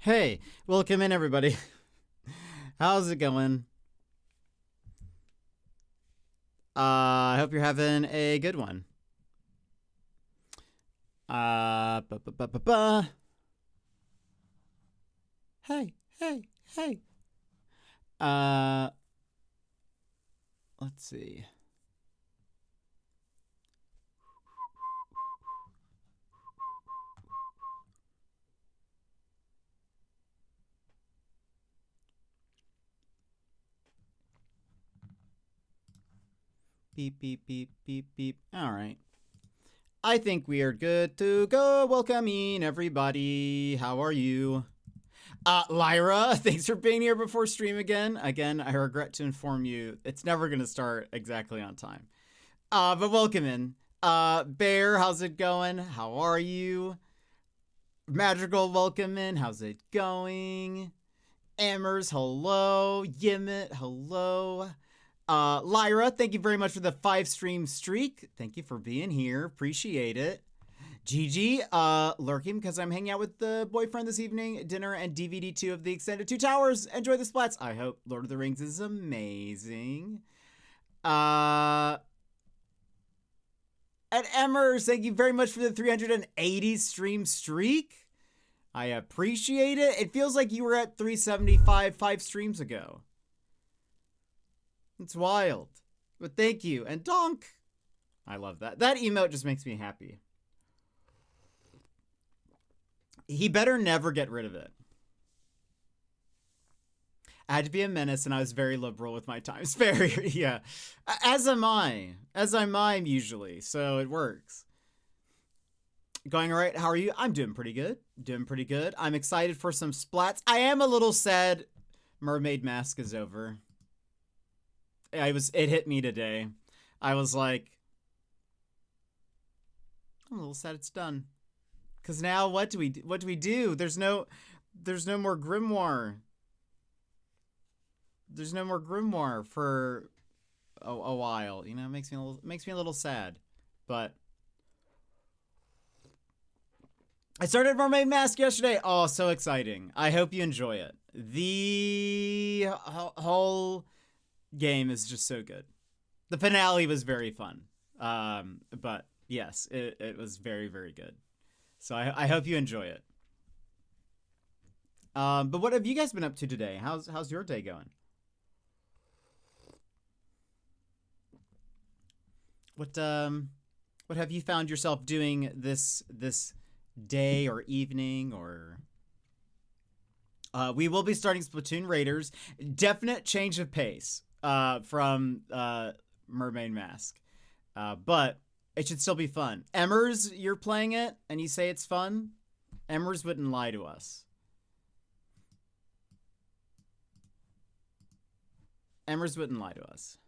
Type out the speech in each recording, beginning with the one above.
Hey, welcome in everybody. How's it going? I hope you're having a good one. Ba ba ba ba ba. Hey, hey, hey. Let's see. Beep, beep, beep, beep, beep. All right. I think we are good to go. Welcome in, everybody. How are you? Lyra, thanks for being here before stream again. Again, I regret to inform you, it's never going to start exactly on time. But welcome in. Bear, how's it going? How are you? Magical, welcome in. How's it going? Amers, hello. Yimit, hello. Lyra, thank you very much for the 5-stream streak. Thank you for being here. Appreciate it. Gigi, lurking because I'm hanging out with the boyfriend this evening. Dinner and DVD 2 of the extended Two Towers. Enjoy the splats. I hope Lord of the Rings is amazing. And Emers, thank you very much for the 380 stream streak. I appreciate it. It feels like you were at 375 5 streams ago. It's wild. But thank you. And Donk. I love that. That emote just makes me happy. He better never get rid of it. I had to be a menace, and I was very liberal with my time. Very, yeah. As am I. As I'm usually, so it works. Going all right? How are you? I'm doing pretty good. Doing pretty good. I'm excited for some splats. I am a little sad Mermaid Mask is over. It hit me today. I was like, I'm a little sad it's done. Cause now what do we do? There's no more grimoire. There's no more grimoire for a while. You know, it makes me a little sad. But I started Mermaid Mask yesterday. Oh, so exciting. I hope you enjoy it. The whole game is just so good. The finale was very fun. But yes, it was very, very good. So I hope you enjoy it. But what have you guys been up to today? How's your day going? What have you found yourself doing this day or evening or? We will be starting Splatoon Raiders. Definite change of pace from Mermaid Mask, but it should still be fun. Emers, you're playing it and you say it's fun. Emers wouldn't lie to us. Emers wouldn't lie to us.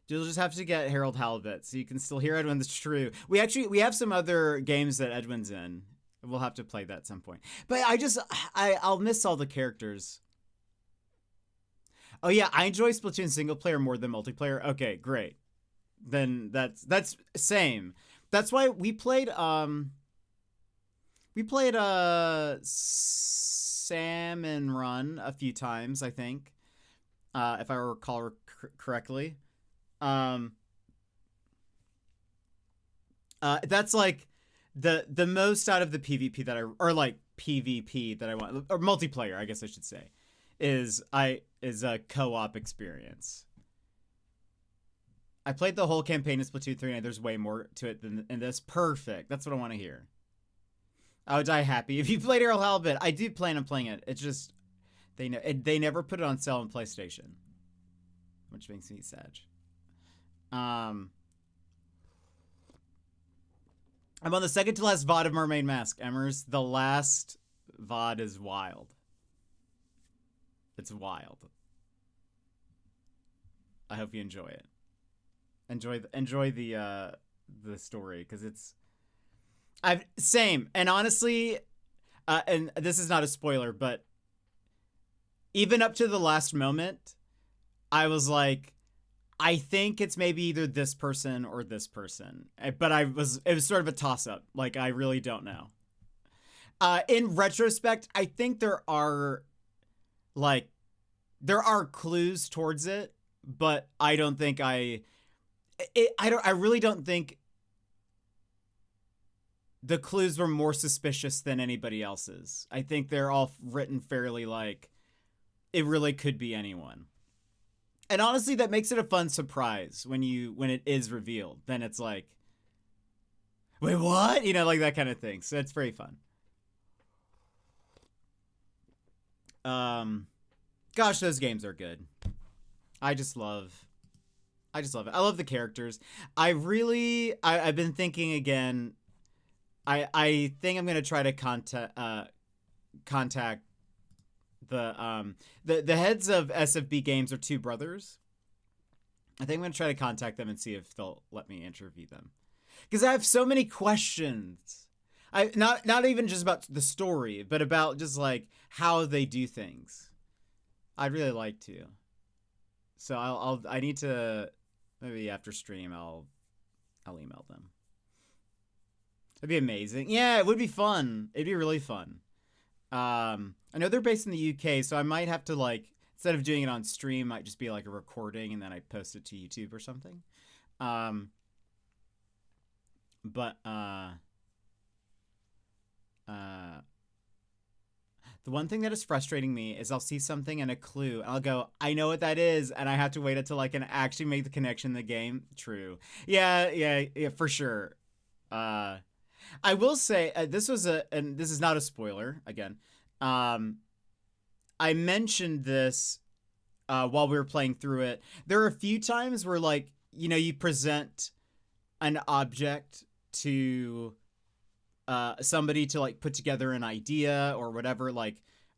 You'll just have to get Harold Halibut so you can still hear Edwin. That's true. We have some other games that Edwin's in. We'll have to play that at some point. But I'll miss all the characters. Oh yeah, I enjoy Splatoon single player more than multiplayer. Okay, great. Then that's same. That's why we played Salmon Run a few times, I think. If I recall correctly. That's like the most out of the PvP that PvP that I want, or multiplayer, I guess I should say, is a co-op experience. I played the whole campaign in Splatoon 3, and there's way more to it than in this. Perfect. That's what I want to hear. I would die happy if you played Harold Halibut. I do plan on playing it. It's just they never put it on sale on PlayStation, which makes me sad. I'm on the second to last VOD of Mermaid Mask, Emers. The last VOD is wild. It's wild. I hope you enjoy it. Enjoy the story, because it's same. And honestly, and this is not a spoiler, but even up to the last moment, I was like, I think it's maybe either this person or this person. But it was sort of a toss-up. Like, I really don't know. In retrospect, I think there are clues towards it, but I don't think I really don't think the clues were more suspicious than anybody else's. I think they're all written fairly like it really could be anyone. And honestly, that makes it a fun surprise when it is revealed. Then it's like, wait, what? You know, like that kind of thing. So it's very fun. Gosh, those games are good. I just love it. I love the characters. I've been thinking again. I think I'm gonna try to contact the heads of SFB Games are two brothers. I think I'm gonna try to contact them and see if they'll let me interview them, because I have so many questions. Not even just about the story, but about just like how they do things. I'd really like to. So I need to, maybe after stream I'll email them. It'd be amazing. Yeah, it would be fun. It'd be really fun. I know they're based in the UK, so I might have to, like, instead of doing it on stream, might just be like a recording and then I post it to YouTube or something. The one thing that is frustrating me is I'll see something and a clue, and I'll go, I know what that is, and I have to wait until I can actually make the connection in the game. True. Yeah, for sure. I will say, and this is not a spoiler, again. I mentioned this while we were playing through it. There are a few times where, like, you know, you present an object to somebody to, like, put together an idea or whatever, like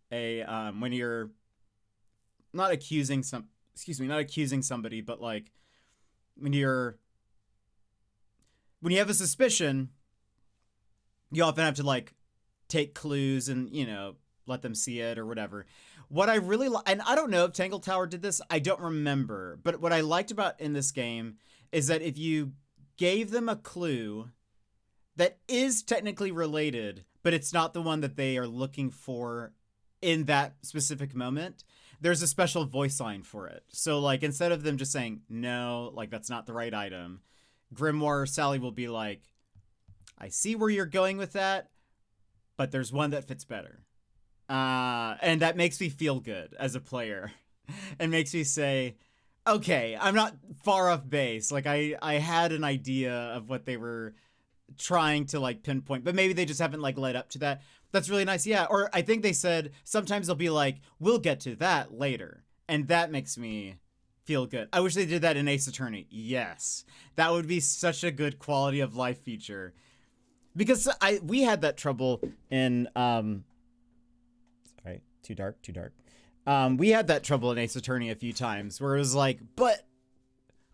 when you're not accusing somebody, but like when you have a suspicion, you often have to, like, take clues and, you know, let them see it or whatever. What I really and I don't know if Tangle Tower did this, I don't remember, but what I liked about in this game is that if you gave them a clue that is technically related, but it's not the one that they are looking for in that specific moment, there's a special voice line for it. So, like, instead of them just saying, no, like, that's not the right item, Grimoire or Sally will be like, I see where you're going with that, but there's one that fits better. And that makes me feel good as a player. And makes me say, okay, I'm not far off base. Like, I had an idea of what they were trying to, like, pinpoint, but maybe they just haven't, like, led up to that. That's really nice. Yeah. Or I think they said sometimes they'll be like, we'll get to that later. And that makes me feel good. I wish they did that in Ace Attorney. Yes. That would be such a good quality of life feature. Because we had that trouble in sorry, too dark. We had that trouble in Ace Attorney a few times where it was like, but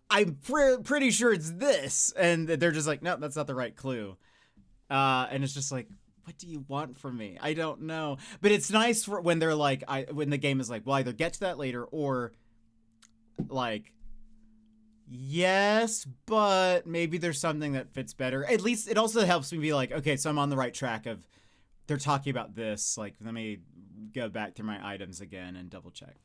I'm pretty sure it's this, and they're just like, no, that's not the right clue. And it's just like, what do you want from me? I don't know. But it's nice for when they're like, when the game is like, well, either get to that later or like, yes, but maybe there's something that fits better. At least it also helps me be like, okay, so I'm on the right track of, they're talking about this. Like, let me go back through my items again and double check.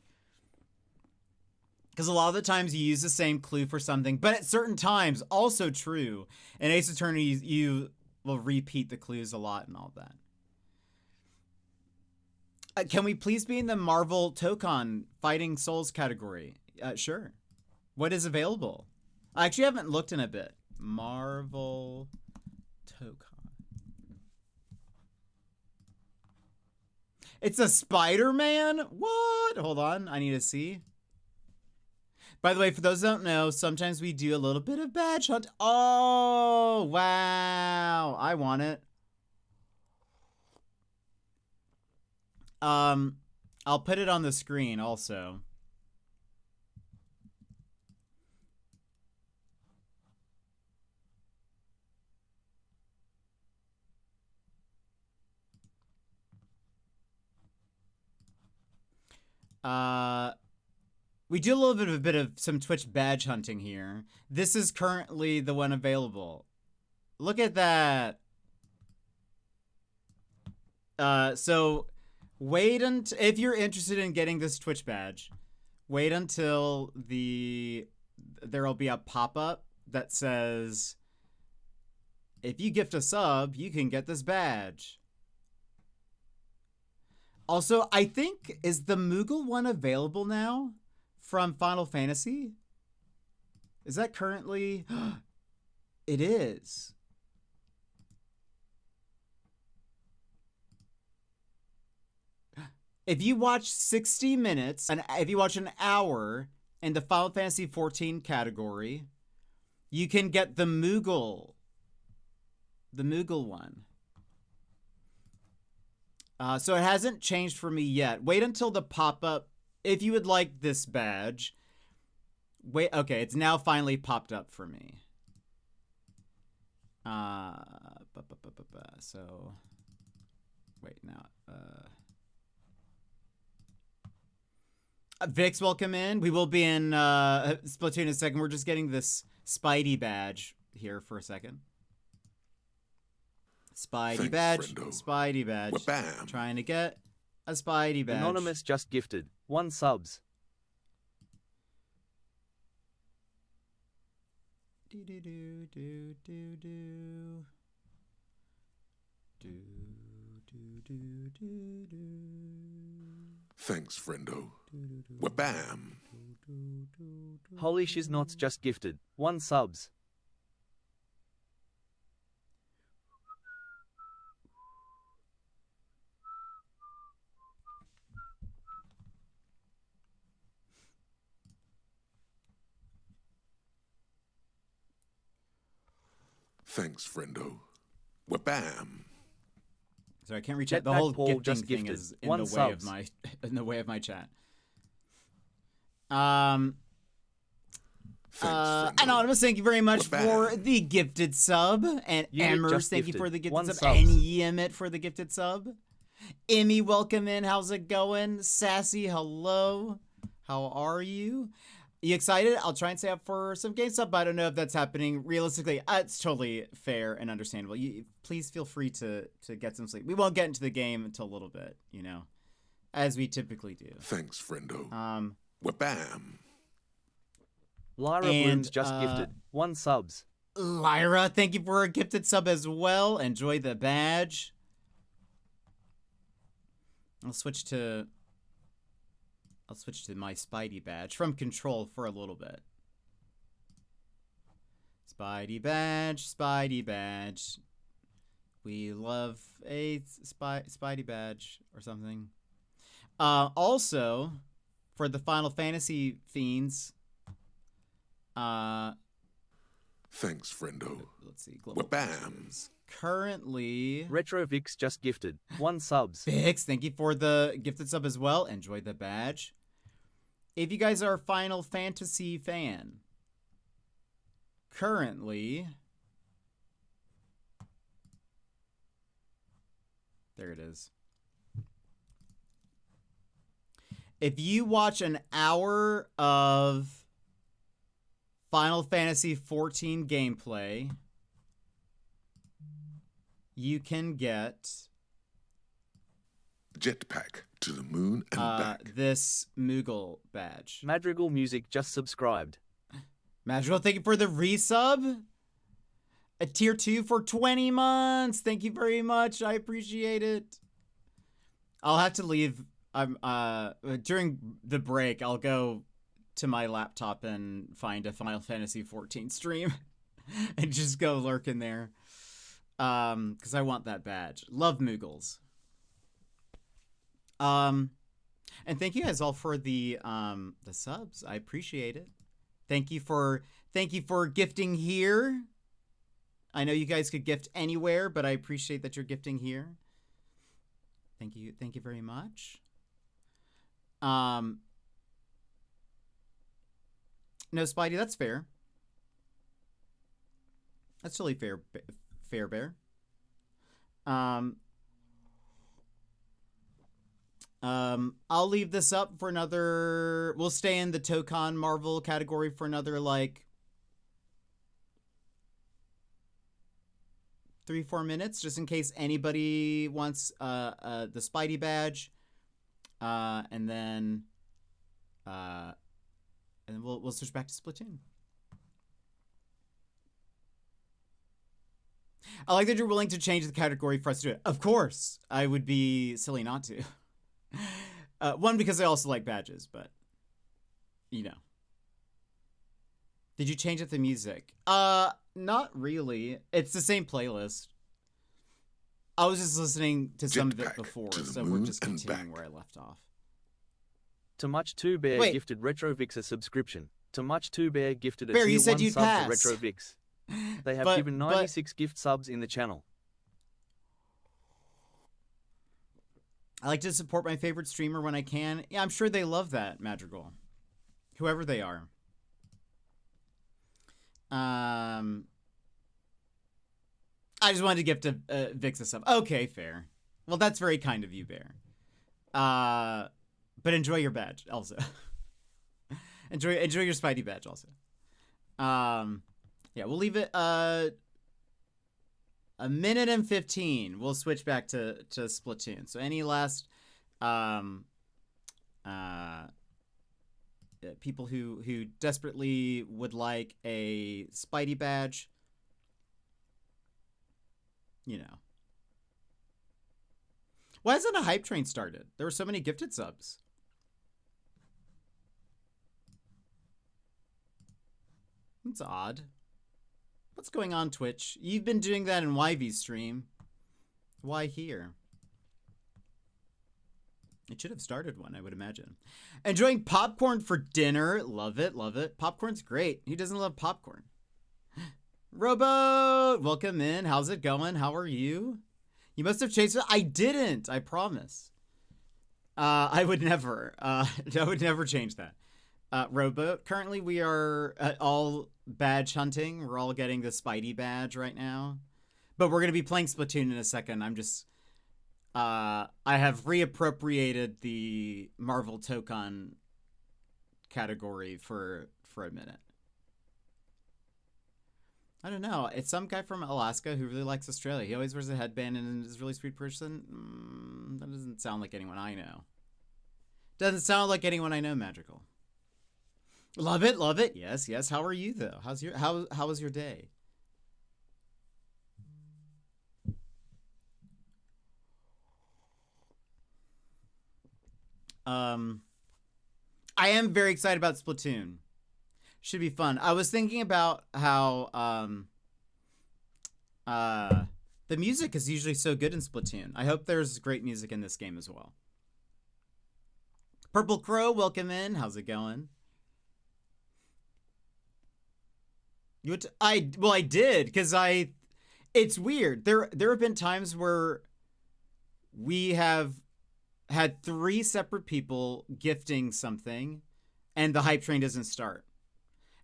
Because a lot of the times you use the same clue for something, but at certain times, also true. In Ace Attorney, you will repeat the clues a lot and all that. Can we please be in the Marvel Tokon Fighting Souls category? Sure. What is available? I actually haven't looked in a bit. Marvel Tokon. It's a Spider-Man? What? Hold on. I need to see. By the way, for those who don't know, sometimes we do a little bit of badge hunt. Oh, wow. I want it. I'll put it on the screen also. We do a bit of some Twitch badge hunting here. This is currently the one available. Look at that. So wait until, if you're interested in getting this Twitch badge, wait until there'll be a pop-up that says, if you gift a sub, you can get this badge. Also, I think, is the Moogle one available now from Final Fantasy? Is that currently? It is. If you watch 60 minutes, and if you watch an hour in the Final Fantasy 14 category, you can get the Moogle one. So it hasn't changed for me yet. Wait until the pop-up. If you would like this badge, wait. Okay, it's now finally popped up for me. So wait now. Vix, welcome in. We will be in Splatoon in a second. We're just getting this Spidey badge here for a second. Spidey badge. Spidey badge. Bam. Trying to get a Spidey badge. Anonymous just gifted 1 subs. Do do do do do do. Do do do do do. Thanks, friendo. Wabam. Holy Shiznot's just gifted 1 subs. Thanks, friendo. Wabam. Sorry, I can't reach out. The Jetpack whole Paul gifting just thing gifted is in 1 the way subs. of my chat. Thanks, friendo. Anonymous, thank you very much Wabam. for the gifted sub, and Unit Amers, just thank you gifted for the gifted 1 sub, subs. and Yemit for the gifted sub. Emmy, welcome in. How's it going? Sassy, hello. How are you? You excited? I'll try and stay up for some game stuff, but I don't know if that's happening realistically. It's totally fair and understandable. Please feel free to get some sleep. We won't get into the game until a little bit, you know, as we typically do. Thanks, friendo. Wabam. Lyra And, Blooms just gifted 1 subs. Lyra, thank you for a gifted sub as well. Enjoy the badge. I'll switch to my Spidey badge from Control for a little bit. Spidey badge, Spidey badge. We love a Spidey badge or something. Also, for the Final Fantasy fiends, Thanks, friendo. let's see, global Wabam. patches. Currently, Retrovix just gifted 1 subs. Bix, thank you for the gifted sub as well. Enjoy the badge. If you guys are a Final Fantasy fan, currently, there it is. If you watch an hour of Final Fantasy 14 gameplay, you can get Jetpack to the moon and back. this Moogle badge. Madrigal Music just subscribed. Madrigal, thank you for the resub. A tier 2 for 20 months. Thank you very much. I appreciate it. I'll have to leave. During the break, I'll go to my laptop and find a Final Fantasy 14 stream and just go lurk in there. Because I want that badge. Love Moogles. And thank you guys all for the subs. I appreciate it. Thank you for gifting here. I know you guys could gift anywhere, but I appreciate that you're gifting here. Thank you very much. No, Spidey, that's fair. That's totally fair, Bear. I'll leave this up for another. We'll stay in the Tokon Marvel category for another like 3-4 minutes, just in case anybody wants the Spidey badge, and then we'll switch back to Splatoon. I like that you're willing to change the category for us to do it. Of course, I would be silly not to. One, because I also like badges, but you know. Did you change up the music? Not really. It's the same playlist. I was just listening to some of it before, so we're just continuing where I left off. To Much 2 Bear gifted Retrovix a subscription. To Much 2 Bear gifted a Bear, tier you said 1 you'd sub pass. to Retrovix. They have given 96 gift subs in the channel. I like to support my favorite streamer when I can. Yeah, I'm sure they love that, Madrigal. Whoever they are. I just wanted to gift Vix a sub. Okay, fair. Well, that's very kind of you, Bear. But enjoy your badge also. enjoy your Spidey badge also. Yeah, we'll leave it a minute and 15. We'll switch back to Splatoon. So any last people who desperately would like a Spidey badge, you know. Why hasn't a hype train started? There were so many gifted subs. That's odd. What's going on, Twitch? You've been doing that in YV's stream. Why here? It should have started one, I would imagine. Enjoying popcorn for dinner. Love it, love it. Popcorn's great. Who doesn't love popcorn? Rowboat, welcome in. How's it going? How are you? You must have changed it. I didn't, I promise. I would never. I would never change that. Rowboat, currently we are all badge hunting. We're all getting the Spidey badge right now. But we're going to be playing Splatoon in a second. I'm just... I have reappropriated the Marvel Token category for a minute. I don't know. It's some guy from Alaska who really likes Australia. He always wears a headband and is a really sweet person. That doesn't sound like anyone I know. Doesn't sound like anyone I know, Magical. Love it, love it. Yes, yes. How are you though? How was your day? I am very excited about Splatoon. Should be fun. I was thinking about how the music is usually so good in Splatoon. I hope there's great music in this game as well. Purple Crow, welcome in. How's it going? I did, because it's weird. There have been times where we have had 3 separate people gifting something and the hype train doesn't start.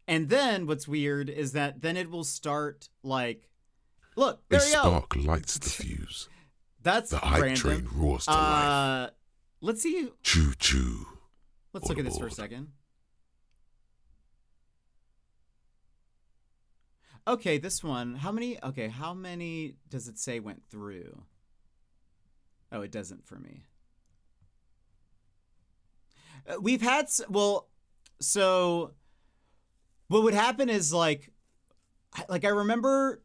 And then what's weird is that then it will start like, look, there you go. A spark lights the fuse. That's the hype random. train roars to life. Let's see. Choo choo. Let's look at this for a second. Okay, this one. How many does it say went through? Oh, it doesn't for me. We've had, so what would happen is like I remember,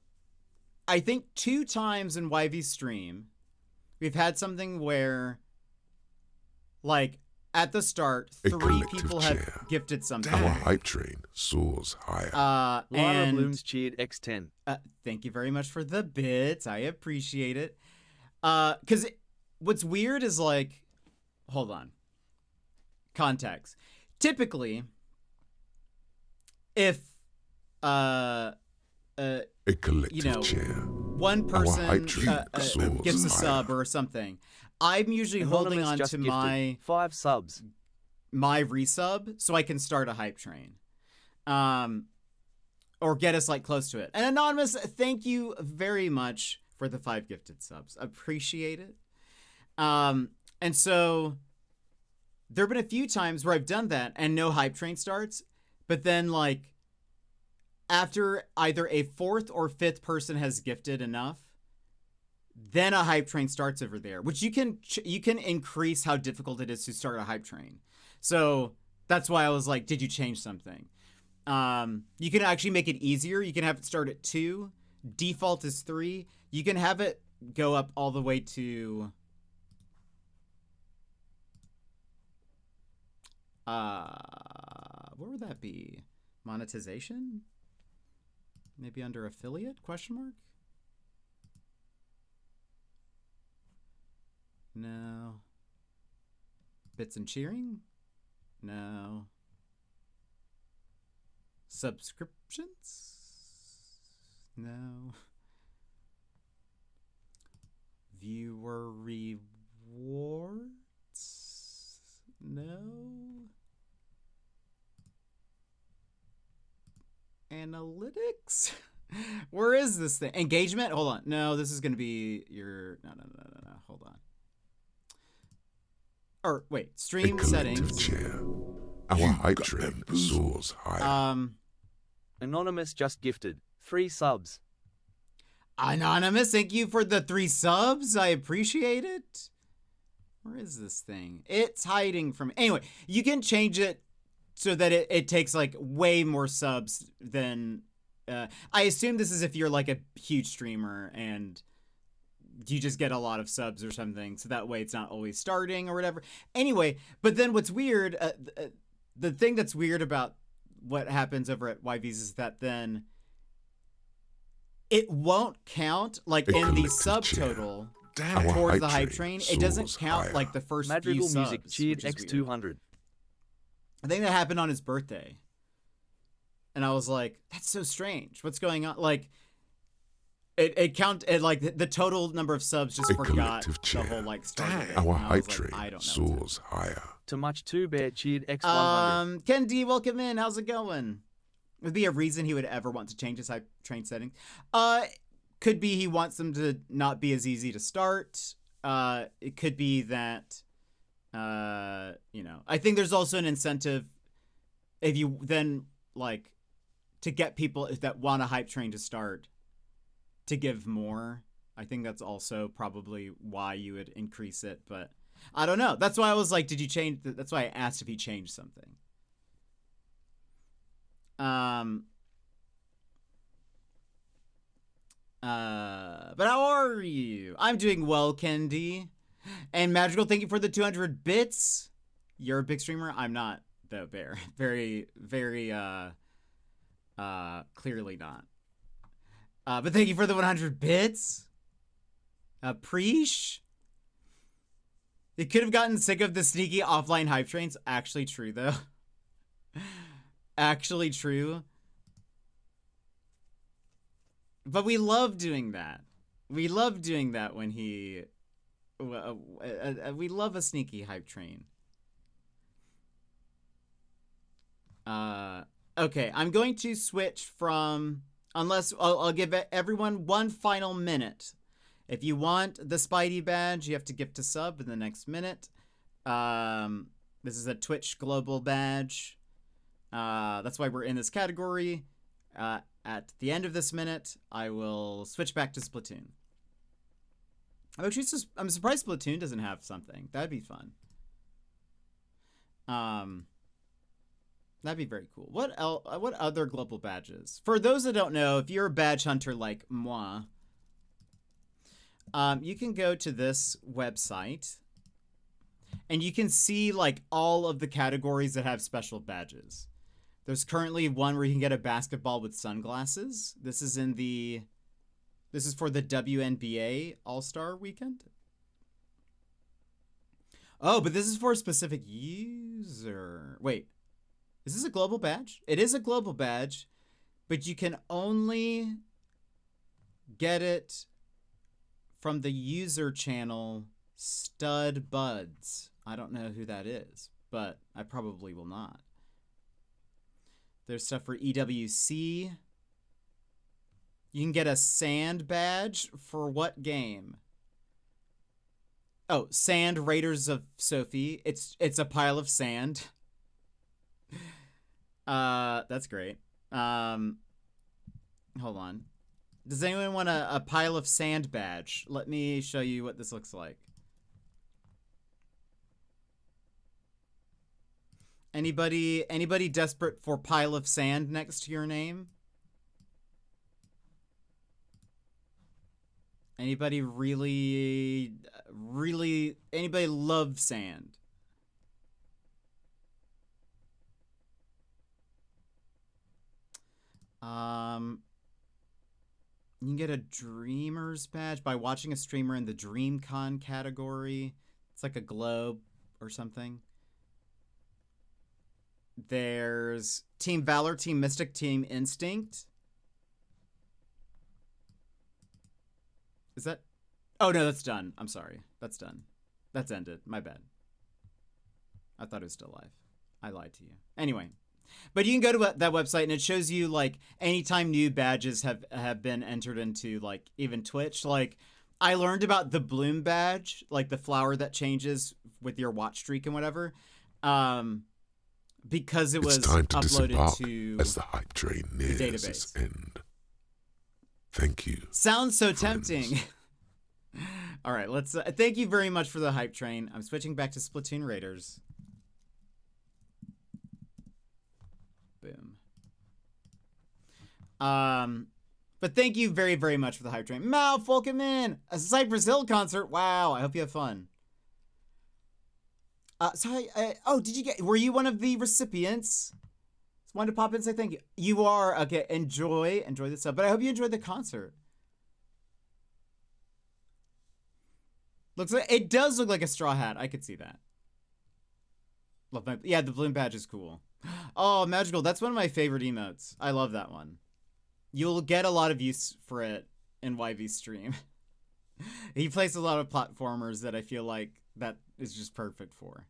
I think 2 times in YV's stream, we've had something where like at the start, 3 people have gifted something. Our hype train soars higher. Lara Blooms cheered X10. Thank you very much for the bits. I appreciate it. Because what's weird is like, hold on. Context. Typically, if a collective chair, one person gives a sub or something, I'm usually holding on to my 5 subs, my resub, so I can start a hype train, or get us like close to it. And Anonymous, thank you very much for the 5 gifted subs. Appreciate it. And so there have been a few times where I've done that and no hype train starts, but then like after either a 4th or 5th person has gifted enough, then a hype train starts over there, which you can increase how difficult it is to start a hype train. So that's why I was like, did you change something? You can actually make it easier. You can have it start at 2. Default is 3. You can have it go up all the way to what would that be? Monetization? Maybe under affiliate? Question mark? No. Bits and cheering? No. Subscriptions? No. Viewer rewards? No. Analytics? Where is this thing? Engagement? Hold on. No, this is going to be your... No. Hold on. Or, wait. Stream settings. Chair. Our hype train soars higher. Anonymous just gifted 3 subs. Anonymous, thank you for the 3 subs. I appreciate it. Where is this thing? It's hiding from... Anyway, you can change it so that it takes like way more subs than... I assume this is if you're like a huge streamer and you just get a lot of subs or something. So that way it's not always starting or whatever. Anyway, but then what's weird... the thing that's weird about what happens over at YVs is that then it won't count like in the subtotal towards the hype train. It doesn't count like the first few subs. Music cheered X200. I think that happened on his birthday. And I was like, that's so strange. What's going on? Like it counted like the total number of subs just forgot the whole like start of it. Our hype like, train soars higher. Too much 2 bear cheered X100. Ken D, welcome in. How's it going? Would be a reason he would ever want to change his hype train settings. Could be he wants them to not be as easy to start. It could be that, you know, I think there's also an incentive if you then like to get people that want a hype train to start to give more. I think that's also probably why you would increase it, but I don't know. That's why I was like, did you change? That's why I asked if he changed something. But how are you? I'm doing well, Kendi. And Magical, thank you for the 200 bits. You're a big streamer. I'm not, though, Bear. Very, very, clearly not. But thank you for the 100 bits. Preesh. They could have gotten sick of the sneaky offline hype trains. Actually true, though. Actually true. But we love doing that. We love doing that when he... we love a sneaky hype train. Okay, I'm going to switch from... Unless... I'll give everyone one final minute. If you want the Spidey badge, you have to gift a sub in the next minute. This is a Twitch global badge. That's why we're in this category. At the end of this minute, I will switch back to Splatoon. I'm surprised Splatoon doesn't have something. That'd be fun. That'd be very cool. What other global badges? For those that don't know, if you're a badge hunter like moi, you can go to this website and you can see like all of the categories that have special badges. There's currently one where you can get a basketball with sunglasses. This is for the WNBA All-Star Weekend. Oh, but this is for a specific user. Wait, is this a global badge? It is a global badge, but you can only get it from the user channel Stud Buds. I don't know who that is, but I probably will not. There's stuff for EWC. You can get a sand badge for what game? Oh, Sand Raiders of Sophie. It's a pile of sand. That's great. Hold on. Does anyone want a pile of sand badge? Let me show you what this looks like. Anybody desperate for pile of sand next to your name? Anybody really anybody love sand? You can get a Dreamers badge by watching a streamer in the DreamCon category. It's like a globe or something. There's Team Valor, Team Mystic, Team Instinct. Is that? Oh, no, that's done. I'm sorry. That's done. That's ended. My bad. I thought it was still live. I lied to you. Anyway. But you can go to that website and it shows you like anytime new badges have been entered into like even Twitch. Like I learned about the Bloom badge, like the flower that changes with your watch streak and whatever. Because it was uploaded to as the hype train nears the database. Its end. Thank you. Sounds so friends. tempting. All right, let's thank you very much for the hype train. I'm switching back to Splatoon Raiders. Boom. But thank you very, very much for the hype train. Mal, welcome in. A Cypress Hill concert. Wow, I hope you have fun. Were you one of the recipients? Just wanted to pop in and say thank you. You are. Okay, enjoy the stuff. But I hope you enjoyed the concert. It does look like a straw hat. I could see that. Yeah, the Bloom badge is cool. Oh, Magical. That's one of my favorite emotes. I love that one. You'll get a lot of use for it in YV's stream. He plays a lot of platformers that I feel like that is just perfect for.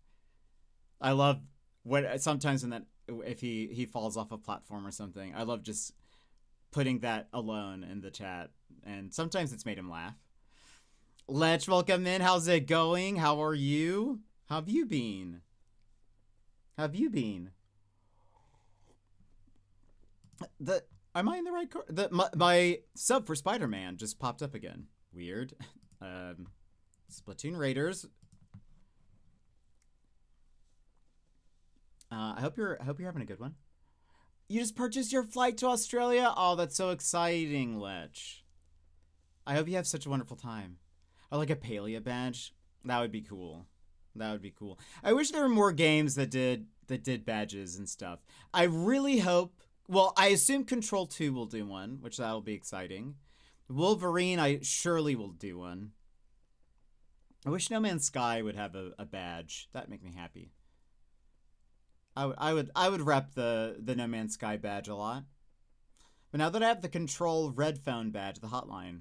I love sometimes if he falls off a platform or something, I love just putting that alone in the chat. And sometimes it's made him laugh. Lech, welcome in. How's it going? How are you? How have you been? Am I in the right car? My sub for Spider-Man just popped up again. Weird. Splatoon Raiders. I hope you're having a good one. You just purchased your flight to Australia? Oh, that's so exciting, Lech. I hope you have such a wonderful time. Oh, like a Palia badge? That would be cool. I wish there were more games that did badges and stuff. I really hope. Well, I assume Control 2 will do one, which that'll be exciting. Wolverine, I surely will do one. I wish No Man's Sky would have a badge. That'd make me happy. I would rep the No Man's Sky badge a lot. But now that I have the Control Red Phone badge, the hotline,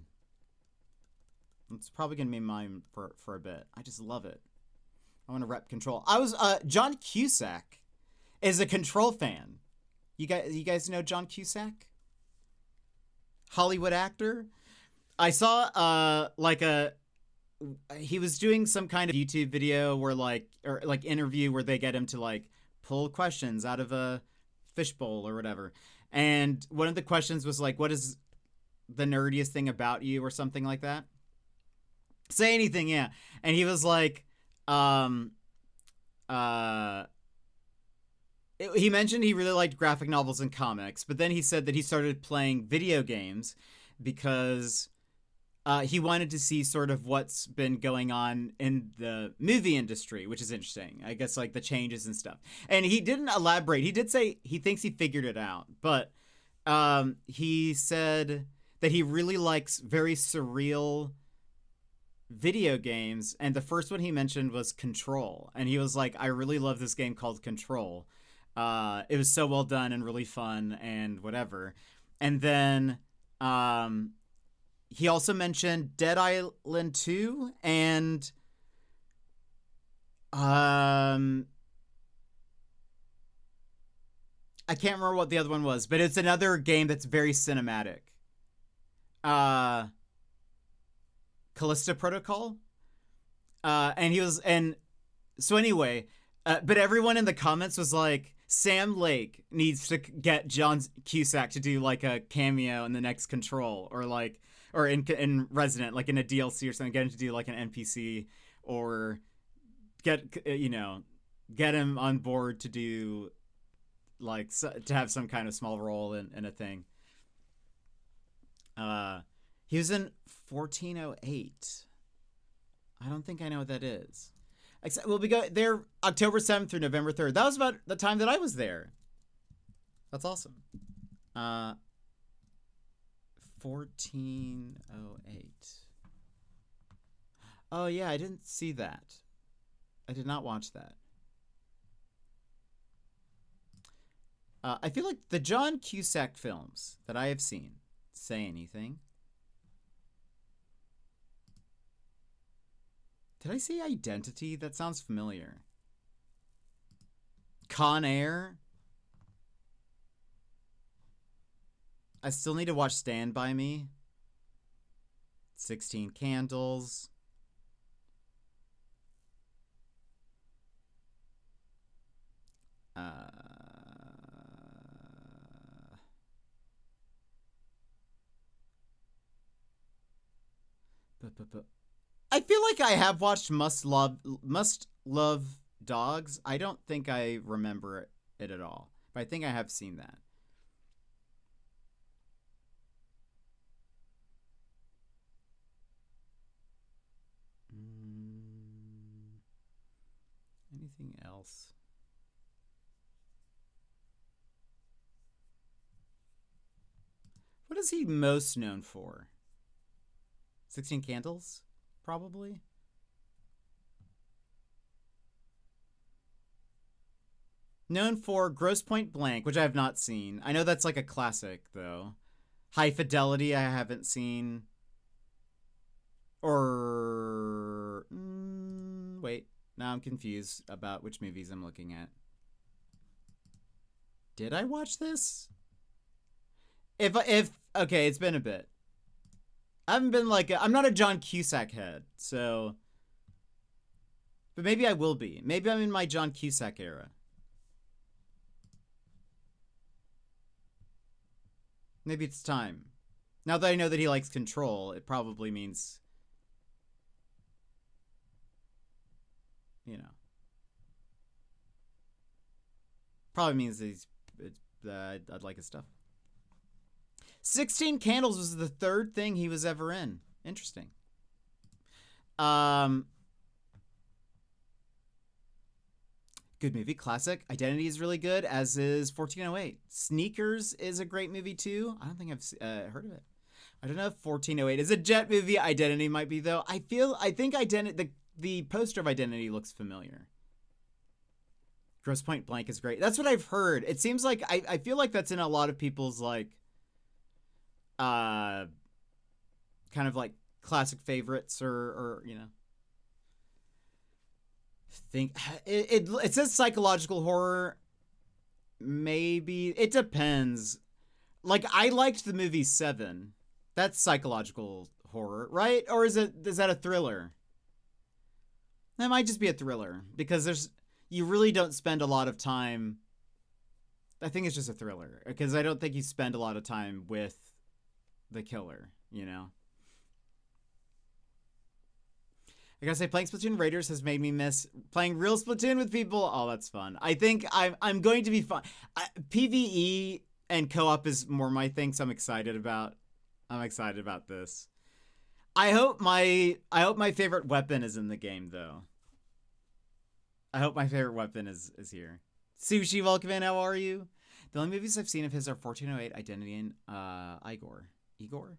it's probably gonna be mine for a bit. I just love it. I want to rep Control. John Cusack is a Control fan. You guys know John Cusack? Hollywood actor. I saw he was doing some kind of YouTube video where interview where they get him to pull questions out of a fishbowl or whatever. And one of the questions was what is the nerdiest thing about you or something like that? Say anything, yeah. And he was he mentioned he really liked graphic novels and comics, but then he said that he started playing video games because he wanted to see sort of what's been going on in the movie industry, which is interesting. I guess the changes and stuff. And he didn't elaborate. He did say he thinks he figured it out, but he said that he really likes very surreal video games, and the first one he mentioned was Control, and he was like, I really love this game called Control. It was so well done and really fun and whatever. And then he also mentioned Dead Island 2 and I can't remember what the other one was, but it's another game that's very cinematic. Callisto Protocol. But everyone in the comments was like, Sam Lake needs to get John Cusack to do like a cameo in the next Control, or like, or in Resident, like in a DLC or something. Get him to do like an NPC, or get him on board to do like to have some kind of small role in a thing. He was in 1408. I don't think I know what that is. We'll be going there October 7th through November 3rd. That was about the time that I was there. That's awesome. 1408. Oh yeah, I didn't see that. I did not watch that. I feel like the John Cusack films that I have seen say anything. Did I say Identity? That sounds familiar. Con Air? I still need to watch Stand By Me. 16 Candles. I feel like I have watched Must Love Dogs. I don't think I remember it at all, but I think I have seen that. Anything else? What is he most known for? 16 Candles? Probably. Known for Grosse Pointe Blank, which I have not seen. I know that's like a classic, though. High Fidelity, I haven't seen. Or... wait. Now I'm confused about which movies I'm looking at. Did I watch this? Okay, it's been a bit. I haven't been like, I'm not a John Cusack head, so. But maybe I will be. Maybe I'm in my John Cusack era. Maybe it's time. Now that I know that he likes Control, it probably means, probably means that I'd like his stuff. 16 Candles was the third thing he was ever in. Interesting. Good movie. Classic. Identity is really good, as is 1408. Sneakers is a great movie, too. I don't think I've heard of it. I don't know if 1408 is a jet movie. Identity might be, though. I think Identity, the poster of Identity looks familiar. Grosse Pointe Blank is great. That's what I've heard. It seems like, I feel like that's in a lot of people's, like, kind of like classic favorites, or think it says psychological horror. Maybe it depends. Like, I liked the movie Seven. That's psychological horror, right? Or is that a thriller? That might just be a thriller, because you really don't spend a lot of time. I think it's just a thriller, because I don't think you spend a lot of time with the killer, I gotta say, playing Splatoon Raiders has made me miss playing real Splatoon with people. Oh, that's fun. I think I'm going to be fun. PvE and co-op is more my thing, so I'm excited about this. I hope my favorite weapon is in the game, though. I hope my favorite weapon is here. Sushi, welcome in. How are you? The only movies I've seen of his are 1408, Identity, and Igor. Igor?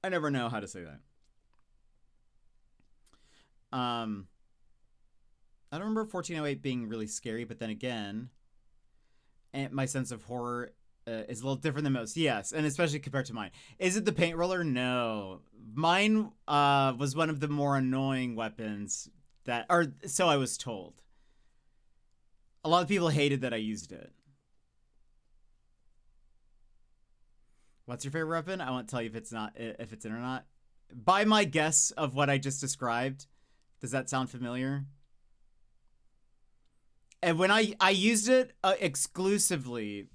I never know how to say that. I don't remember 1408 being really scary, but then again, my sense of horror is a little different than most. Yes, and especially compared to mine. Is it the paint roller? No. Mine was one of the more annoying weapons or so I was told. A lot of people hated that I used it. What's your favorite weapon? I won't tell you if it's in or not. By my guess of what I just described, does that sound familiar? And when I used it exclusively,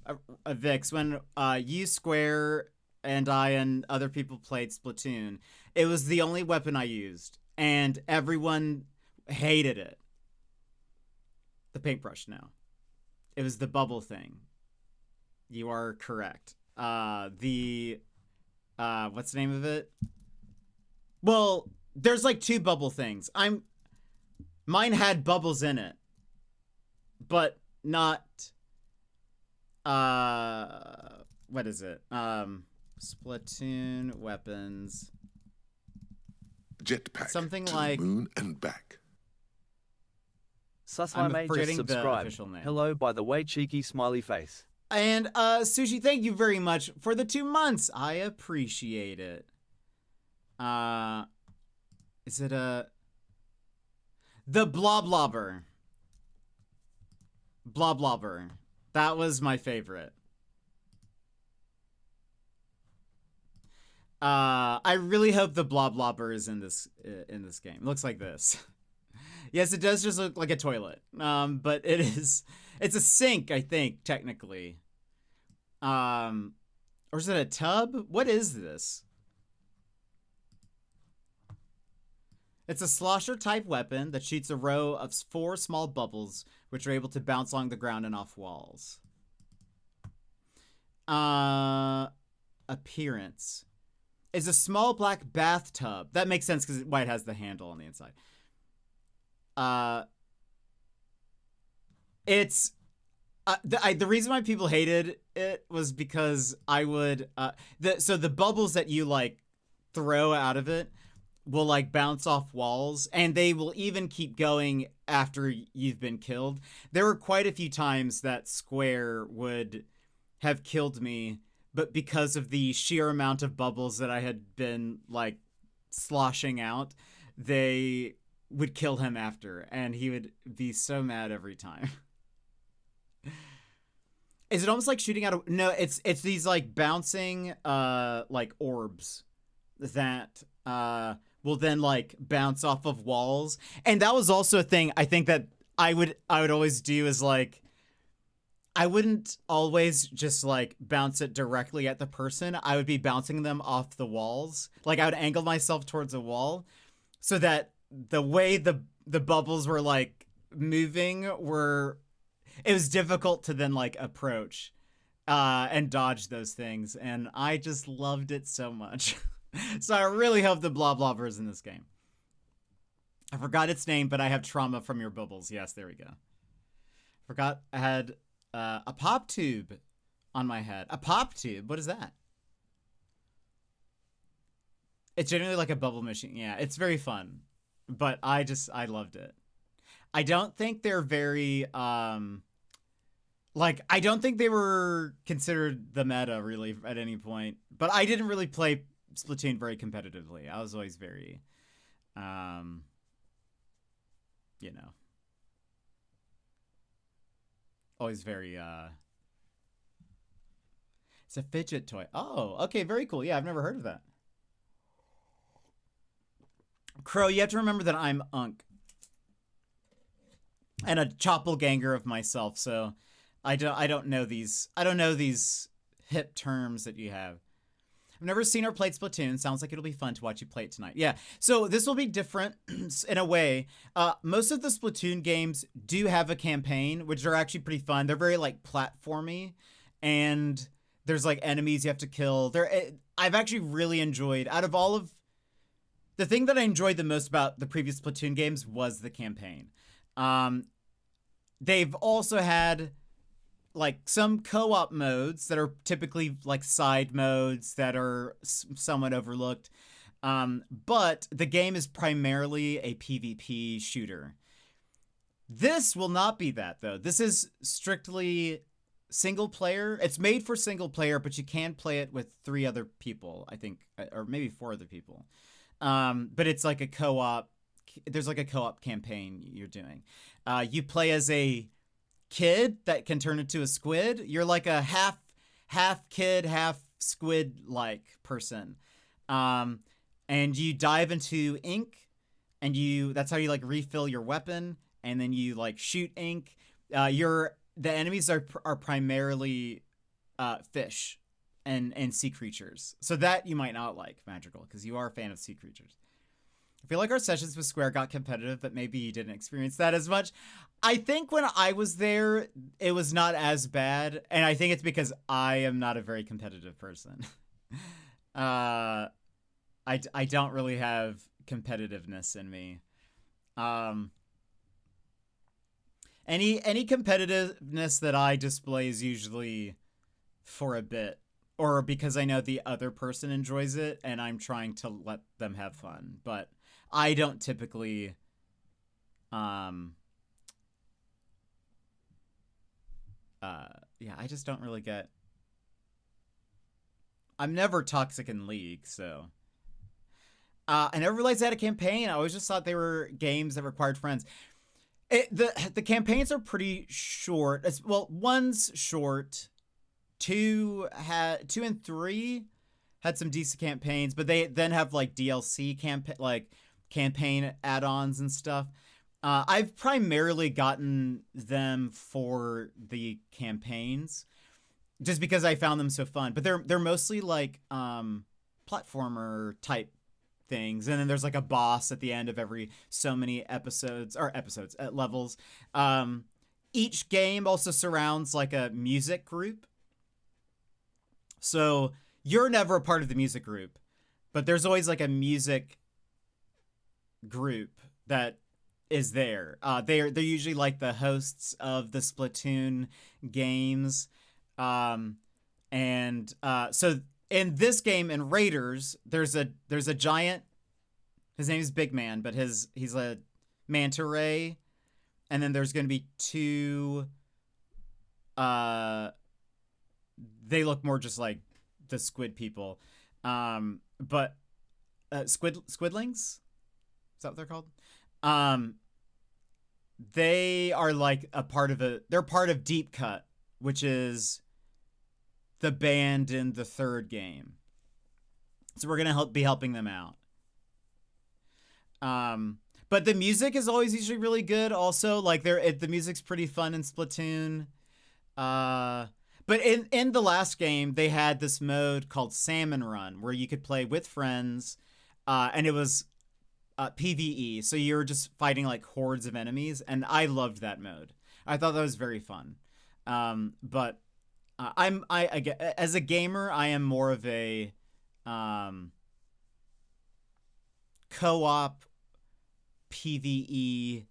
Vix, when you Square and I and other people played Splatoon, it was the only weapon I used, and everyone hated it. The paintbrush, no. It was the bubble thing. You are correct. What's the name of it? Well, there's like 2 bubble things. Mine had bubbles in it, but not, what is it? Splatoon weapons. Jetpack Something to like the moon and back. Susly May just forgetting the subscribed. official name. Hello, by the way, cheeky smiley face. And Sushi, thank you very much for the 2 months. I appreciate it. Is it the Bloblobber? Bloblobber. That was my favorite. I really hope the Bloblobber is in this game. It looks like this. Yes, it does just look like a toilet. But it's a sink, I think, technically. Or is it a tub? What is this? It's a slosher type weapon that shoots a row of 4 small bubbles which are able to bounce along the ground and off walls. Appearance. Is a small black bathtub. That makes sense because why it has the handle on the inside. It's the reason why people hated it was because I would so the bubbles that you like throw out of it will like bounce off walls, and they will even keep going after you've been killed. There were quite a few times that Square would have killed me, but because of the sheer amount of bubbles that I had been like sloshing out, they would kill him after, and he would be so mad every time. Is it almost like shooting out a... No, it's these like bouncing like orbs that will then like bounce off of walls. And that was also a thing I think that I would always do, is like I wouldn't always just like bounce it directly at the person. I would be bouncing them off the walls. Like I would angle myself towards a wall so that the way the bubbles were like moving it was difficult to then like approach and dodge those things. And I just loved it so much. So I really hope the Bloblobber is in this game. I forgot its name, but I have trauma from your bubbles. Yes, there we go. Forgot I had a pop tube on my head. A pop tube? What is that? It's generally like a bubble machine. Yeah, it's very fun. But I loved it. I don't think they're very, I don't think they were considered the meta really at any point. But I didn't really play Splatoon very competitively. I was always very, always very, it's a fidget toy. Oh, okay, very cool. Yeah, I've never heard of that. Crow, you have to remember that I'm Unk. And a choppelganger of myself, so I don't know these hip terms that you have. I've never seen or played Splatoon. Sounds like it'll be fun to watch you play it tonight. Yeah, so this will be different in a way. Most of the Splatoon games do have a campaign, which are actually pretty fun. They're very like platformy, and there's like enemies you have to kill. I've actually really enjoyed, out of all of the thing that I enjoyed the most about the previous Splatoon games was the campaign. They've also had like some co-op modes that are typically like side modes that are somewhat overlooked. But the game is primarily a PvP shooter. This will not be that though. This is strictly single player. It's made for single player, but you can play it with 3 other people, I think, or maybe 4 other people. But it's like a co-op. There's like a co-op campaign you're doing. You play as a kid that can turn into a squid. You're like a half kid, half squid like person. And you dive into ink, and that's how you like refill your weapon, and then you like shoot ink, the enemies are primarily fish and sea creatures. So that you might not like, Magical, because you are a fan of sea creatures. I feel like our sessions with Square got competitive, but maybe you didn't experience that as much. I think when I was there, it was not as bad, and I think it's because I am not a very competitive person. I don't really have competitiveness in me. Any competitiveness that I display is usually for a bit, or because I know the other person enjoys it and I'm trying to let them have fun. But I don't typically I just don't really get. I'm never toxic in League, so I never realized they had a campaign. I always just thought they were games that required friends. The campaigns are pretty short. Well, one's short. 2 and 3 had some decent campaigns, but they then have like DLC campaign add-ons and stuff. I've primarily gotten them for the campaigns, just because I found them so fun. But they're mostly like platformer type things, and then there's like a boss at the end of every so many levels. Each game also surrounds like a music group, so you're never a part of the music group, but there's always like a music group that is there. They're usually like the hosts of the Splatoon games, so in this game, in Raiders, there's a giant. His name is Big Man, but he's a manta ray, and then there's going to be 2. They look more just like the squid people, but squidlings. Is that what they're called? They are like they're part of Deep Cut, which is the band in the 3rd game. So we're gonna be helping them out. But the music is always usually really good. Also, like the music's pretty fun in Splatoon. But in the last game, they had this mode called Salmon Run, where you could play with friends, and it was PvE. So you were just fighting like hordes of enemies, and I loved that mode. I thought that was very fun. But as a gamer, I am more of a co-op PvE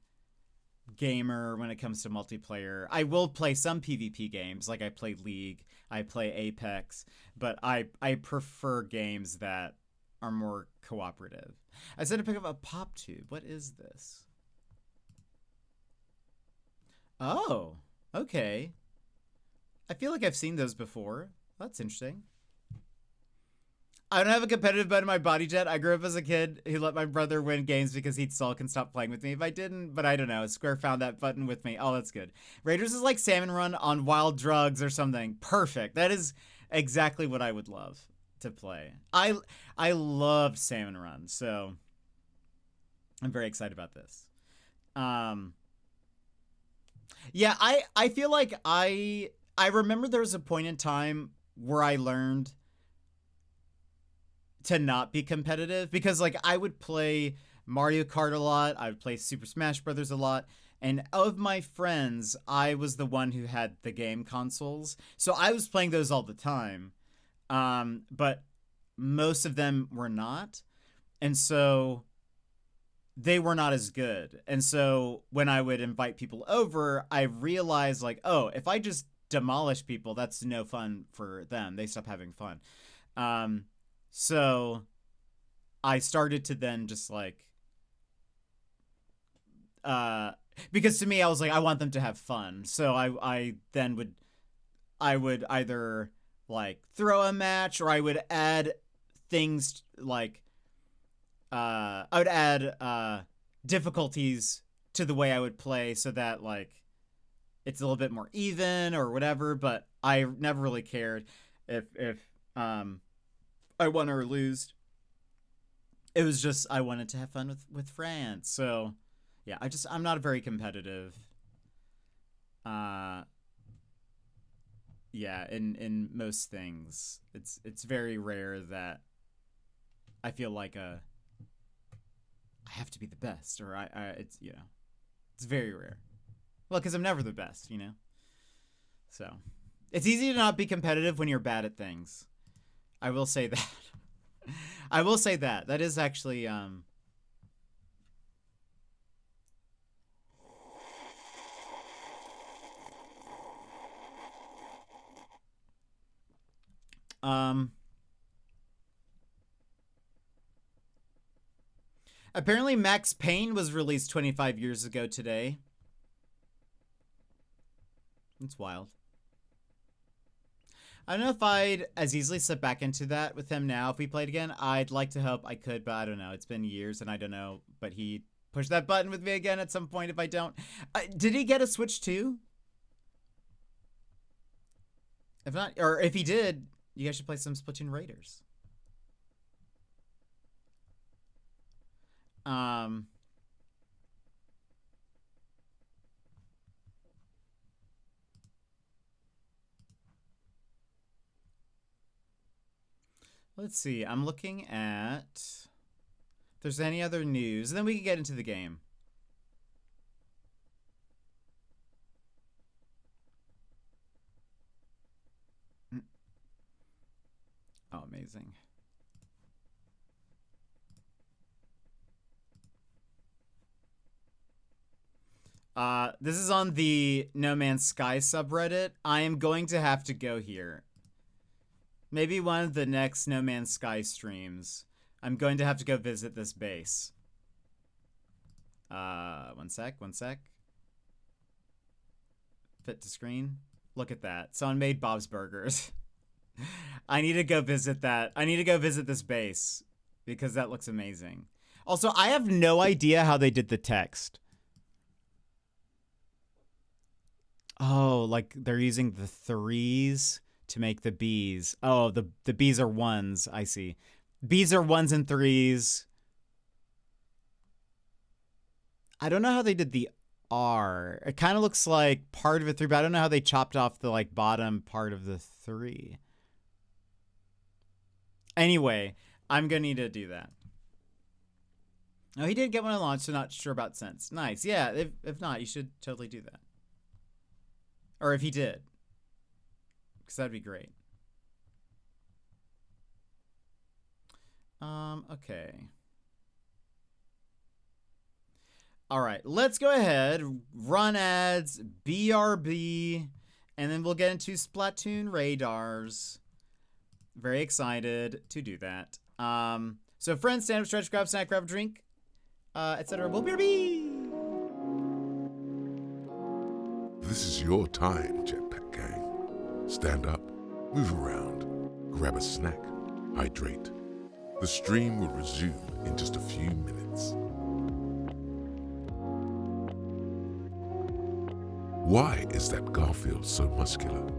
gamer when it comes to multiplayer. I will play some PvP games, like I play League, I play Apex, but I prefer games that are more cooperative. I said to pick up a pop tube. What is this? Oh, okay. I feel like I've seen those before. That's interesting. I don't have a competitive button in my body jet. I grew up as a kid who let my brother win games because he'd sulk and stop playing with me if I didn't, but I don't know. Square found that button with me. Oh, that's good. Raiders is like Salmon Run on wild drugs or something. Perfect. That is exactly what I would love to play. I love Salmon Run, so I'm very excited about this. Yeah, I feel like I remember there was a point in time where I learned to not be competitive, because like I would play Mario Kart a lot, I would play Super Smash Brothers a lot, and of my friends, I was the one who had the game consoles, so I was playing those all the time, but most of them were not, and so they were not as good. And so when I would invite people over, I realized like, oh, if I just demolish people, that's no fun for them. They stop having fun. So I started to then just like, because to me, I was like, I want them to have fun. So I would either like throw a match, or I would add things like, I would add difficulties to the way I would play so that like it's a little bit more even or whatever, but I never really cared if I won or lose. It was just I wanted to have fun with friends. So yeah, I'm not very competitive. Yeah, in most things, it's very rare that I feel like I have to be the best, or it's, you know, it's very rare. Well, because I'm never the best, you know. So it's easy to not be competitive when you're bad at things. I will say that. I will say that. That is actually apparently Max Payne was released 25 years ago today. It's wild. I don't know if I'd as easily slip back into that with him now if we played again. I'd like to hope I could, but I don't know. It's been years and I don't know. But he pushed that button with me again at some point if I don't. Did he get a Switch too? If not, or if he did, you guys should play some Splatoon Raiders. Let's see. I'm looking at if there's any other news, and then we can get into the game. Oh, amazing. This is on the No Man's Sky subreddit. I am going to have to go here. Maybe one of the next No Man's Sky streams. I'm going to have to go visit this base. One sec. Fit to screen. Look at that. Someone made Bob's Burgers. I need to go visit that. I need to go visit this base because that looks amazing. Also, I have no idea how they did the text. Oh, like they're using the 3s to make the B's. Oh, the B's are 1s. I see. B's are 1s and 3s. I don't know how they did the R. It kind of looks like part of a 3, but I don't know how they chopped off the like bottom part of the 3. Anyway, I'm gonna need to do that. Oh, he did get one at launch, so not sure about sense. Nice. Yeah, if not, you should totally do that. Or if he did. Because that'd be great. Okay. All right, let's go ahead, run ads, BRB, and then we'll get into Splatoon Raiders. Very excited to do that. So friends, stand up, stretch, grab a snack, grab a drink, etc. We'll BRB! This is your time, Jetpack Gang. Stand up, move around, grab a snack, hydrate. The stream will resume in just a few minutes. Why is that Garfield so muscular?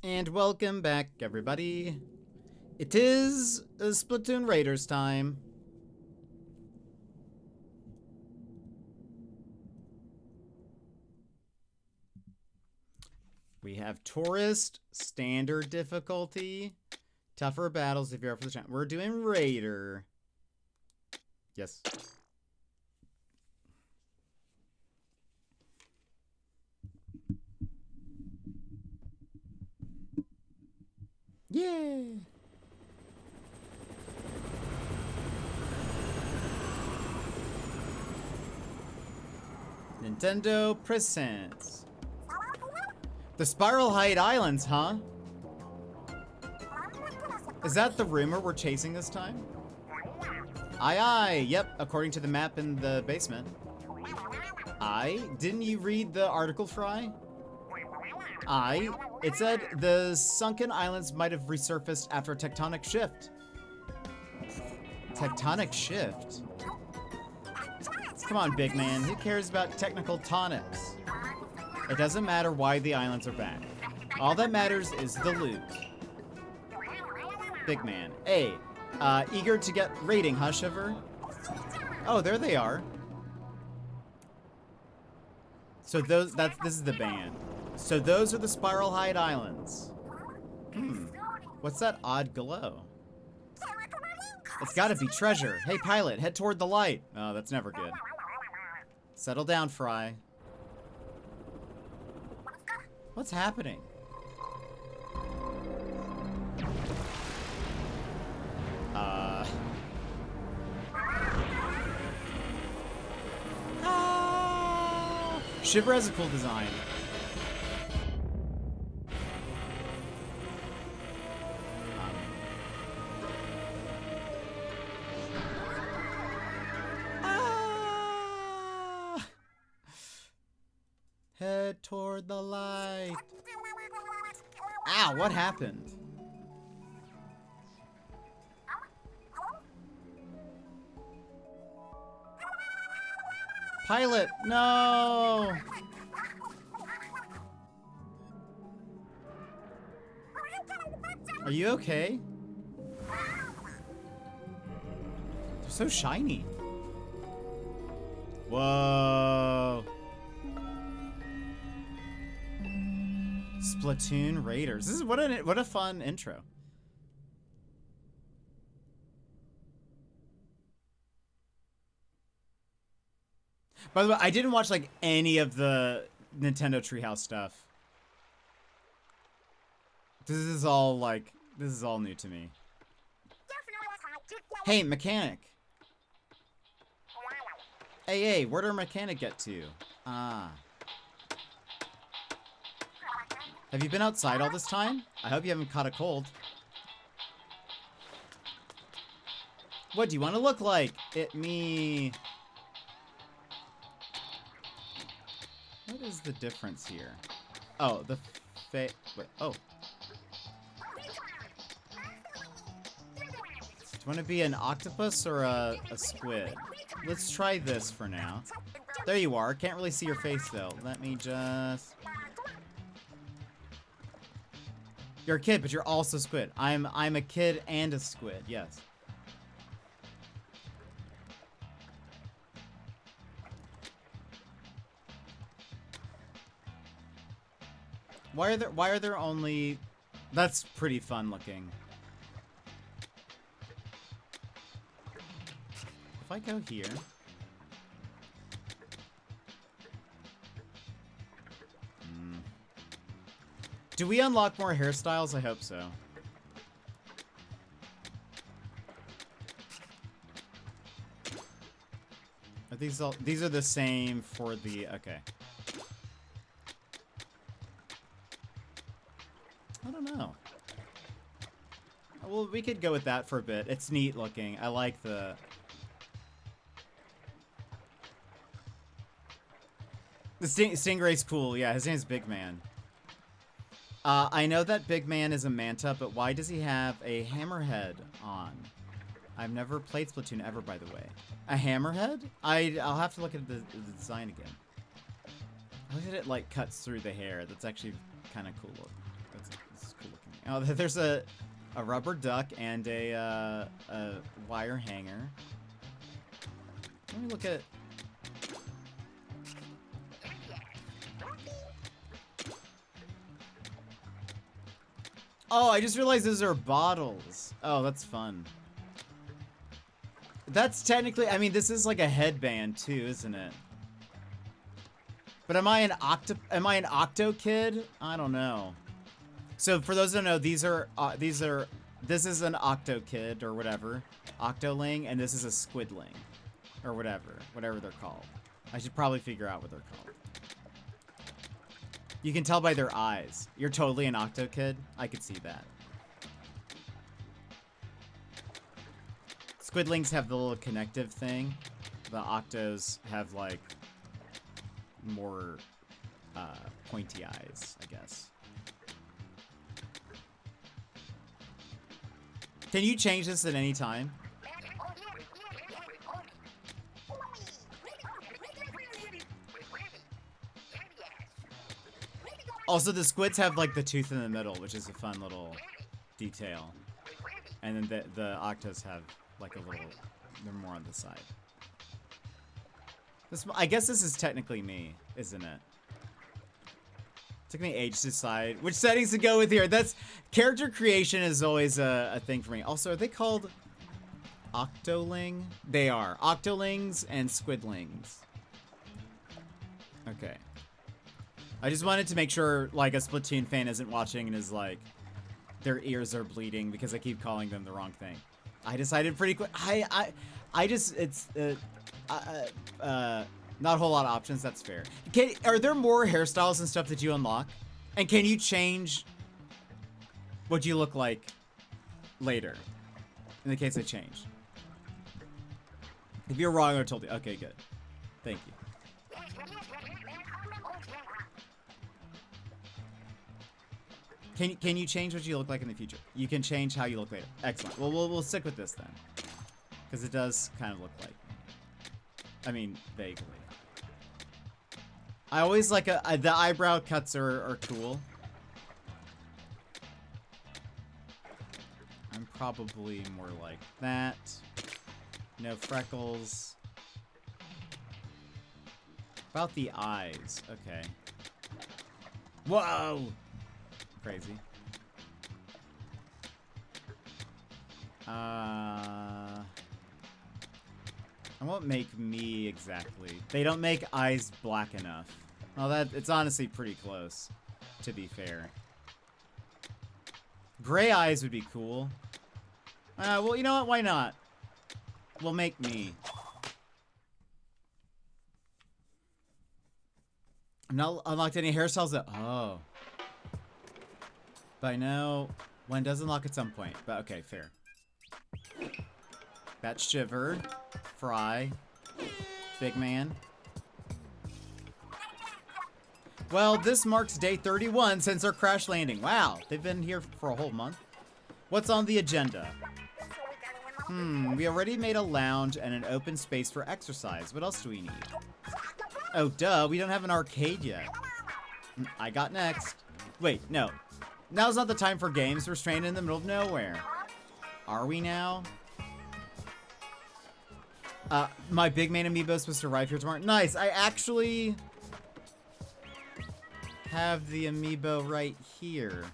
And welcome back, everybody. It is Splatoon Raiders time. We have Tourist, Standard difficulty, Tougher Battles if you're up for the challenge. We're doing Raider. Yes. Yeah. Nintendo presents the Spiral Height Islands, huh? Is that the rumor we're chasing this time? Aye aye, yep, according to the map in the basement. Aye, didn't you read the article, Fry? Aye, it said the sunken islands might have resurfaced after a tectonic shift. Tectonic shift? Come on, big man, who cares about technical tonics? It doesn't matter why the islands are back. All that matters is the loot. Big man. Hey, eager to get raiding, huh, Shiver? Oh, there they are. So this is the band. So those are the Spiral Height Islands. What's that odd glow? It's gotta be treasure. Hey, pilot, head toward the light. Oh, that's never good. Settle down, Fry. What's happening? Shiver has a cool design. Head toward the light. Ow, what happened? Pilot, no! Are you okay? They're so shiny. Whoa. Splatoon Raiders. This is what a fun intro. By the way, I didn't watch like any of the Nintendo Treehouse stuff. This is all new to me. Hey, mechanic. Hey, where'd our mechanic get to? Ah. Have you been outside all this time? I hope you haven't caught a cold. What do you want to look like? Me. What is the difference here? Oh, wait, oh. Do you want to be an octopus or a squid? Let's try this for now. There you are. Can't really see your face though. Let me just... You're a kid, but you're also squid. I'm a kid and a squid, yes. Why are there only... That's pretty fun looking. If I go here... Do we unlock more hairstyles? I hope so. Are these are the same for the... Okay. I don't know. Well, we could go with that for a bit. It's neat looking. I like the... The Stingray's cool. Yeah, his name's Big Man. I know that Big Man is a Manta, but why does he have a hammerhead on? I've never played Splatoon ever, by the way. A hammerhead? I'll have to look at the design again. Look at it, like, cuts through the hair. That's actually kind of cool. That's Oh, there's a rubber duck and a wire hanger. Let me look at... Oh, I just realized those are bottles. Oh, that's fun. That's technically... I mean, this is like a headband too, isn't it? But am I an octo kid? I don't know. So for those who don't know, this is an octo kid or whatever, octoling, and this is a squidling, or whatever they're called. I should probably figure out what they're called. You can tell by their eyes. You're totally an octo kid. I could see that. Squidlings have the little connective thing. The octos have like more pointy eyes, I guess. Can you change this at any time? Also, the squids have like the tooth in the middle, which is a fun little detail. And then the octos have like a little, they're more on the side. I guess this is technically me, isn't it? Took me age to decide which settings to go with here. That's character creation is always a thing for me. Also, are they called octoling? They are octolings and squidlings. Okay. I just wanted to make sure like a Splatoon fan isn't watching and is like their ears are bleeding because I keep calling them the wrong thing. I decided pretty quick. I just it's not a whole lot of options. That's fair. Are there more hairstyles and stuff that you unlock? And can you change what you look like later? In the case I change. If you're wrong, I would have told you. Okay, good. Thank you. Can you change what you look like in the future? You can change how you look later. Excellent. Well, we'll stick with this then. Because it does kind of look like me. I mean, vaguely. I always like the eyebrow cuts are cool. I'm probably more like that. No freckles. About the eyes. Okay. Whoa! Crazy. I won't make me exactly. They don't make eyes black enough. Well, it's honestly pretty close, to be fair. Gray eyes would be cool. Well, you know what? Why not? We'll make me. I'm not unlocked any hairstyles that. Oh. But I know one does unlock at some point. But okay, fair. Bat Shiver. Fry. Big Man. Well, this marks day 31 since our crash landing. Wow, they've been here for a whole month. What's on the agenda? We already made a lounge and an open space for exercise. What else do we need? Oh, duh, we don't have an arcade yet. I got next. Wait, no. Now's not the time for games. We're stranded in the middle of nowhere. Are we now? My Big Man amiibo is supposed to arrive here tomorrow. Nice. I actually have the amiibo right here.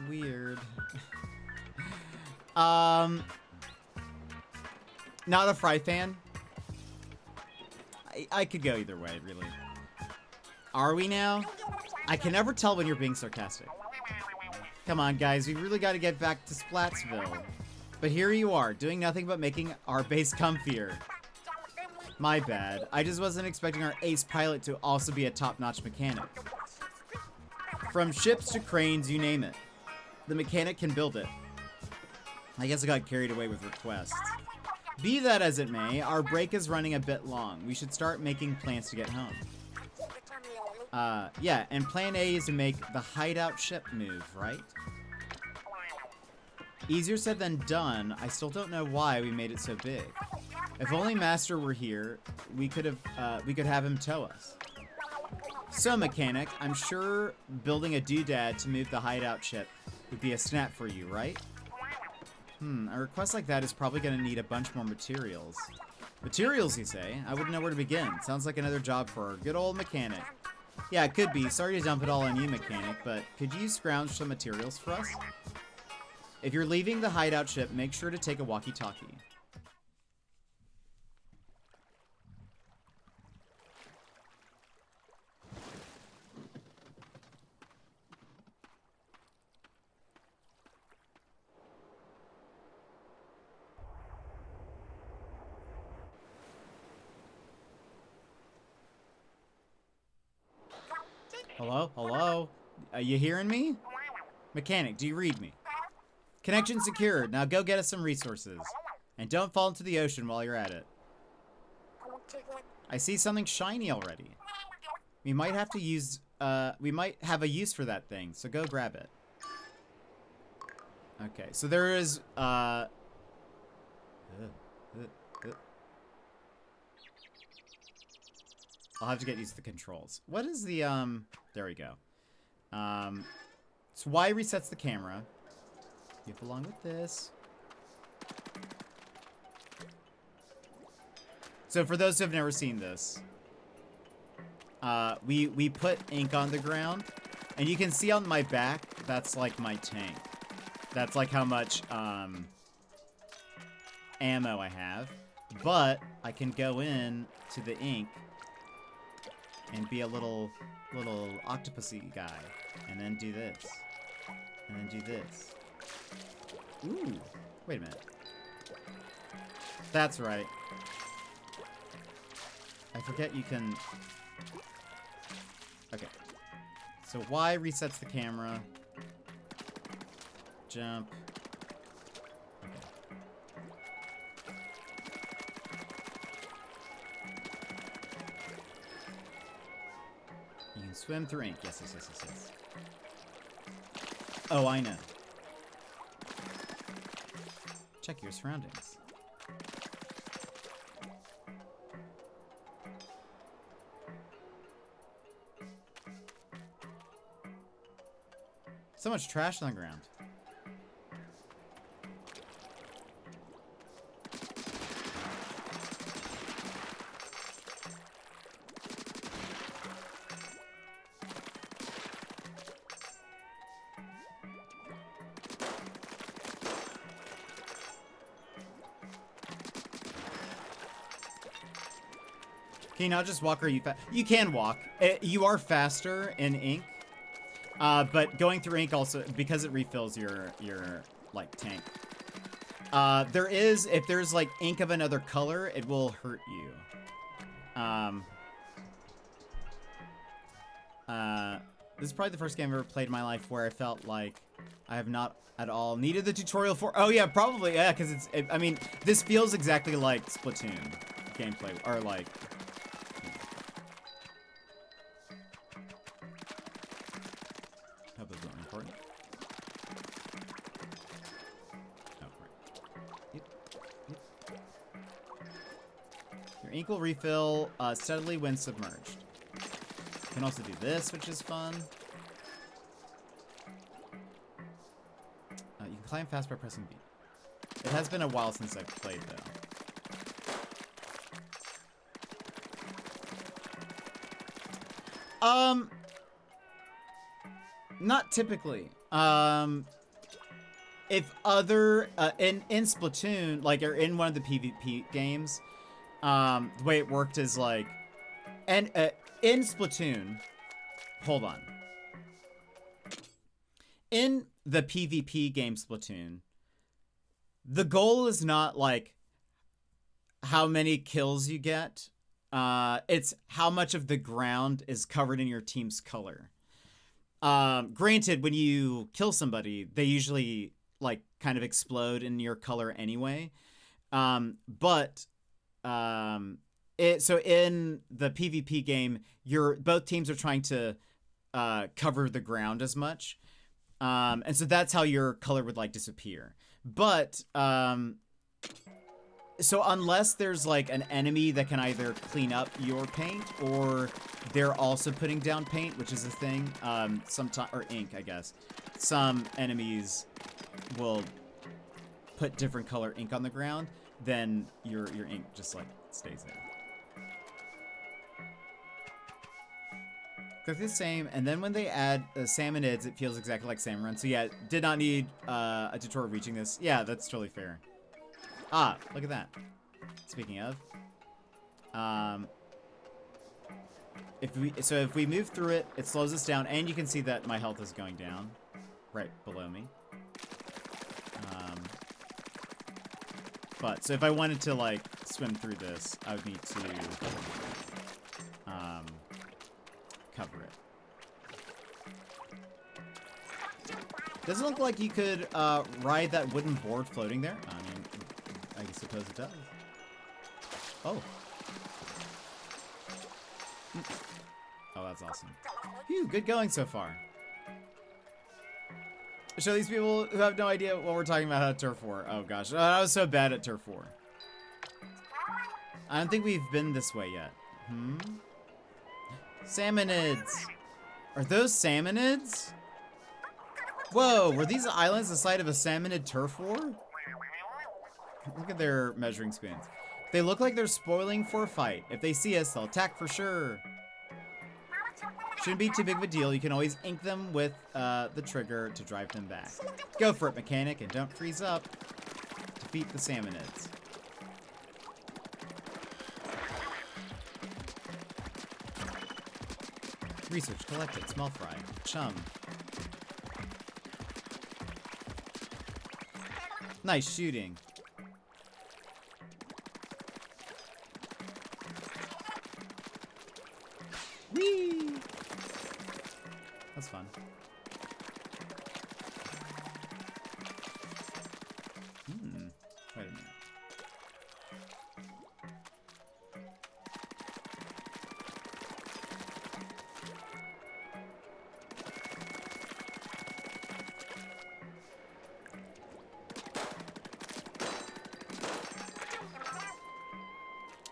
Weird. Not a Fry fan. I could go either way, really. Are we now? I can never tell when you're being sarcastic. Come on, guys. We really got to get back to Splatsville. But here you are, doing nothing but making our base comfier. My bad. I just wasn't expecting our ace pilot to also be a top-notch mechanic. From ships to cranes, you name it. The mechanic can build it. I guess I got carried away with requests. Be that as it may, our break is running a bit long. We should start making plans to get home. Yeah, and plan A is to make the hideout ship move, right? Easier said than done. I still don't know why we made it so big. If only Master were here, we could have him tow us. So, Mechanic, I'm sure building a doodad to move the hideout chip would be a snap for you, right? A request like that is probably going to need a bunch more materials. Materials, you say? I wouldn't know where to begin. Sounds like another job for our good old Mechanic. Yeah, it could be. Sorry to dump it all on you, Mechanic, but could you scrounge some materials for us? If you're leaving the hideout ship, make sure to take a walkie-talkie. Hello? Hello? Are you hearing me? Mechanic, do you read me? Connection secured. Now go get us some resources. And don't fall into the ocean while you're at it. I see something shiny already. We might have to use, we might have a use for that thing, so go grab it. Okay, so there is, I'll have to get used to the controls. What is the, there we go. So Y resets the camera. Give along with this. So for those who have never seen this, we put ink on the ground, and you can see on my back, that's like my tank. That's like how much, ammo I have. But I can go in to the ink and be a little octopusy guy, and then do this, and then do this. Ooh, wait a minute. That's right. I forget you can. Okay. So Y resets the camera. Jump. You can swim through ink. Yes, yes, yes, yes, yes. Oh, I know. Check your surroundings. So much trash on the ground. Can you not just walk, or you you can walk. You are faster in ink, but going through ink also, because it refills your like tank. There is, if there's like ink of another color, it will hurt you. This is probably the first game I've ever played in my life where I felt like I have not at all needed the tutorial for. Oh yeah, probably, yeah, because I mean, this feels exactly like Splatoon gameplay, or like. Hope that's not important. Oh, right. Yep. Yep. Your ink will refill steadily when submerged. You can also do this, which is fun. You can climb fast by pressing B. It has been a while since I've played, though. Not typically. If other in Splatoon, like, or in one of the PvP games, the way it worked is like, and in Splatoon, hold on. In the PvP game Splatoon, the goal is not like how many kills you get. It's how much of the ground is covered in your team's color. Granted, when you kill somebody, they usually like kind of explode in your color anyway. So in the PvP game, both teams are trying to cover the ground as much. And so that's how your color would like disappear. But So unless there's like an enemy that can either clean up your paint or they're also putting down paint, which is a thing, sometimes, or ink, I guess. Some enemies will put different color ink on the ground, then your ink just like stays there. They're the same, and then when they add salmonids, it feels exactly like salmon run. So yeah, did not need a tutorial reaching this. Yeah, that's totally fair. Ah, look at that. Speaking of, if we move through it, it slows us down, and you can see that my health is going down, right below me. But so if I wanted to like swim through this, I would need to cover it. Doesn't look like you could ride that wooden board floating there. I mean, I suppose it does. Oh. Oh, that's awesome. Phew, good going so far. Show these people who have no idea what we're talking about how to turf war. Oh gosh, I was so bad at turf war. I don't think we've been this way yet. Salmonids. Are those salmonids? Whoa, were these islands the site of a salmonid turf war? Look at their measuring spoons. They look like they're spoiling for a fight. If they see us, they'll attack for sure. Shouldn't be too big of a deal. You can always ink them with the trigger to drive them back. Go for it, mechanic, and don't freeze up. Defeat the salmonids. Research collected. Small fry. Chum. Nice shooting. Whee! That's fun. Wait a minute.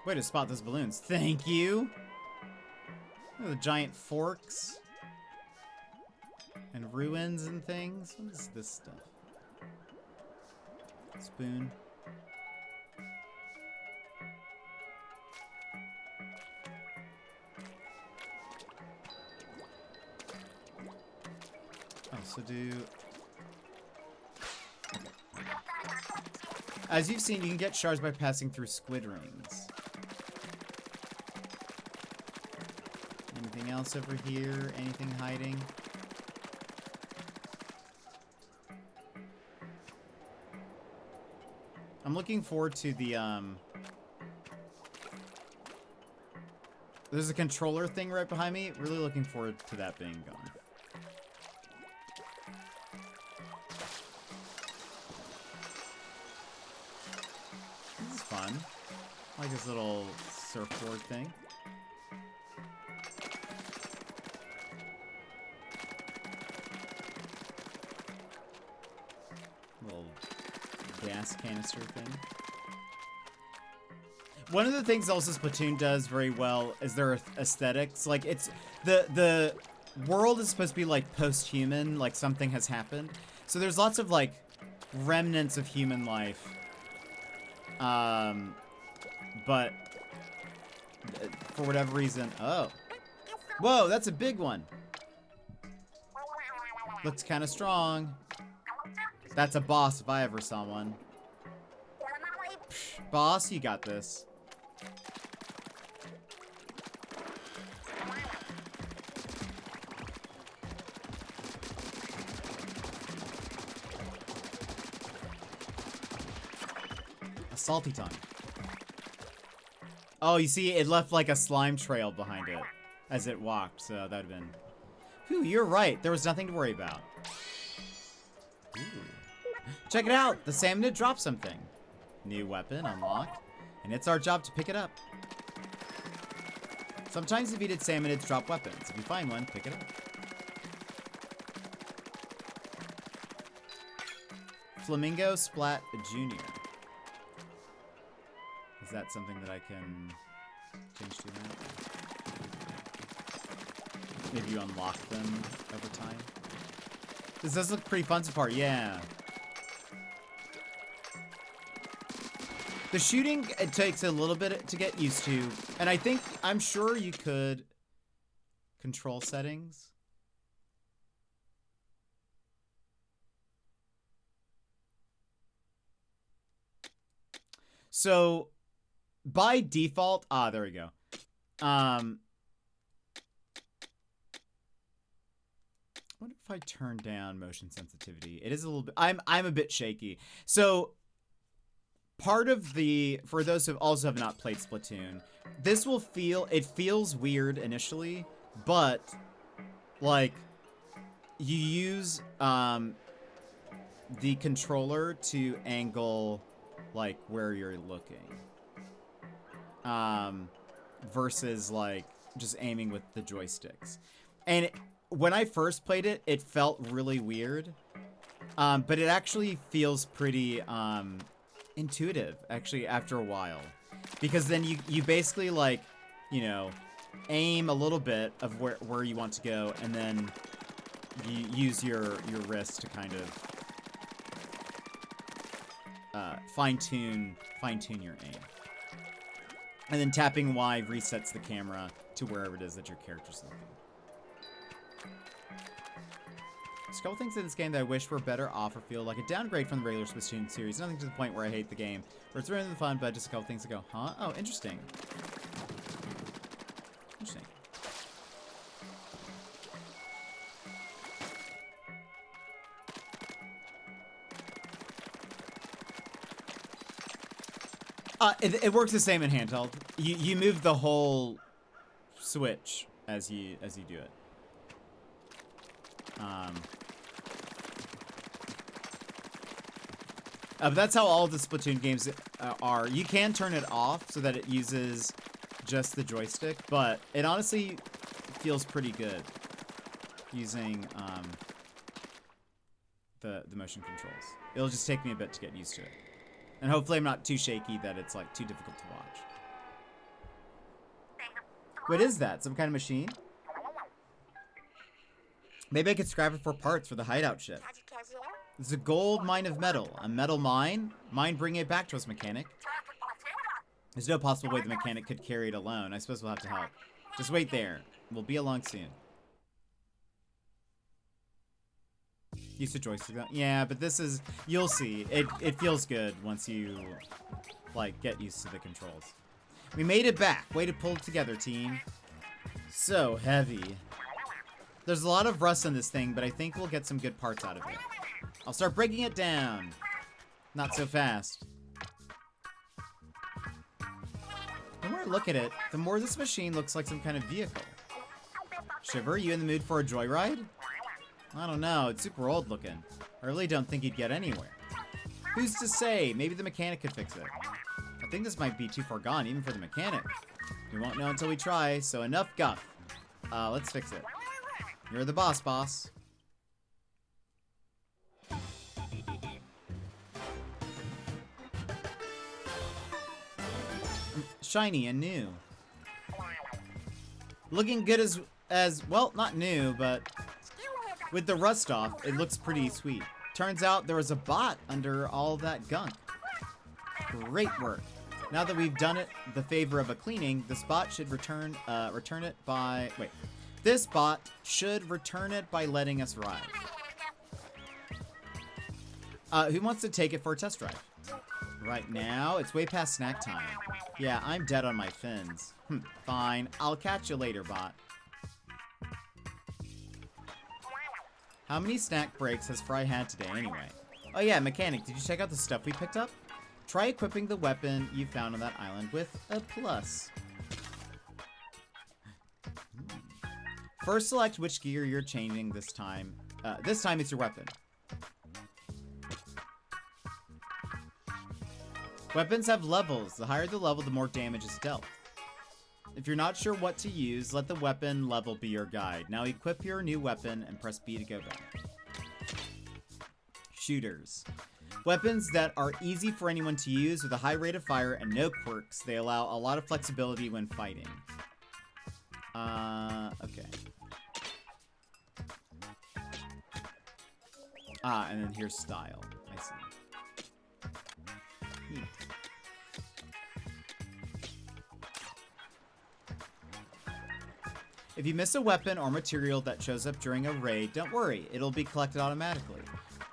Way to spot those balloons. Thank you. Look at the giant forks and ruins and things. What is this stuff? Spoon. Oh, so do... As you've seen, you can get shards by passing through squid rings. Anything else over here? Anything hiding? I'm looking forward to the, there's a controller thing right behind me. Really looking forward to that being gone. This is fun. I like this little surfboard thing. Little gas canister thing. One of the things also Splatoon does very well is their aesthetics. Like, it's the world is supposed to be like post-human, like something has happened. So there's lots of like remnants of human life. But for whatever reason, oh. Whoa, that's a big one. Looks kind of strong. That's a boss if I ever saw one. Psh, boss, you got this. A salty tongue. Oh, you see, it left like a slime trail behind it as it walked, so that'd have been... Whew, you're right. There was nothing to worry about. Ooh. Check it out! The salmonid dropped something. New weapon unlocked, and it's our job to pick it up. Sometimes defeated salmonids drop weapons. If you find one, pick it up. Flamingo Splat Jr. Is that something that I can change to now? Maybe you unlock them over time. This does look pretty fun so far, yeah. The shooting, it takes a little bit to get used to. And I'm sure you could control settings. So, by default, there we go. What if I turn down motion sensitivity? It is a little bit, I'm a bit shaky. So, part of for those who also have not played Splatoon, this will it feels weird initially, but, like, you use, the controller to angle, like, where you're looking. Versus, like, just aiming with the joysticks. And when I first played it, it felt really weird. But it actually feels pretty, intuitive, actually, after a while. Because then you basically, like, you know, aim a little bit of where you want to go, and then you use your wrist to kind of fine-tune your aim. And then tapping Y resets the camera to wherever it is that your character's looking. There's a couple things in this game that I wish were better off or feel like a downgrade from the regular Splatoon series. Nothing to the point where I hate the game, where it's really fun, but just a couple things to go, huh? Oh, interesting. Interesting. It works the same in handheld. You move the whole switch as you do it. But that's how all the Splatoon games are. You can turn it off so that it uses just the joystick, but it honestly feels pretty good using the motion controls. It'll just take me a bit to get used to it. And hopefully I'm not too shaky that it's, like, too difficult to watch. What is that? Some kind of machine? Maybe I could scrap it for parts for the hideout ship. It's a gold mine of metal. A metal mine? Mind bringing it back to us, mechanic. There's no possible way the mechanic could carry it alone. I suppose we'll have to help. Just wait there. We'll be along soon. Use the joystick. Yeah, but this is... You'll see. It feels good once you, like, get used to the controls. We made it back. Way to pull it together, team. So heavy. There's a lot of rust in this thing, but I think we'll get some good parts out of it. I'll start breaking it down. Not so fast. The more I look at it, the more this machine looks like some kind of vehicle. Shiver, you in the mood for a joyride? I don't know, it's super old looking. I really don't think you'd get anywhere. Who's to say? Maybe the mechanic could fix it. I think this might be too far gone, even for the mechanic. We won't know until we try, so enough guff. Let's fix it. You're the boss. Shiny and new. Looking good as well, not new, but with the rust off, it looks pretty sweet. Turns out there was a bot under all that gunk. Great work. Now that we've done it the favor of a cleaning, this bot should return it by... Wait. This bot should return it by letting us ride. Who wants to take it for a test drive? Right now, it's way past snack time. Yeah, I'm dead on my fins. Fine. I'll catch you later, bot. How many snack breaks has Fry had today, anyway? Oh yeah, mechanic, did you check out the stuff we picked up? Try equipping the weapon you found on that island with a plus. First, select which gear you're changing this time. This time it's your weapon. Weapons have levels. The higher the level, the more damage is dealt. If you're not sure what to use, let the weapon level be your guide. Now equip your new weapon and press B to go back. Shooters. Weapons that are easy for anyone to use with a high rate of fire and no quirks. They allow a lot of flexibility when fighting. Okay. And then here's style. I see. Neat. If you miss a weapon or material that shows up during a raid, don't worry, it'll be collected automatically.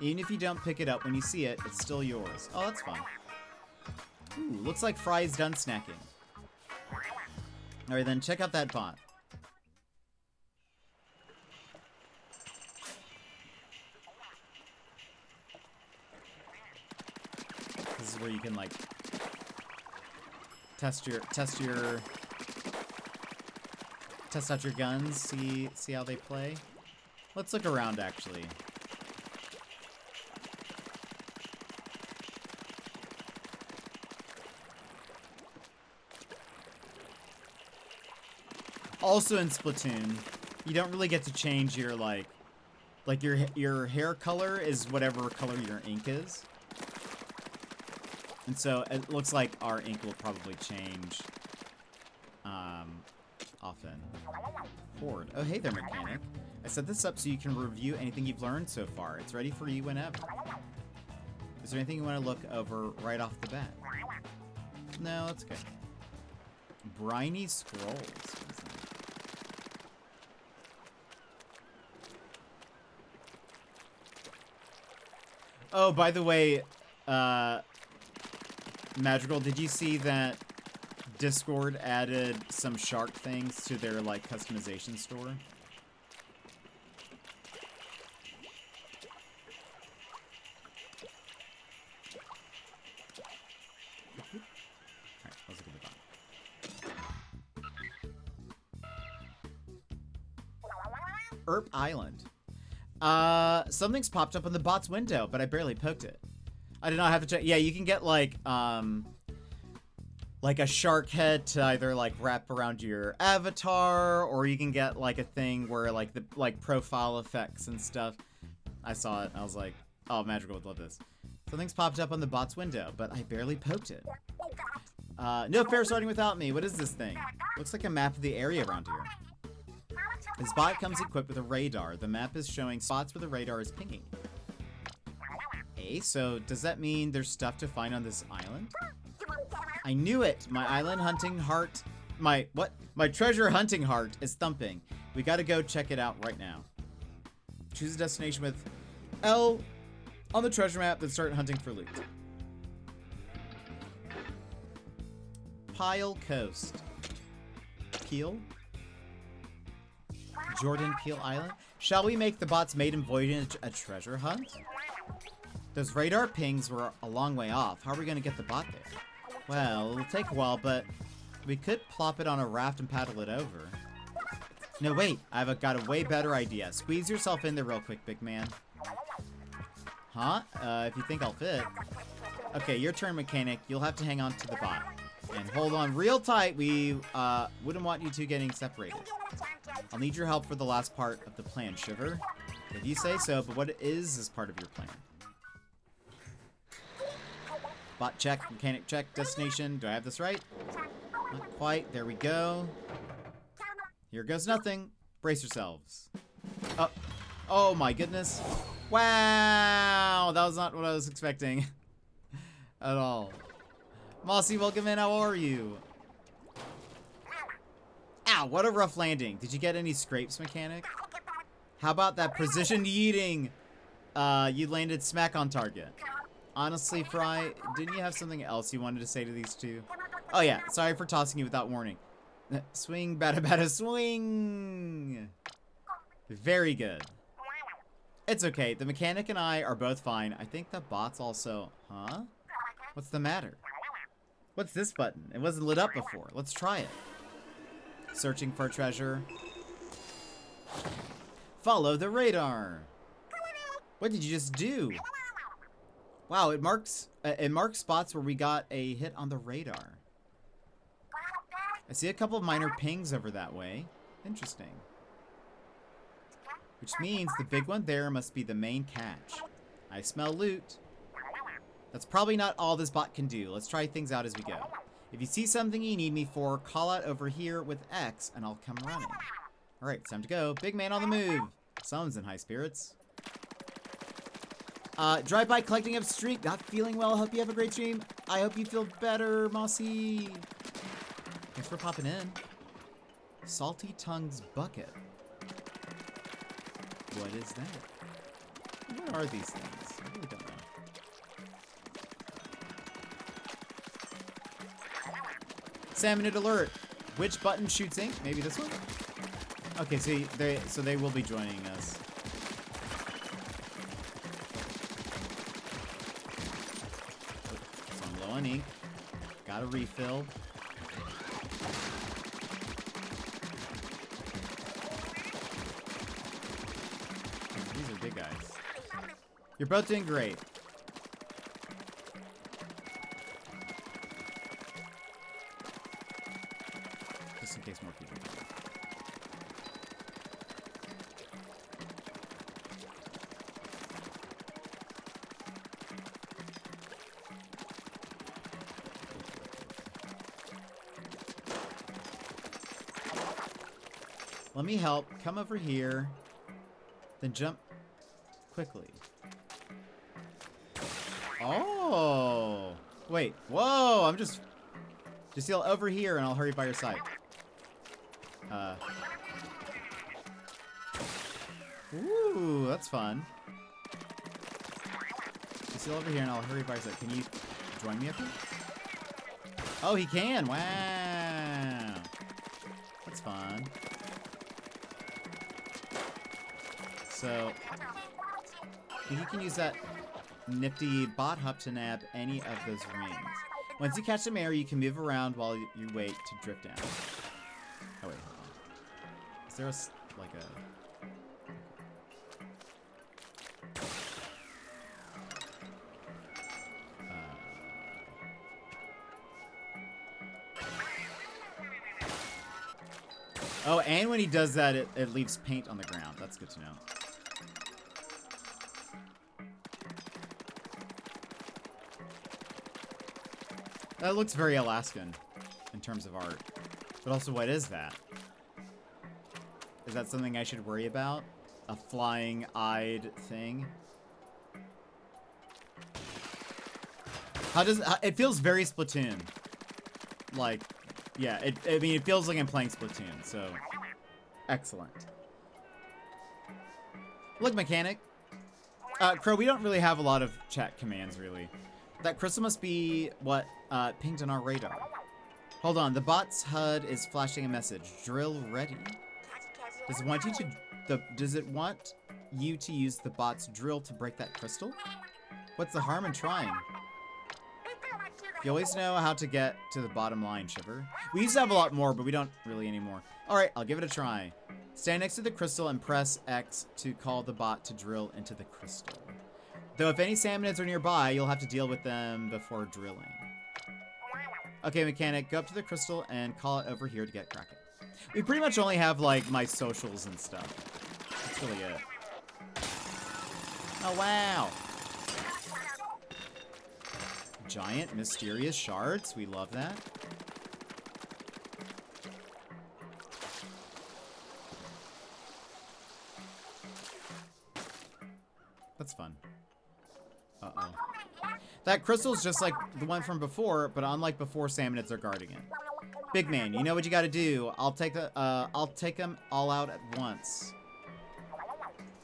Even if you don't pick it up when you see it, it's still yours. Oh, that's fun. Ooh, looks like Fry's done snacking. Alright then, check out that bot. This is where you can, like, test out your guns, see how they play. Let's look around, actually. Also in Splatoon, you don't really get to change your, like your hair color is whatever color your ink is. And so it looks like our ink will probably change often. Horde. Oh, hey there, mechanic. I set this up so you can review anything you've learned so far. It's ready for you whenever. Is there anything you want to look over right off the bat? No, that's okay. Briny Scrolls. Oh, by the way, Madrigal, did you see that Discord added some shark things to their, like, customization store? Alright, let's look at the bot. Erp Island. Something's popped up on the bot's window, but I barely poked it. I did not have to check. Yeah, you can get, like a shark head to either, like, wrap around your avatar, or you can get, like, a thing where, like, the, like, profile effects and stuff. I saw it. I was like, oh, Magical would love this. Something's popped up on the bot's window, but I barely poked it. No fair starting without me. What is this thing? Looks like a map of the area around here. This bot comes equipped with a radar. The map is showing spots where the radar is pinging. Hey, so does that mean there's stuff to find on this island? I knew it! My island hunting heart... My treasure hunting heart is thumping. We gotta go check it out right now. Choose a destination with L on the treasure map, then start hunting for loot. Pile Coast. Peel? Jordan Peel Island? Shall we make the bot's maiden voyage a treasure hunt? Those radar pings were a long way off. How are we going to get the bot there? Well, it'll take a while, but we could plop it on a raft and paddle it over. No, wait. I've got a way better idea. Squeeze yourself in there real quick, big man. Huh? If you think I'll fit. Okay, your turn, mechanic. You'll have to hang on to the bot. And hold on real tight. We wouldn't want you two getting separated. I'll need your help for the last part of the plan, Shiver. If you say so, but what is this part of your plan? Bot check, mechanic check, destination. Do I have this right? Not quite. There we go. Here goes nothing. Brace yourselves. Oh my goodness. Wow, that was not what I was expecting at all. Mossy, welcome in. How are you? Ow, what a rough landing. Did you get any scrapes, mechanic? How about that precision yeeting? You landed smack on target. Honestly, Fry, didn't you have something else you wanted to say to these two? Oh yeah, sorry for tossing you without warning. Swing, bada bada, swing! Very good. It's okay, the mechanic and I are both fine. I think the bot's also... Huh? What's the matter? What's this button? It wasn't lit up before. Let's try it. Searching for treasure. Follow the radar. What did you just do? Wow, it marks spots where we got a hit on the radar. I see a couple of minor pings over that way. Interesting. Which means the big one there must be the main catch. I smell loot. That's probably not all this bot can do. Let's try things out as we go. If you see something you need me for, call out over here with X, and I'll come running. Alright, time to go. Big man on the move. Someone's in high spirits. Drive-by collecting up streak. Not feeling well. Hope you have a great stream. I hope you feel better, Mossy. Thanks for popping in. Salty Tongues Bucket. What is that? What are these things? I really don't know. Salmonid alert. Which button shoots ink? Maybe this one? Okay, so they will be joining us. So I'm low on ink. Got a refill. These are big guys. You're both doing great. Just in case more people come. Let me help. Come over here. Then jump quickly. Oh! Wait. Whoa! I'm just yell over here and I'll hurry by your side. Ooh, that's fun. Just yell over here and I'll hurry by your side. Can you join me up here? Oh, he can! Wow! That's fun. So, you can use that nifty bot hop to nab any of those rings. Once you catch some air, you can move around while you wait to drift down. Oh wait, hold on. Is there like a... Oh, and when he does that, it leaves paint on the ground. That's good to know. That looks very Alaskan in terms of art. But also, what is that? Is that something I should worry about? A flying-eyed thing? How does... It feels very Splatoon. Like, yeah, I mean, it feels like I'm playing Splatoon, so... Excellent. Look, mechanic. Crow, we don't really have a lot of chat commands, really. That crystal must be what pinged on our radar. Hold on, the bot's HUD is flashing a message. Drill ready. Does it want you to use the bot's drill to break that crystal? What's the harm in trying? You always know how to get to the bottom line, Shiver. We used to have a lot more, but we don't really anymore. Alright, I'll give it a try. Stand next to the crystal and press X to call the bot to drill into the crystal. Though if any salmonids are nearby, you'll have to deal with them before drilling. Okay, mechanic, go up to the crystal and call it over here to get cracking. We pretty much only have, like, my socials and stuff. That's really it. Oh, wow. Giant, mysterious shards. We love that. That's fun. Uh-oh. That crystal's just like the one from before, but unlike before, salmonids are guarding it. Big man, you know what you gotta do. I'll take them all out at once.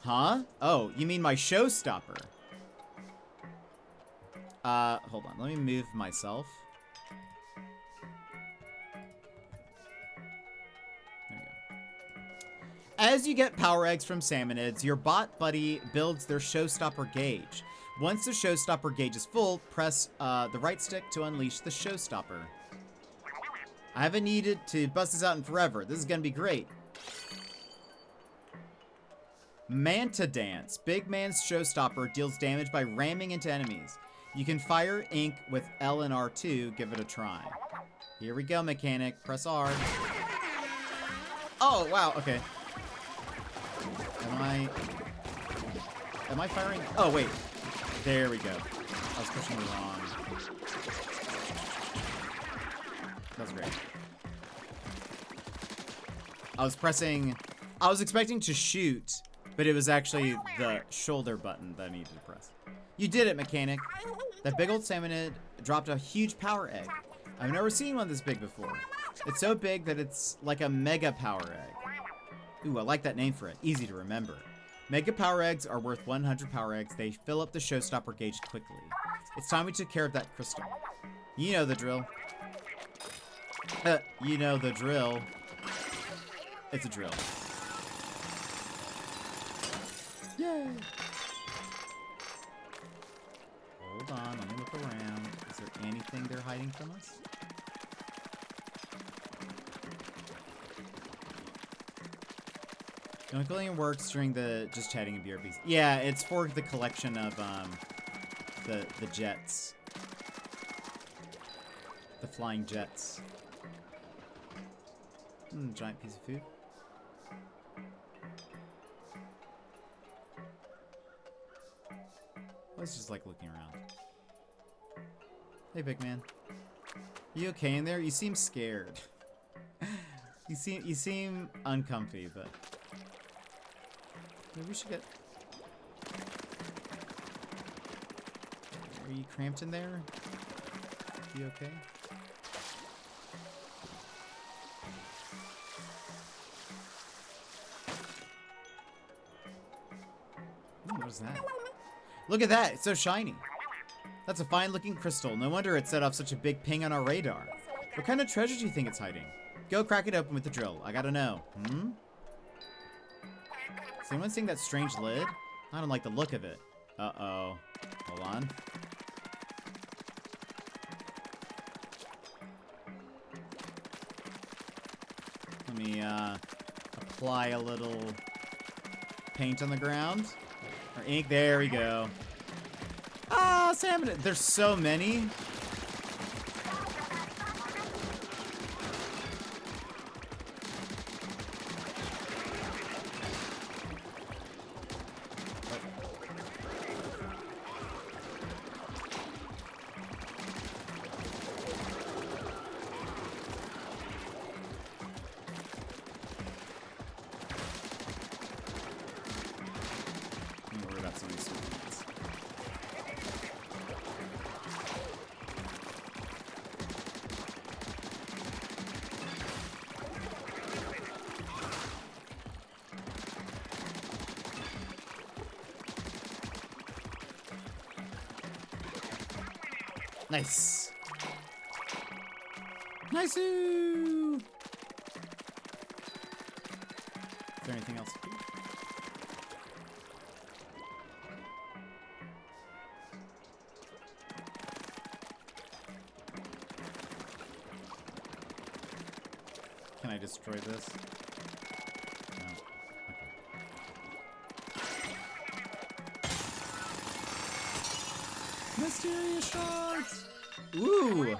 Huh? Oh, you mean my showstopper? Hold on. Let me move myself. There we go. As you get power eggs from salmonids, your bot buddy builds their showstopper gauge. Once the showstopper gauge is full, press the right stick to unleash the showstopper. I haven't needed to bust this out in forever. This is gonna be great. Manta Dance. Big man's showstopper deals damage by ramming into enemies. You can fire ink with L and R2. Give it a try. Here we go, mechanic. Press R. Oh, wow. Okay. Am I firing? Oh, wait. There we go. I was pushing the wrong. That's great. I was expecting to shoot, but it was actually the shoulder button that I needed to press. You did it, mechanic. That big old salmonid dropped a huge power egg. I've never seen one this big before. It's so big that it's like a mega power egg. Ooh, I like that name for it. Easy to remember. Mega power eggs are worth 100 power eggs. They fill up the showstopper gauge quickly. It's time we took care of that crystal. You know the drill. You know the drill. It's a drill. Yay! Hold on, let me look around. Is there anything they're hiding from us? The only works during the just chatting and BRBs. Yeah, it's for the collection of the jets. The flying jets. Giant piece of food. I was just like looking around. Hey, big man. You okay in there? You seem scared. you seem uncomfy, but maybe we should get. Are you cramped in there? You okay? Ooh, what is that? Look at that! It's so shiny. That's a fine-looking crystal. No wonder it set off such a big ping on our radar. What kind of treasure do you think it's hiding? Go crack it open with the drill. I gotta know. Is anyone seeing that strange lid? I don't like the look of it. Uh-oh. Hold on. Let me, apply a little paint on the ground. Or ink. There we go. Ah, salmon. There's so many. Nice. Nice-oo! Is there anything else to do? Can I destroy this? No. Okay. Mysterious shards! Ooh!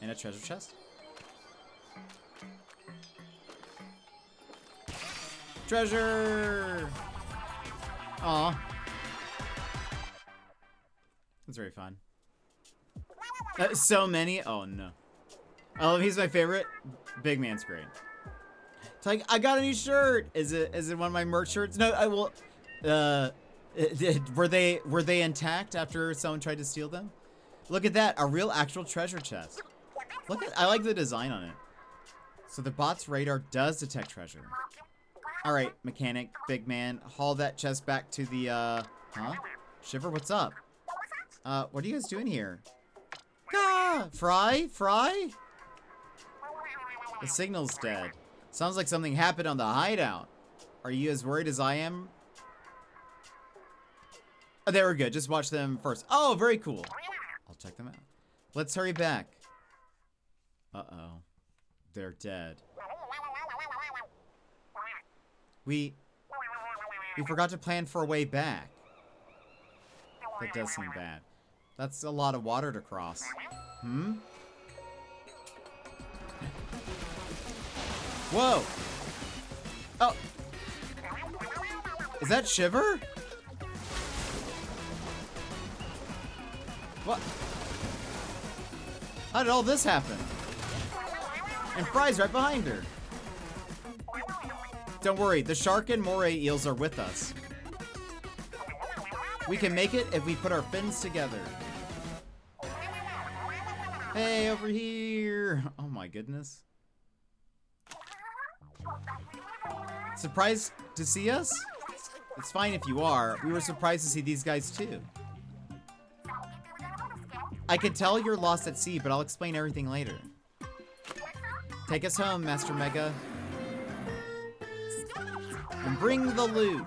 And a treasure chest. Treasure! Aw. That's very fun. So many? Oh no. Oh, he's my favorite. Big man's great. It's like, I got a new shirt. Is it one of my merch shirts? No, I will. Were they intact after someone tried to steal them? Look at that, a real actual treasure chest. I like the design on it. So the bot's radar does detect treasure. All right, mechanic, big man, haul that chest back to the, huh? Shiver, what's up? What are you guys doing here? Ah, Fry? The signal's dead. Sounds like something happened on the hideout. Are you as worried as I am? Oh, they were good. Just watch them first. Oh, very cool. I'll check them out. Let's hurry back. Uh-oh. They're dead. We forgot to plan for a way back. That does seem bad. That's a lot of water to cross. Whoa! Oh! Is that Shiver? What? How did all this happen? And Fry's right behind her. Don't worry, the shark and moray eels are with us. We can make it if we put our fins together. Hey, over here. Oh my goodness. Surprised to see us? It's fine if you are. We were surprised to see these guys too. I can tell you're lost at sea, but I'll explain everything later. Take us home, Master Mega. And bring the loot.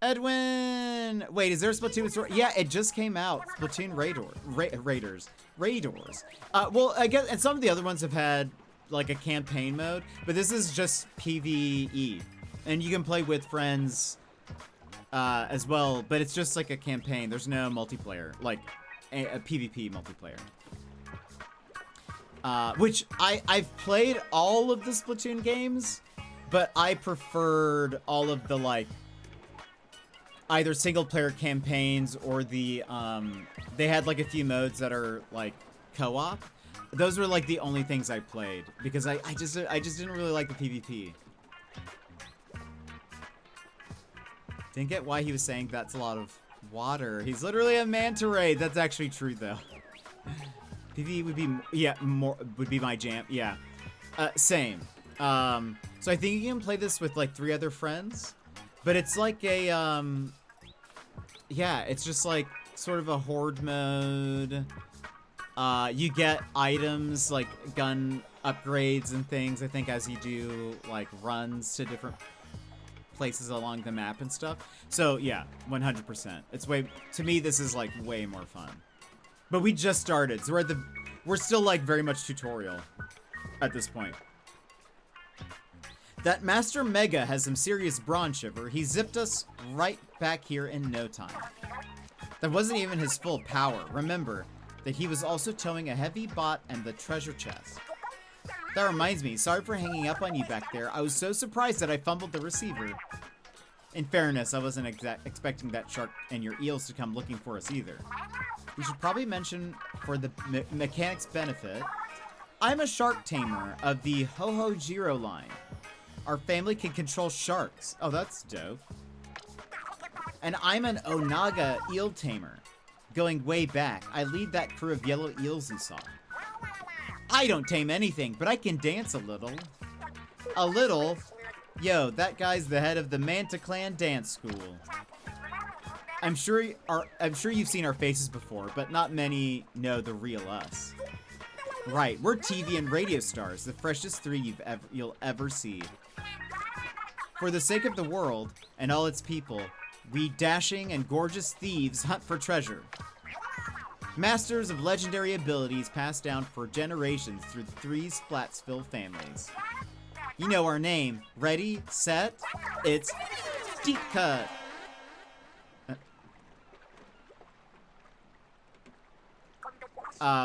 Edwin! Wait, is there a Splatoon story? Yeah, it just came out. Splatoon Raiders. Well, I guess, and some of the other ones have had like a campaign mode, but this is just PvE. And you can play with friends as well, but it's just like a campaign. There's no multiplayer, like a PvP multiplayer. Which I've played all of the Splatoon games, but I preferred all of the like either single player campaigns or the they had like a few modes that are like co-op. Those were like the only things I played because I just didn't really like the PvP. Didn't get why he was saying that's a lot of water. He's literally a manta ray. That's actually true though. PvE would be, yeah, would be my jam. Yeah, same. So I think you can play this with like 3 other friends, but it's like a yeah, it's just like sort of a horde mode. You get items like gun upgrades and things, I think, as you do like runs to different places along the map and stuff. So yeah, 100%. It's way, to me, this is like way more fun. But we just started, so we're still like very much tutorial at this point. That Master Mega has some serious brawn shiver. He zipped us right back here in no time. That wasn't even his full power. Remember that he was also towing a heavy bot and the treasure chest. That reminds me, sorry for hanging up on you back there. I was so surprised that I fumbled the receiver. In fairness, I wasn't expecting that shark and your eels to come looking for us either. We should probably mention, for the mechanic's benefit, I'm a shark tamer of the Ho-Ho Jiro line. Our family can control sharks. Oh, that's dope. And I'm an Onaga eel tamer. Going way back, I lead that crew of yellow eels you saw. I don't tame anything, but I can dance a little. A little? Yo, that guy's the head of the Manta Clan dance school. I'm sure you've seen our faces before, but not many know the real us. Right, we're TV and radio stars, the freshest 3 you'll ever see. For the sake of the world and all its people, we dashing and gorgeous thieves hunt for treasure. Masters of legendary abilities passed down for generations through the 3 Splatsville families. You know our name. Ready, set, it's Deep Cut.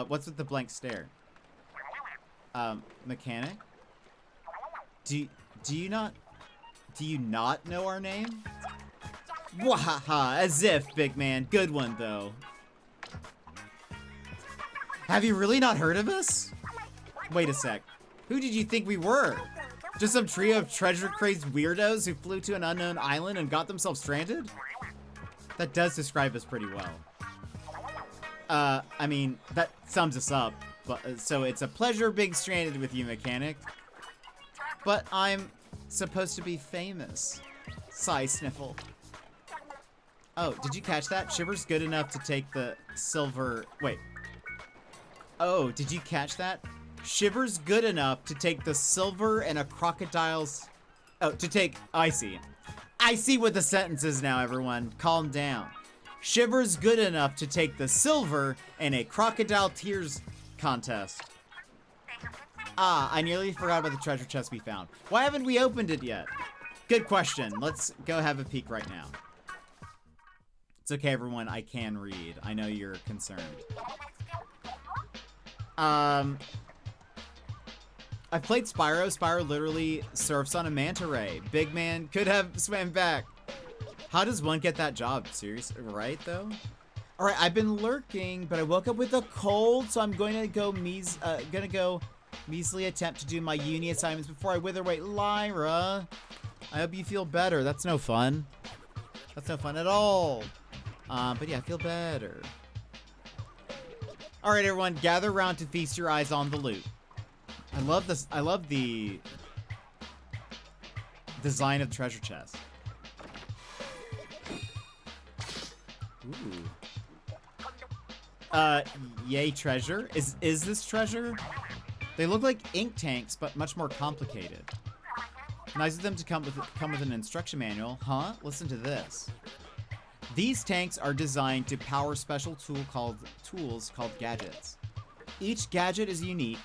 What's with the blank stare? Mechanic? Do you not know our name? Wahaha, as if, big man. Good one, though. Have you really not heard of us? Wait a sec. Who did you think we were? Just some trio of treasure-crazed weirdos who flew to an unknown island and got themselves stranded? That does describe us pretty well. I mean, that sums us up. But, so it's a pleasure being stranded with you, mechanic. But I'm supposed to be famous. Sigh sniffle. Oh, did you catch that? Shiver's good enough to take the silver... Wait. Oh, did you catch that? Shiver's good enough to take the silver and a crocodile's... Oh, to take... I see. I see what the sentence is now, everyone. Calm down. Shiver's good enough to take the silver and a crocodile tears contest. Ah, I nearly forgot about the treasure chest we found. Why haven't we opened it yet? Good question. Let's go have a peek right now. It's okay, everyone. I can read. I know you're concerned. I've played Spyro. Spyro literally surfs on a manta ray. Big man could have swam back. How does one get that job? Seriously, right, though? All right, I've been lurking, but I woke up with a cold, so I'm going to go measly attempt to do my uni assignments before I wither away. Lyra, I hope you feel better. That's no fun. That's no fun at all. But yeah, I feel better. All right, everyone, gather around to feast your eyes on the loot. I love this. I love the design of treasure chest. Ooh. Yay treasure. Is this treasure? They look like ink tanks, but much more complicated. Nice of them to come with an instruction manual. Huh? Listen to this. These tanks are designed to power special tools called gadgets. Each gadget is unique.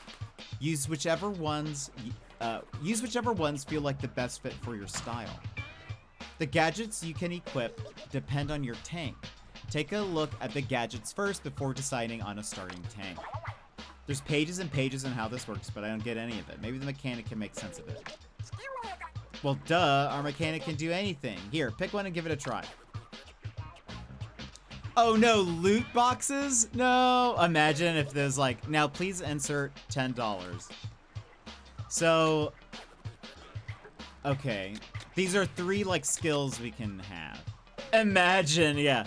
Use whichever ones feel like the best fit for your style. The gadgets you can equip depend on your tank. Take a look at the gadgets first before deciding on a starting tank. There's pages and pages on how this works, but I don't get any of it. Maybe the mechanic can make sense of it. Well, duh, our mechanic can do anything. Here, pick one and give it a try. Oh no, loot boxes? No, imagine if there's like, now please insert $10. So, okay. These are 3 like skills we can have. Imagine, yeah.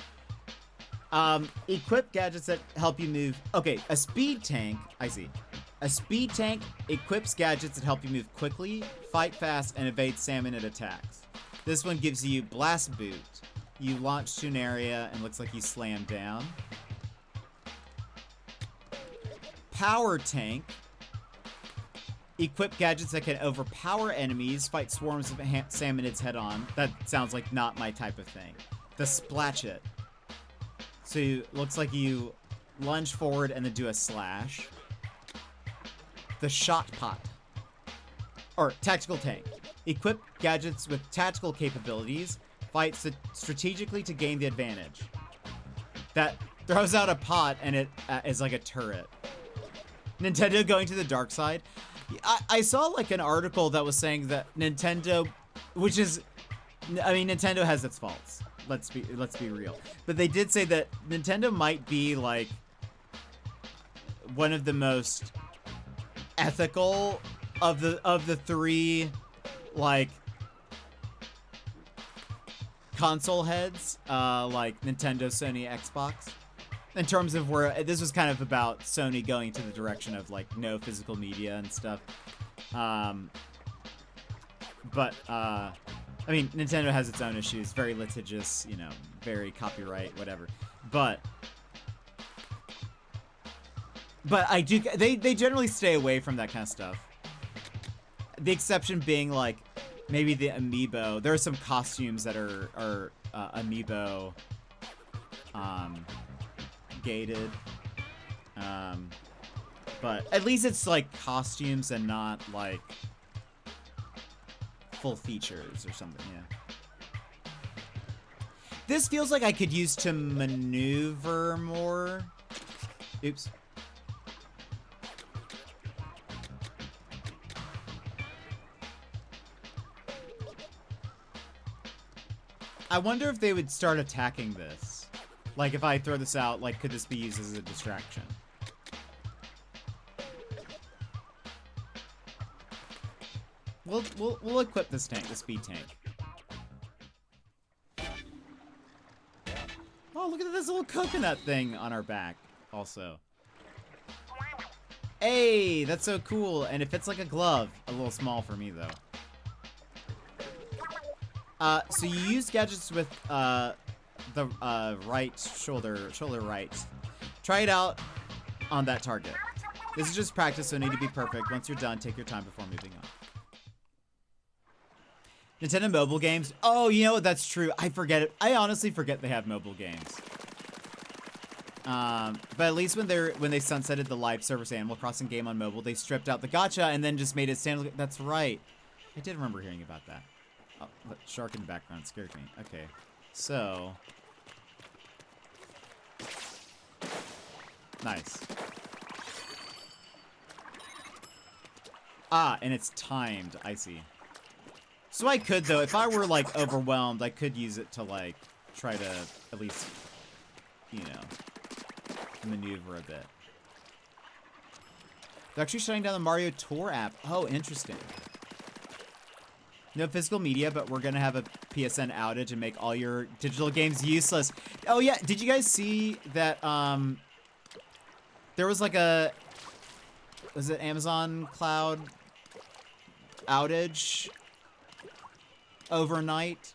Equip gadgets that help you move. Okay, a speed tank, I see. A speed tank equips gadgets that help you move quickly, fight fast, and evade salmon attacks. This one gives you blast boot. You launch to an area and looks like you slam down. Power tank. Equip gadgets that can overpower enemies, fight swarms of salmonids head on. That sounds like not my type of thing. The Splatchet. So it looks like you lunge forward and then do a slash. The Shot Pot. Or tactical tank. Equip gadgets with tactical capabilities. Fight strategically to gain the advantage. That throws out a pot and it is like a turret. Nintendo going to the dark side. I saw like an article that was saying that Nintendo, which is, I mean, Nintendo has its faults. Let's be real. But they did say that Nintendo might be like one of the most ethical of the 3 like console heads, like Nintendo, Sony, Xbox. In terms of where this was kind of about Sony going to the direction of like no physical media and stuff. I mean, Nintendo has its own issues, very litigious, you know, very copyright, whatever. But they generally stay away from that kind of stuff. The exception being like maybe the amiibo. There are some costumes that are amiibo gated. But at least it's like costumes and not like full features or something, yeah. This feels like I could use to maneuver more. Oops. I wonder if they would start attacking this. Like if I throw this out, like could this be used as a distraction? We'll equip this tank, the speed tank. Oh, look at this little coconut thing on our back, also. Hey, that's so cool, and it fits like a glove. A little small for me, though. So you use gadgets with, the, right shoulder right. Try it out on that target. This is just practice, so need to be perfect. Once you're done, take your time before moving on. Nintendo mobile games? Oh, you know what? That's true. I forget it. I honestly forget they have mobile games. But at least when they sunsetted the live service Animal Crossing game on mobile, they stripped out the gacha and then just made it stand. That's right. I did remember hearing about that. Oh, that shark in the background scared me. Okay, so nice. Ah, and it's timed. I see. So I could, though, if I were, like, overwhelmed, I could use it to, like, try to at least, you know, maneuver a bit. They're actually shutting down the Mario Tour app. Oh, interesting. No physical media, but we're gonna have a PSN outage and make all your digital games useless. Oh yeah, did you guys see that, there was like a, was it Amazon Cloud outage overnight?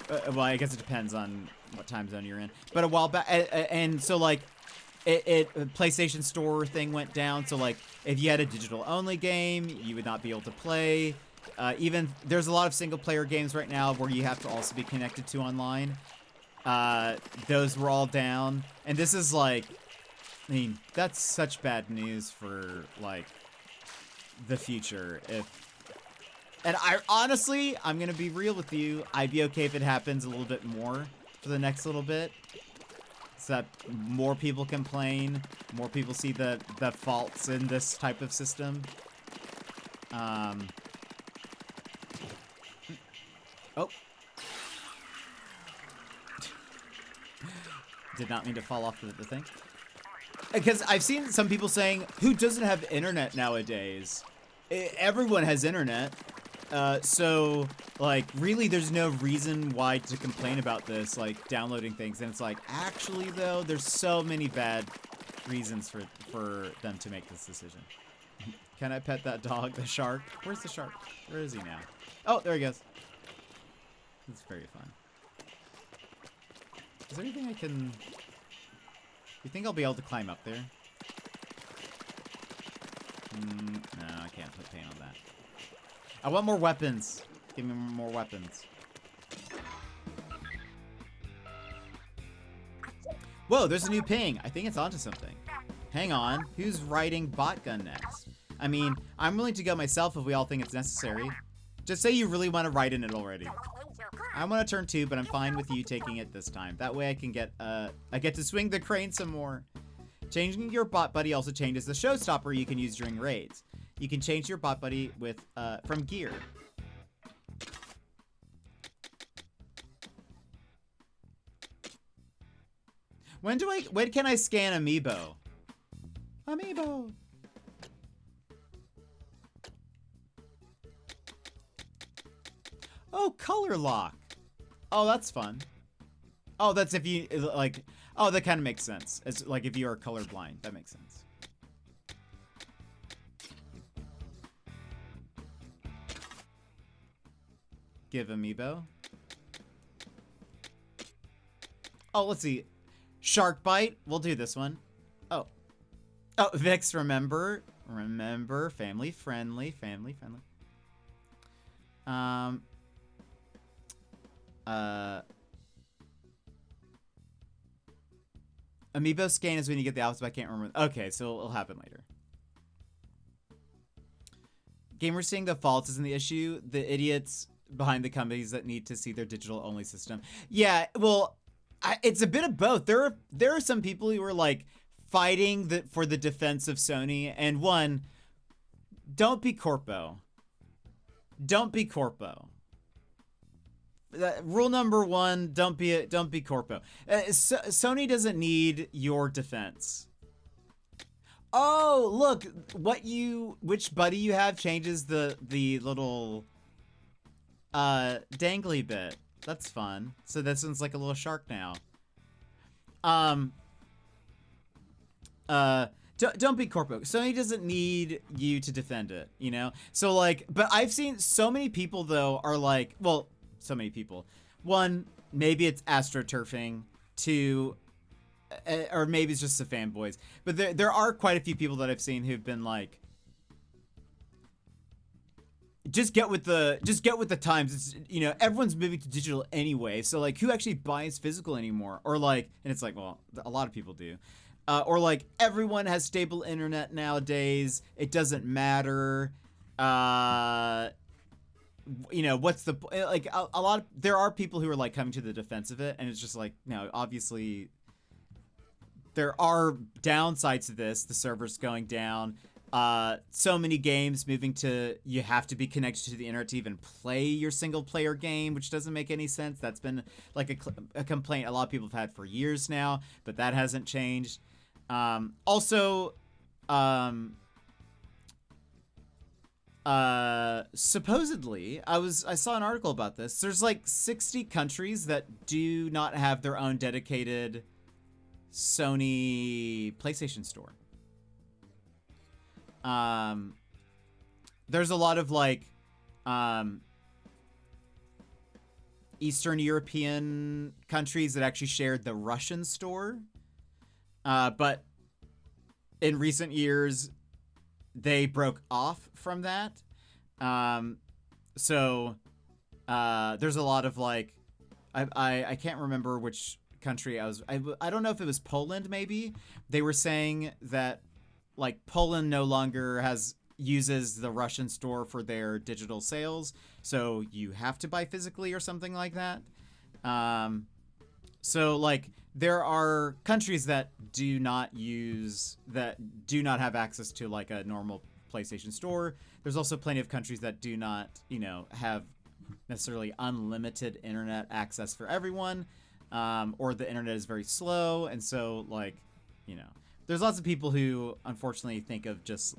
Well, I guess it depends on what time zone you're in. But a while back, and so like, PlayStation Store thing went down. So like, if you had a digital only game, you would not be able to play. Even there's a lot of single player games right now where you have to also be connected to online. Those were all down, and this is like, I mean, that's such bad news for like the future. And I honestly, I'm gonna be real with you. I'd be okay if it happens a little bit more for the next little bit, so that more people complain, more people see the faults in this type of system. Oh. Did not mean to fall off the thing. Because I've seen some people saying, who doesn't have internet nowadays? Everyone has internet. So, like, really there's no reason why to complain about this, like, downloading things. And it's like, actually, though, there's so many bad reasons for them to make this decision. Can I pet that dog, the shark? Where's the shark? Where is he now? Oh, there he goes. It's very fun. Is there anything I can... You think I'll be able to climb up there? No, I can't put paint on that. I want more weapons. Give me more weapons. Whoa, there's a new ping. I think it's onto something. Hang on. Who's riding botgun next? I mean, I'm willing to go myself if we all think it's necessary. Just say you really want to ride in it already. I want to turn 2, but I'm fine with you taking it this time. That way I can get, I get to swing the crane some more. Changing your bot buddy also changes the showstopper you can use during raids. You can change your bot buddy with, from gear. When can I scan Amiibo? Amiibo! Oh, color lock. Oh, that's fun. Oh, that's if you, like, oh, that kind of makes sense. It's like if you are colorblind, that makes sense. Give Amiibo. Oh, let's see. Shark bite. We'll do this one. Oh. Oh, Vix, remember. Remember. Family friendly. Family friendly. Amiibo scan is when you get the outfits, but I can't remember. Okay, so it'll happen later. Gamers seeing the faults isn't the issue. The idiots behind the companies that need to see their digital only system. Yeah, well, it's a bit of both. There are some people who are like fighting for the defense of Sony, and one, don't be corpo. Don't be corpo. Rule number 1: don't be corpo. Sony doesn't need your defense. Oh, look, which buddy you have changes the little dangly bit. That's fun. So this one's like a little shark now. Don't be corpo. Sony doesn't need you to defend it, you know? So like, but I've seen so many people though are like, well, so many people. One, maybe it's astroturfing. 2, or maybe it's just the fanboys. But there are quite a few people that I've seen who've been like, just get with the times. It's, you know, everyone's moving to digital anyway. So like, who actually buys physical anymore? Or like, and it's like, well, a lot of people do. Or like, everyone has stable internet nowadays. It doesn't matter. You know, what's the, like, a lot of, there are people who are like coming to the defense of it, and it's just like, no, obviously there are downsides to this. The server's going down. so many games moving to you have to be connected to the internet to even play your single player game, which doesn't make any sense. That's been like a complaint a lot of people have had for years now, but that hasn't changed. Supposedly, I saw an article about this. There's like 60 countries that do not have their own dedicated Sony PlayStation Store. There's a lot of like Eastern European countries that actually shared the Russian store, but in recent years they broke off from that. So there's a lot of like I can't remember which country I don't know if it was Poland. Maybe they were saying that like Poland no longer uses the Russian store for their digital sales, so you have to buy physically or something like that. So like there are countries that do not have access to like a normal PlayStation store. There's also plenty of countries that do not, have necessarily unlimited internet access for everyone, or the internet is very slow, and so like, there's lots of people who unfortunately think of just,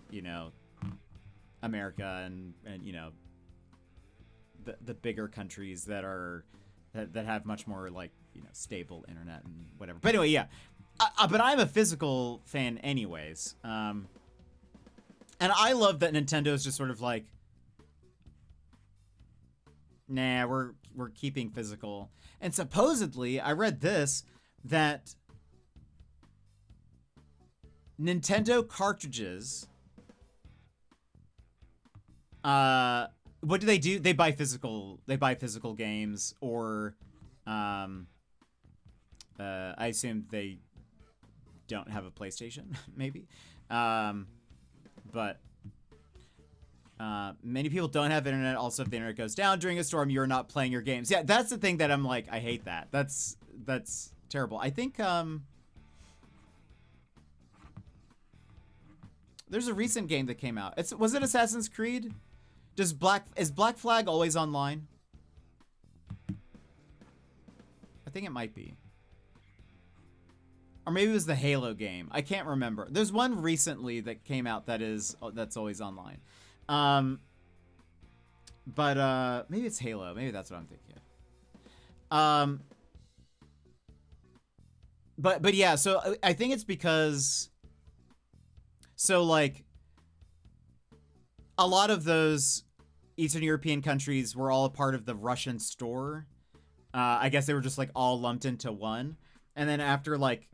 America and the bigger countries that have much more like, stable internet and whatever. But anyway, yeah. But I'm a physical fan anyways. And I love that Nintendo is just sort of like, nah, we're keeping physical. And supposedly, I read this, that Nintendo cartridges, what do? They buy physical games, or I assume they don't have a PlayStation, maybe. But many people don't have internet. Also, if the internet goes down during a storm, you're not playing your games. Yeah, that's the thing that I'm like, I hate that. That's terrible. I think there's a recent game that came out. Was it Assassin's Creed? Is Black Flag always online? I think it might be. Or maybe it was the Halo game. I can't remember. There's one recently that came out that's always online. But maybe it's Halo. Maybe that's what I'm thinking of. But yeah, so I think it's because, so like a lot of those Eastern European countries were all a part of the Russian store. I guess they were just like all lumped into one. And then after like,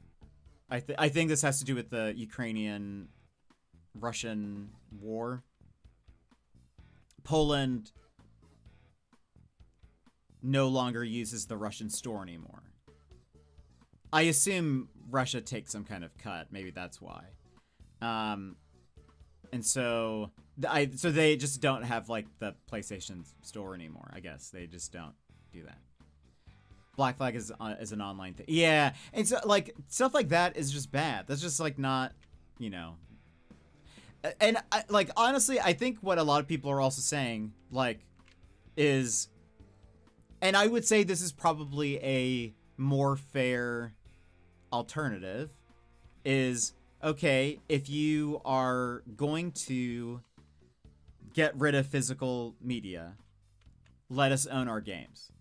I think this has to do with the Ukrainian-Russian war. Poland no longer uses the Russian store anymore. I assume Russia takes some kind of cut. Maybe that's why. And so they just don't have like the PlayStation store anymore. I guess they just don't do that. Black Flag is an online thing. Yeah, and so like stuff like that is just bad. That's just like not, And like honestly, I think what a lot of people are also saying like is, and I would say this is probably a more fair alternative, is okay, if you are going to get rid of physical media, let us own our games.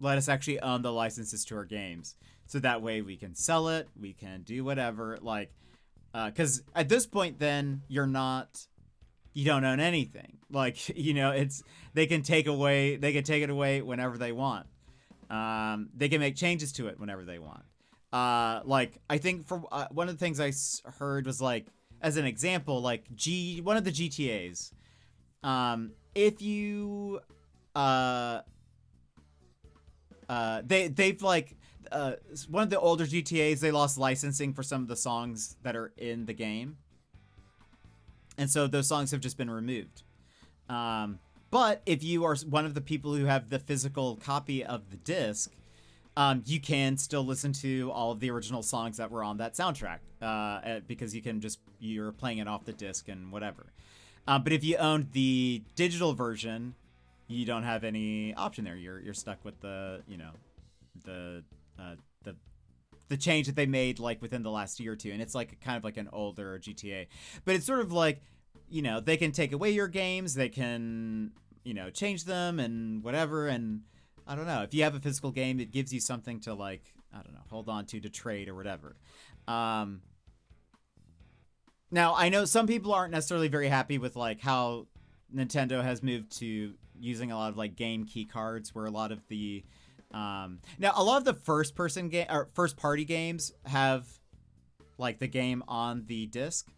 Let us actually own the licenses to our games. So that way we can sell it, we can do whatever, like, because at this point then you don't own anything. Like, they can take it away whenever they want. They can make changes to it whenever they want. Like, I think for one of the things I heard was like, as an example, like one of the GTAs, if you they've like one of the older GTAs, they lost licensing for some of the songs that are in the game, and so those songs have just been removed. But if you are one of the people who have the physical copy of the disc, you can still listen to all of the original songs that were on that soundtrack because you're playing it off the disc and whatever. But if you owned the digital version, you don't have any option there. You're stuck with the change that they made like within the last year or two, and it's like kind of like an older GTA. But it's sort of like, they can take away your games, they can change them and whatever, and I don't know. If you have a physical game, it gives you something to like, I don't know, hold on to trade or whatever. Now, I know some people aren't necessarily very happy with like how Nintendo has moved to using a lot of like game key cards, where a lot of the now a lot of the first party games have like the game on the disc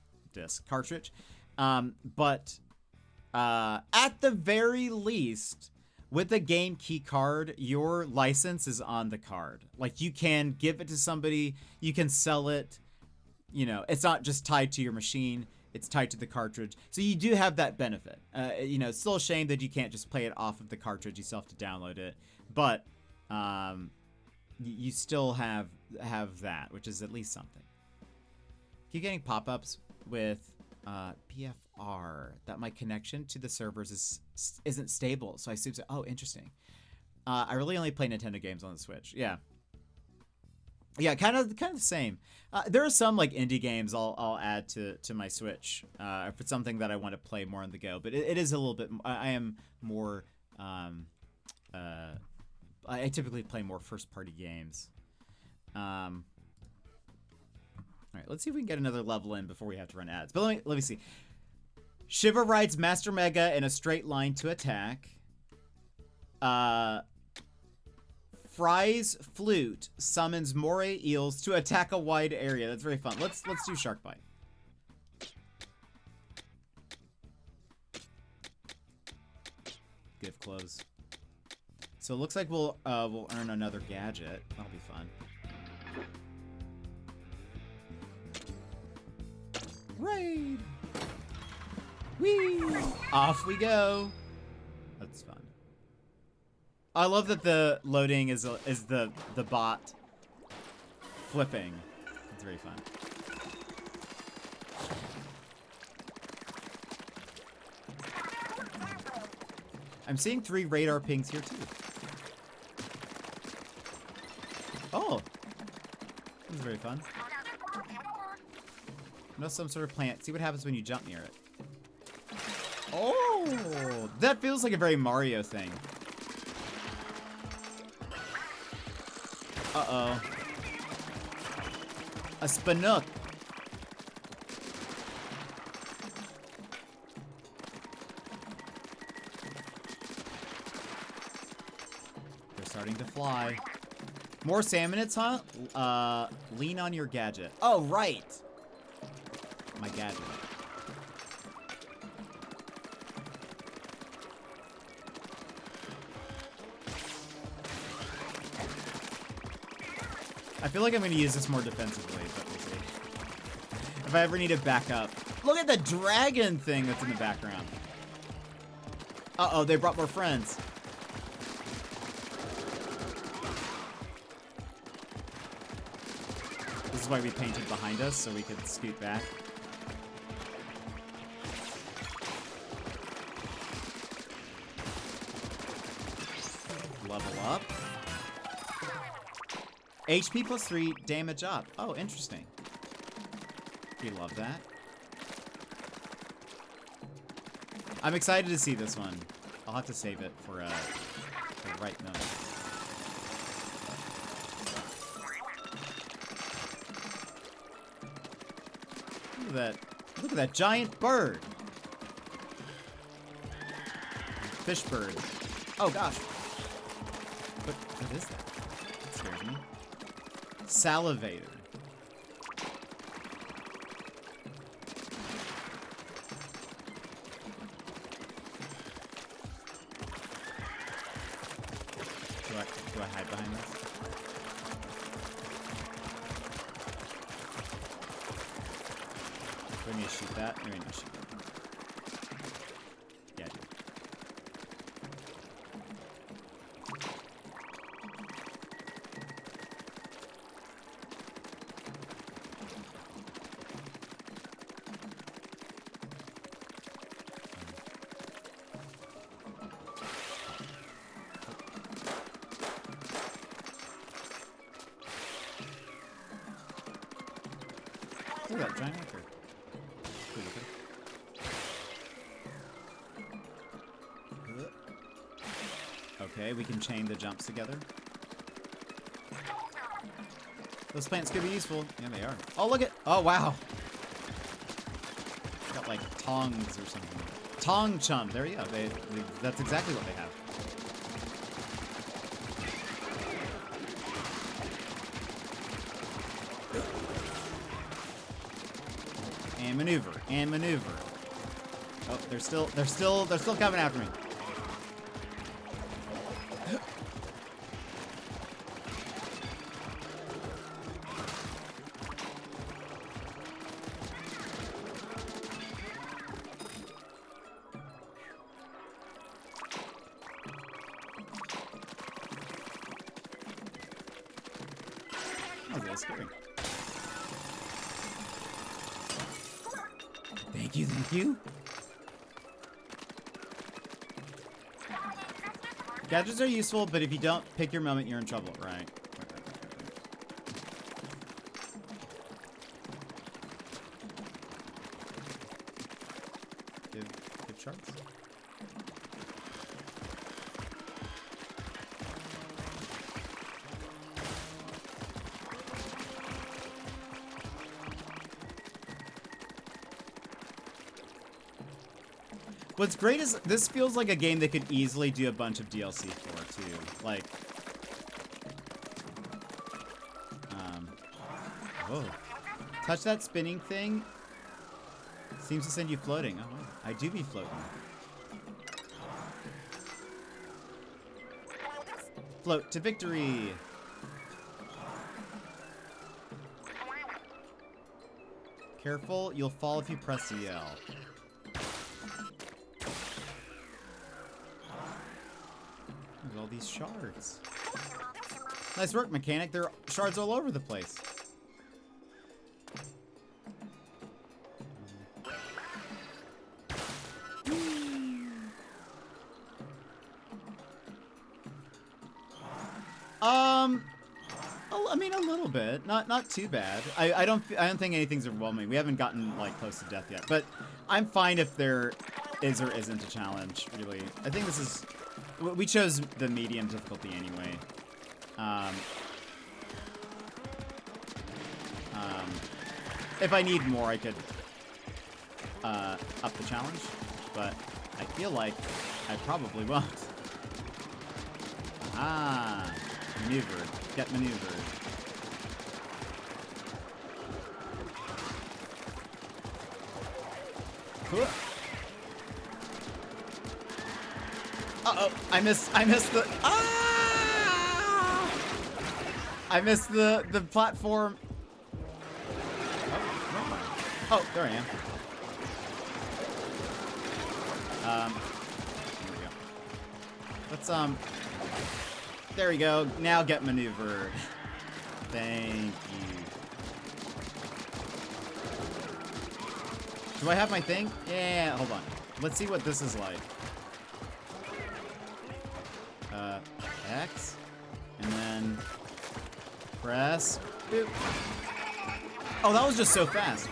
cartridge, but at the very least, with the game key card, your license is on the card. Like, you can give it to somebody, you can sell it. It's not just tied to your machine, it's tied to the cartridge. So you do have that benefit. It's still a shame that you can't just play it off of the cartridge, you still have to download it. But you still have that, which is at least something. Keep getting pop-ups with PFR that my connection to the servers isn't stable. So I assume so. Oh, interesting. I really only play Nintendo games on the Switch. Yeah, kind of the same. There are some like indie games I'll add to my Switch if it's something that I want to play more on the go. But it is a little bit. I am more. I typically play more first party games. All right, let's see if we can get another level in before we have to run ads. But let me see. Shiva rides Master Mega in a straight line to attack. Fry's flute summons moray eels to attack a wide area. That's very fun. Let's do Shark Bite. Give close. So it looks like we'll earn another gadget. That'll be fun. Raid! Whee! Off we go. That's fun. I love that the loading is the bot flipping. It's very fun. I'm seeing 3 radar pings here too. Oh, this is very fun. No, some sort of plant. See what happens when you jump near it. Oh, that feels like a very Mario thing. Uh-oh. A Spanook. They're starting to fly. More salmon it's huh? Lean on your gadget. Oh, right. My gadget. I feel like I'm going to use this more defensively, but we'll see. If I ever need to back up. Look at the dragon thing that's in the background. Uh-oh, they brought more friends. This is why we painted behind us, so we could scoot back. Level up. HP plus 3, damage up. Oh, interesting. We love that. I'm excited to see this one. I'll have to save it for the right moment. Look at that. Look at that giant bird. Fish bird. Oh gosh. What is that? That scares me. Salivator. Do I hide behind this? Do I need to shoot that? I need to shoot that. Yeah, I do. Okay, we can chain the jumps together. Those plants could be useful. Yeah, they are. Oh, look at... Oh, wow. Got, like, tongs or something. Tong chum. There you go. That's exactly what they have. And maneuver. And maneuver. Oh, they're still coming after me. Thank you. Gadgets are useful, but if you don't pick your moment, you're in trouble, right? Give shards. What's great is this feels like a game that could easily do a bunch of DLC for, too. Like, whoa. Touch that spinning thing. Seems to send you floating. Oh, wow. I do be floating. Float to victory. Careful, you'll fall if you press the L. Look at all these shards. Nice work, mechanic. There are shards all over the place. I mean, a little bit. Not too bad. I don't think anything's overwhelming. We haven't gotten like close to death yet, but I'm fine if there is or isn't a challenge. Really, I think this is. We chose the medium difficulty anyway. If I need more, I could up the challenge, but I feel like I probably won't. Ah, maneuver. Get maneuvered. Cool. Uh-oh, I missed the I missed the platform. Oh, there I am. There we go. Let's there we go. Now get maneuvered. Thank you. Do I have my thing? Yeah, hold on. Let's see what this is like. X, and then press, boop. Oh, that was just so fast.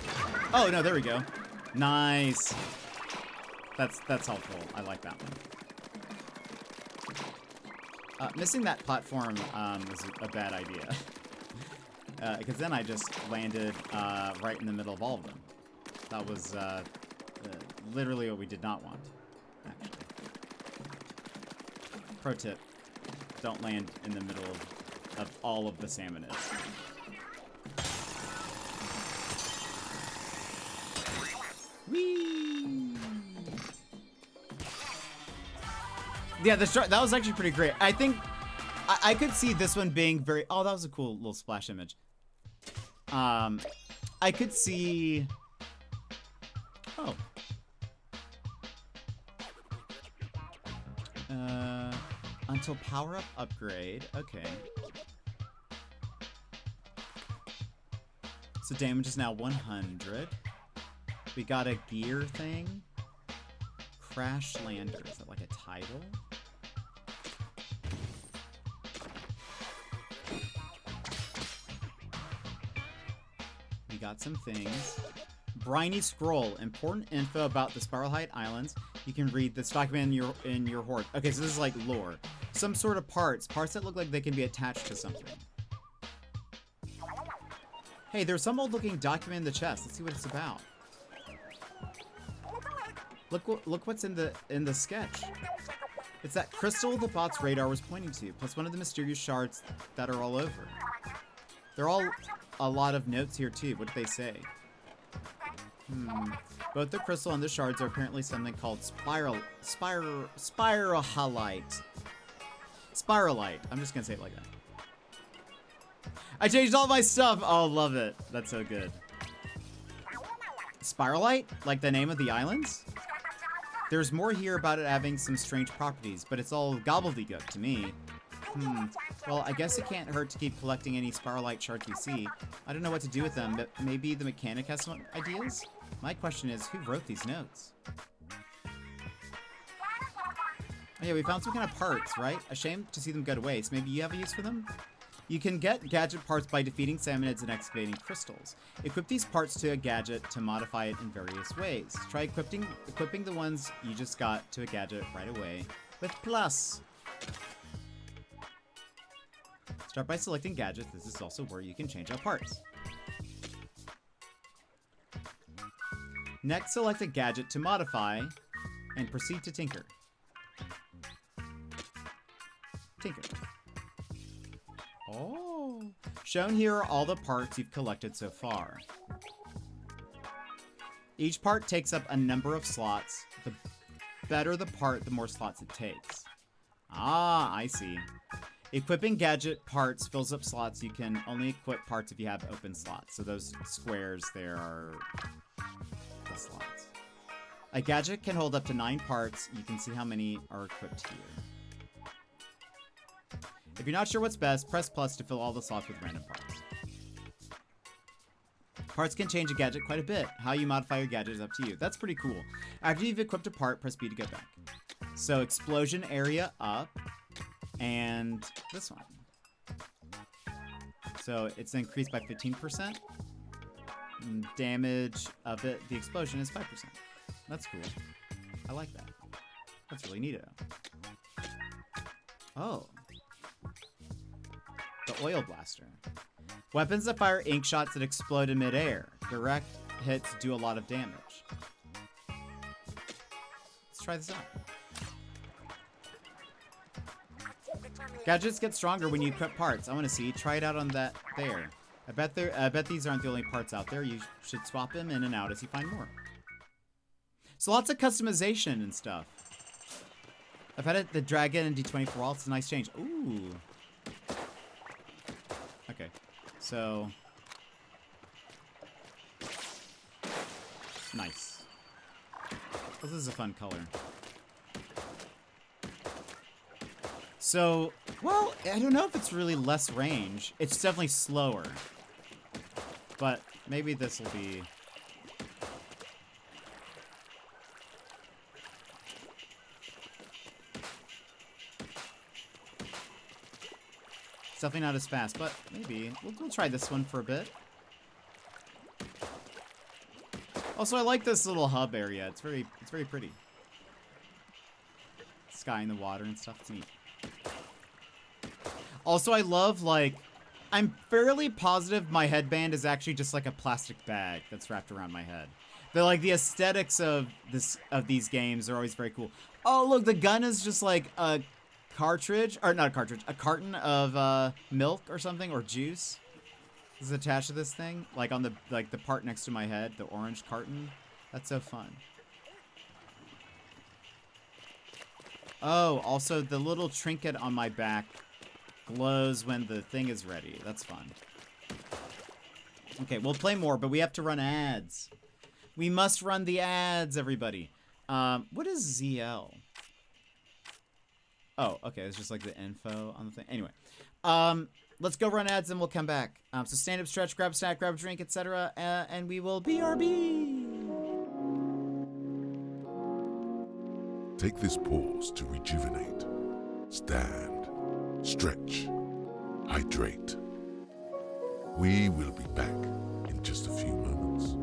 Oh, no, there we go. Nice. That's helpful. I like that one. Missing that platform was a bad idea. Because then I just landed right in the middle of all of them. That was literally what we did not want, actually. Pro tip. Don't land in the middle of all of the salmonids. Whee! Yeah, that was actually pretty great. I think I could see this one being very... Oh, that was a cool little splash image. I could see... Oh. Until power-up upgrade. Okay. So damage is now 100. We got a gear thing. Crash Lander. Is that like a title? We got some things. Briny Scroll. Important info about the Spiral Height Islands. You can read this document in your hoard. Okay, so this is like lore. some sort of parts that look like they can be attached to something. Hey, there's some old looking document in the chest. Let's see what it's about. Look what's in the sketch. It's that crystal the bot's radar was pointing to, plus one of the mysterious shards that are all over. There are all a lot of notes here too. What did they say? Both the crystal and the shards are apparently something called spiralite. Spiralite. I'm just gonna say it like that. I changed all my stuff. Oh, love it. That's so good. Spiralite? Like the name of the islands? There's more here about it having some strange properties, but it's all gobbledygook to me. Well, I guess it can't hurt to keep collecting any spiralite shards we see. I don't know what to do with them, but maybe the mechanic has some ideas? My question is, who wrote these notes? Oh yeah, we found some kind of parts, right? A shame to see them go to waste. Maybe you have a use for them? You can get gadget parts by defeating salmonids and excavating crystals. Equip these parts to a gadget to modify it in various ways. Try equipping the ones you just got to a gadget right away with plus. Start by selecting gadgets. This is also where you can change out parts. Next, select a gadget to modify and proceed to tinker. Tinker. Oh. Shown here are all the parts you've collected so far. Each part takes up a number of slots. The better the part, the more slots it takes. Ah, I see. Equipping gadget parts fills up slots. You can only equip parts if you have open slots. So those squares there are the slots. A gadget can hold up to 9 parts. You can see how many are equipped here. If you're not sure what's best, press plus to fill all the slots with random parts. Parts can change a gadget quite a bit. How you modify your gadget is up to you. That's pretty cool. After you've equipped a part, press B to go back. So explosion area up, and this one. So it's increased by 15%. And damage of it, the explosion is 5%. That's cool. I like that. That's really neato. Oh. The oil blaster. Weapons that fire ink shots that explode in midair. Direct hits do a lot of damage. Let's try this out. Gadgets get stronger when you equip parts. I want to see. Try it out on that there. I bet these aren't the only parts out there. You should swap them in and out as you find more. So lots of customization and stuff. I've had the dragon and D24 wall. It's a nice change. Ooh. Okay. So. Nice. This is a fun color. So, well, I don't know if it's really less range. It's definitely slower. But maybe this will be... It's definitely not as fast, but maybe. We'll try this one for a bit. Also, I like this little hub area. It's very pretty. Sky in the water and stuff. It's neat. Also, I love, like, I'm fairly positive my headband is actually just like a plastic bag that's wrapped around my head. The aesthetics of these games are always very cool. Oh, look, the gun is just like a cartridge, or not a cartridge, a carton of milk or something, or juice. This is attached to this thing, like on the part next to my head, the orange carton. That's so fun. Oh, also the little trinket on my back glows when the thing is ready. That's fun. Okay, we'll play more, but we have to run ads. We must run the ads, everybody. What is ZL? Oh, okay, it's just like the info on the thing. Anyway, let's go run ads and we'll come back. So stand up, stretch, grab a snack, grab a drink, etc. And we will BRB. Take this pause to rejuvenate. Stand, stretch, hydrate. We will be back in just a few moments.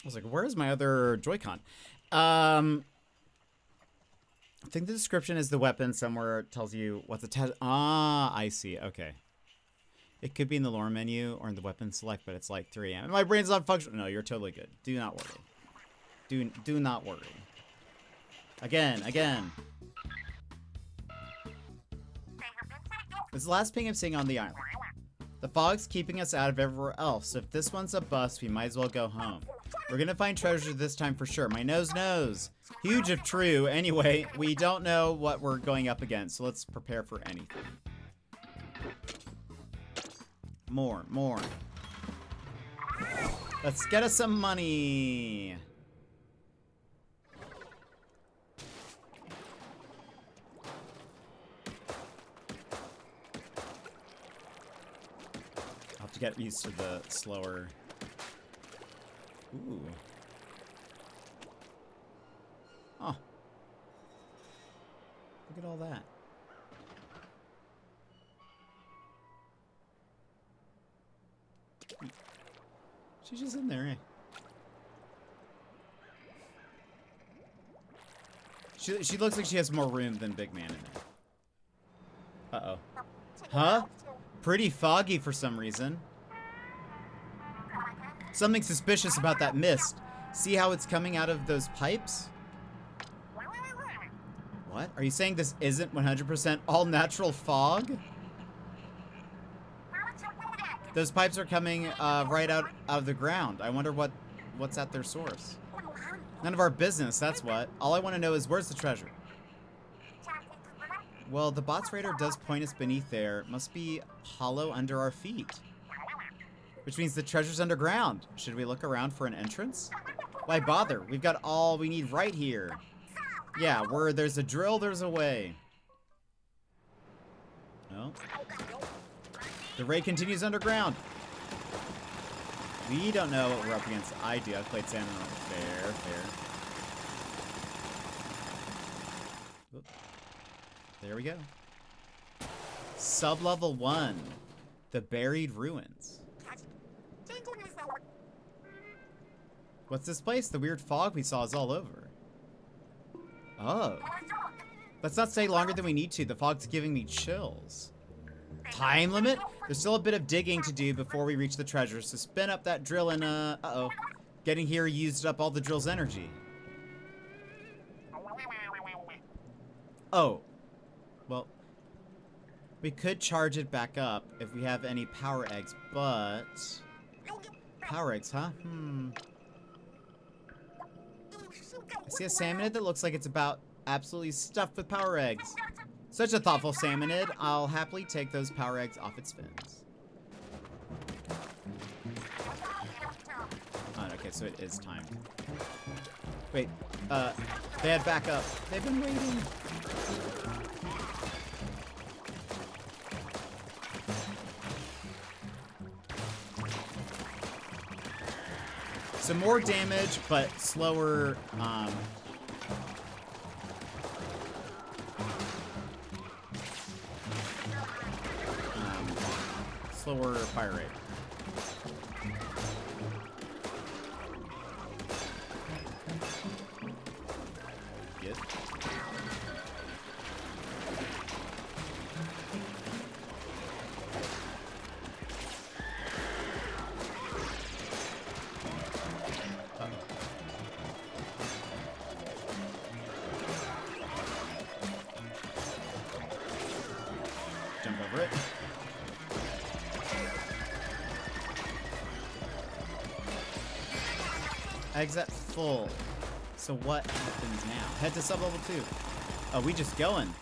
was like, where's my other Joy-Con? I think the description is the weapon somewhere. It tells you what's attached. Ah, I see. Okay. It could be in the lore menu or in the weapon select, but it's like 3 a.m. My brain's not functional. No, you're totally good. Do not worry. Do not worry. Again. This is the last ping I'm seeing on the island. The fog's keeping us out of everywhere else, so if this one's a bust, we might as well go home. We're gonna find treasure this time for sure. My nose knows. Huge if true. Anyway, we don't know what we're going up against, so let's prepare for anything. More. Let's get us some money. I'll have to get used to the slower. Ooh. Oh. Look at all that. She's just in there, eh? She looks like she has more room than Big Man in there. Uh-oh. Huh? Pretty foggy for some reason. Something suspicious about that mist. See how it's coming out of those pipes? What? Are you saying this isn't 100% all natural fog? Those pipes are coming right out of the ground. I wonder what's at their source. None of our business, that's what. All I want to know is where's the treasure? Well, the bots radar does point us beneath there. Must be hollow under our feet. Which means the treasure's underground. Should we look around for an entrance? Why bother? We've got all we need right here. Yeah, where there's a drill, there's a way. Oh. The raid continues underground. We don't know what we're up against. I do. I've played Salmon Run. Fair. Oop. There we go. Sub-level 1. The Buried Ruins. What's this place? The weird fog we saw is all over. Oh. Let's not stay longer than we need to. The fog's giving me chills. Time limit? There's still a bit of digging to do before we reach the treasure, so spin up that drill and, uh-oh. Getting here used up all the drill's energy. Oh. Well, we could charge it back up if we have any power eggs, but... Power eggs, huh? I see a salmonid that looks like it's about absolutely stuffed with power eggs. Such a thoughtful salmonid. I'll happily take those power eggs off its fins. Oh, okay, so it is timed. Wait, they had backup. They've been waiting. Some more damage, but slower, slower fire rate. Good. Jump over it. Eggs at full. So what happens now? Head to sub-level 2. Oh, we just going.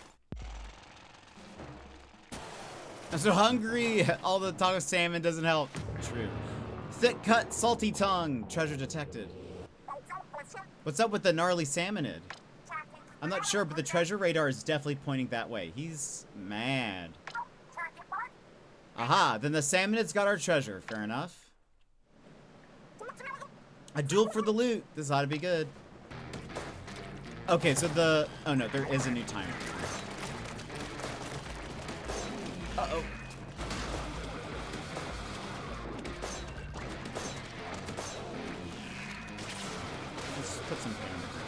I'm so hungry. All the talk of salmon doesn't help. True. Thick cut, salty tongue. Treasure detected. What's up with the gnarly salmonid? I'm not sure, but the treasure radar is definitely pointing that way. He's mad. Aha, then the salmonid's got our treasure. Fair enough. A duel for the loot. This ought to be good. Okay, so the... Oh no, there is a new timer. Uh-oh. put some paint on the ground.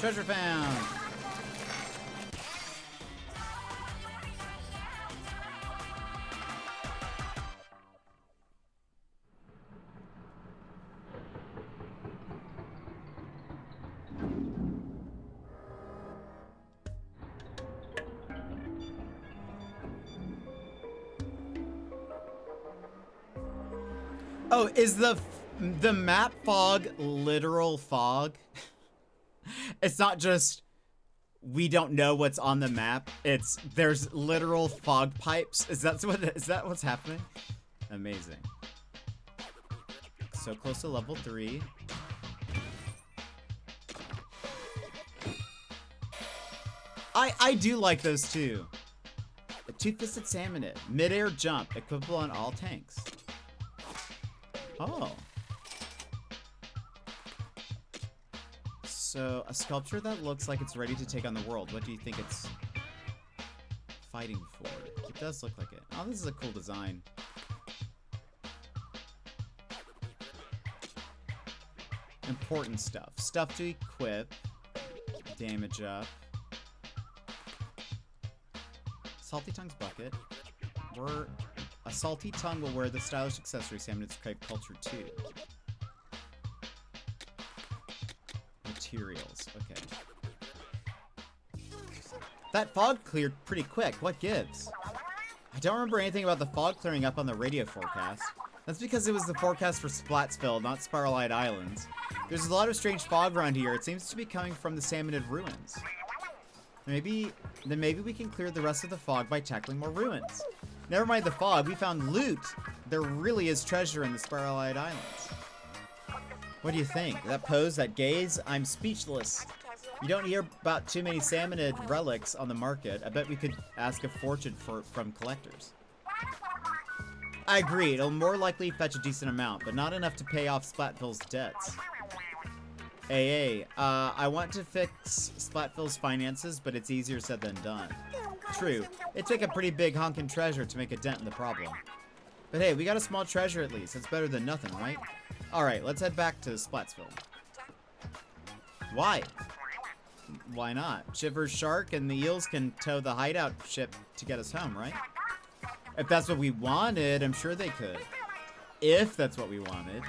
Treasure found! Oh, is the map fog literal fog? It's not just we don't know what's on the map. It's there's literal fog pipes. Is that what's happening? Amazing. So close to level 3. I do like those too. A two-fisted salmonid, mid-air jump, equipable on all tanks. Oh. So, a sculpture that looks like it's ready to take on the world. What do you think it's fighting for? It does look like it. Oh, this is a cool design. Important stuff. Stuff to equip. Damage up. Salty Tongue's bucket. A salty tongue will wear the stylish accessory salmonids crave culture too. Materials, okay. That fog cleared pretty quick. What gives? I don't remember anything about the fog clearing up on the radio forecast. That's because it was the forecast for Splatsville, not Spiral-Eyed Islands. There's a lot of strange fog around here. It seems to be coming from the salmonid ruins. Maybe we can clear the rest of the fog by tackling more ruins. Never mind the fog, we found loot. There really is treasure in the Spiral-Eyed Islands. What do you think? That pose, that gaze? I'm speechless. You don't hear about too many salmonid relics on the market. I bet we could ask a fortune from collectors. I agree, it'll more likely fetch a decent amount, but not enough to pay off Splatville's debts. I want to fix Splatville's finances, but it's easier said than done. True, it'd take a pretty big honkin' treasure to make a dent in the problem. But hey, we got a small treasure at least. It's better than nothing, right? Alright, let's head back to Splatsville. Why? Why not? Shiver's shark and the eels can tow the hideout ship to get us home, right? If that's what we wanted, I'm sure they could. If that's what we wanted.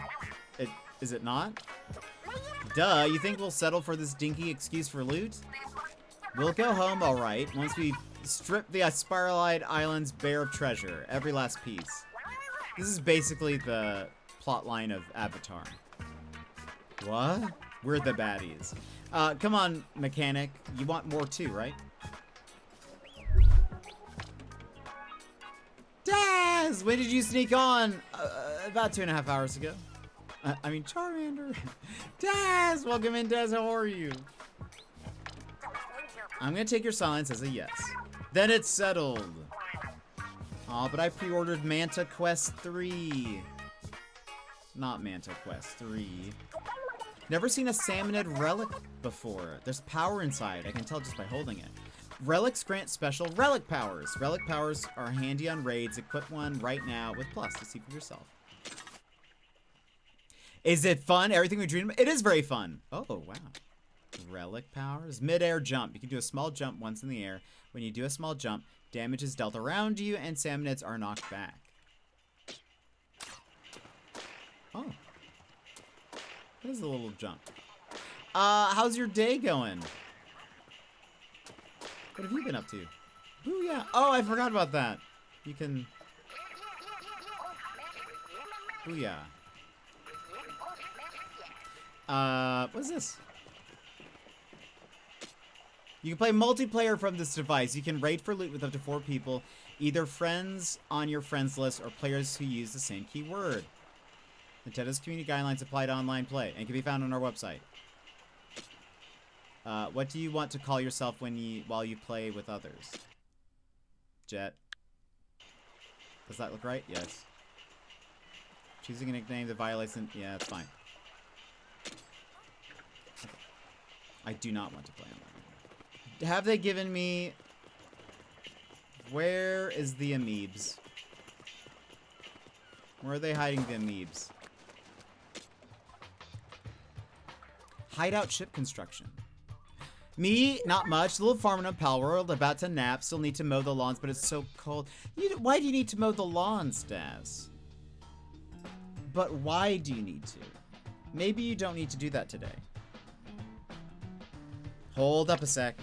Is it not? Duh, you think we'll settle for this dinky excuse for loot? We'll go home alright once we strip the Spiral-Eyed Islands bare of treasure, every last piece. This is basically the plotline of Avatar. What? We're the baddies. Come on, mechanic. You want more too, right? Daz! When did you sneak on? About 2.5 hours ago. I mean, Charmander. Daz! Welcome in, Daz. How are you? I'm gonna take your silence as a yes. Then it's settled. Aw, but I pre-ordered Manta Quest 3. Not Manta Quest 3. Never seen a salmonid relic before. There's power inside. I can tell just by holding it. Relics grant special relic powers. Relic powers are handy on raids. Equip one right now with plus to see for yourself. Is it fun? Everything we dreamed about? It is very fun. Oh, wow. Relic powers. Mid-air jump. You can do a small jump once in the air. When you do a small jump, damage is dealt around you and salmonids are knocked back. Oh. That is a little jump. How's your day going? What have you been up to? Booyah. Oh, I forgot about that. You can... Booyah. What's this? You can play multiplayer from this device. You can raid for loot with up to 4 people, either friends on your friends list or players who use the same keyword. Nintendo's community guidelines apply to online play and can be found on our website. What do you want to call yourself while you play with others? Jet. Does that look right? Yes. Choosing a nickname that violates an... Yeah, that's fine. Okay. I do not want to play online. Have they given me... Where is the amoebs? Where are they hiding the amoebs? Hideout ship construction. Me, not much. A little farming up Pal World. About to nap. Still need to mow the lawns, but it's so cold. Why do you need to mow the lawns, Daz? But why do you need to? Maybe you don't need to do that today. Hold up a sec.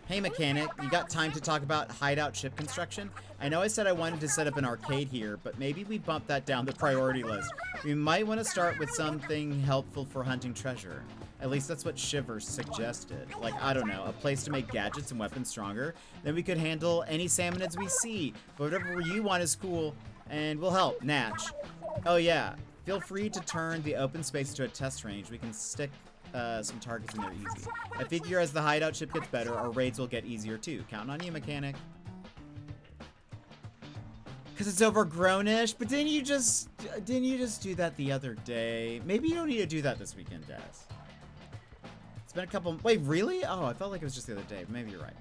Hey, mechanic. You got time to talk about hideout ship construction? I know I said I wanted to set up an arcade here, but maybe we bump that down the priority list. We might want to start with something helpful for hunting treasure. At least that's what Shivers suggested. Like, I don't know, a place to make gadgets and weapons stronger. Then we could handle any salmonids we see. But whatever you want is cool, and we'll help. Natch. Oh yeah, feel free to turn the open space to a test range. We can stick some targets in there easy. I figure as the hideout ship gets better, our raids will get easier too. Counting on you, mechanic. Cause it's overgrown-ish, but didn't you just do that the other day? Maybe you don't need to do that this weekend, Daz. It's been a couple... Wait, really? Oh, I felt like it was just the other day. Maybe you're right.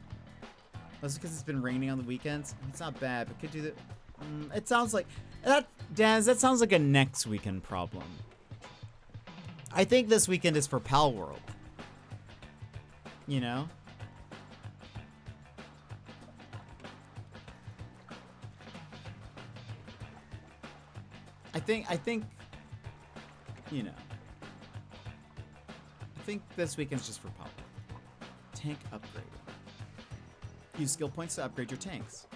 Was it because it's been raining on the weekends? It's not bad, but could do that. It sounds like... Daz, that sounds like a next weekend problem. I think this weekend is for Pal World. You know? I think, you know. I think this weekend's just for Pal World. Tank upgrade. Use skill points to upgrade your tanks.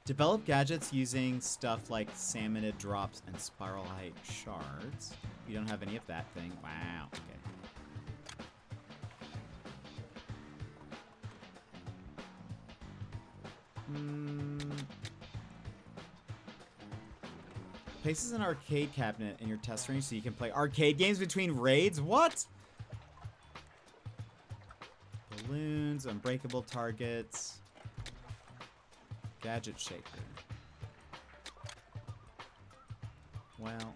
Develop gadgets using stuff like salmonid drops and spiralite shards. You don't have any of that thing. Wow. Okay. Places an arcade cabinet in your test range so you can play arcade games between raids? What? Balloons, unbreakable targets. Gadget shaker. Well.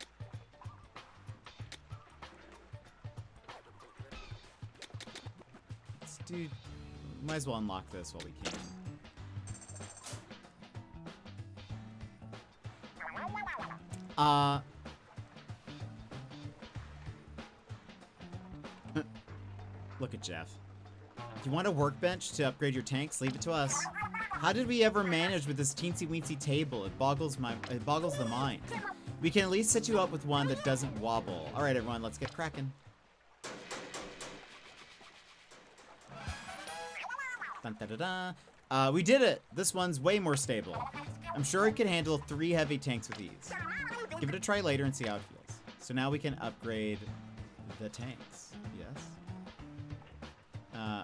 Let's do... Might as well unlock this while we can. Look at Jeff. You want a workbench to upgrade your tanks? Leave it to us. How did we ever manage with this teensy-weensy table? It boggles the mind. We can at least set you up with one that doesn't wobble. All right, everyone, let's get cracking. Dun, da, da, da. We did it. This one's way more stable. I'm sure it can handle 3 heavy tanks with ease. Give it a try later and see how it feels. So now we can upgrade the tanks. Yes.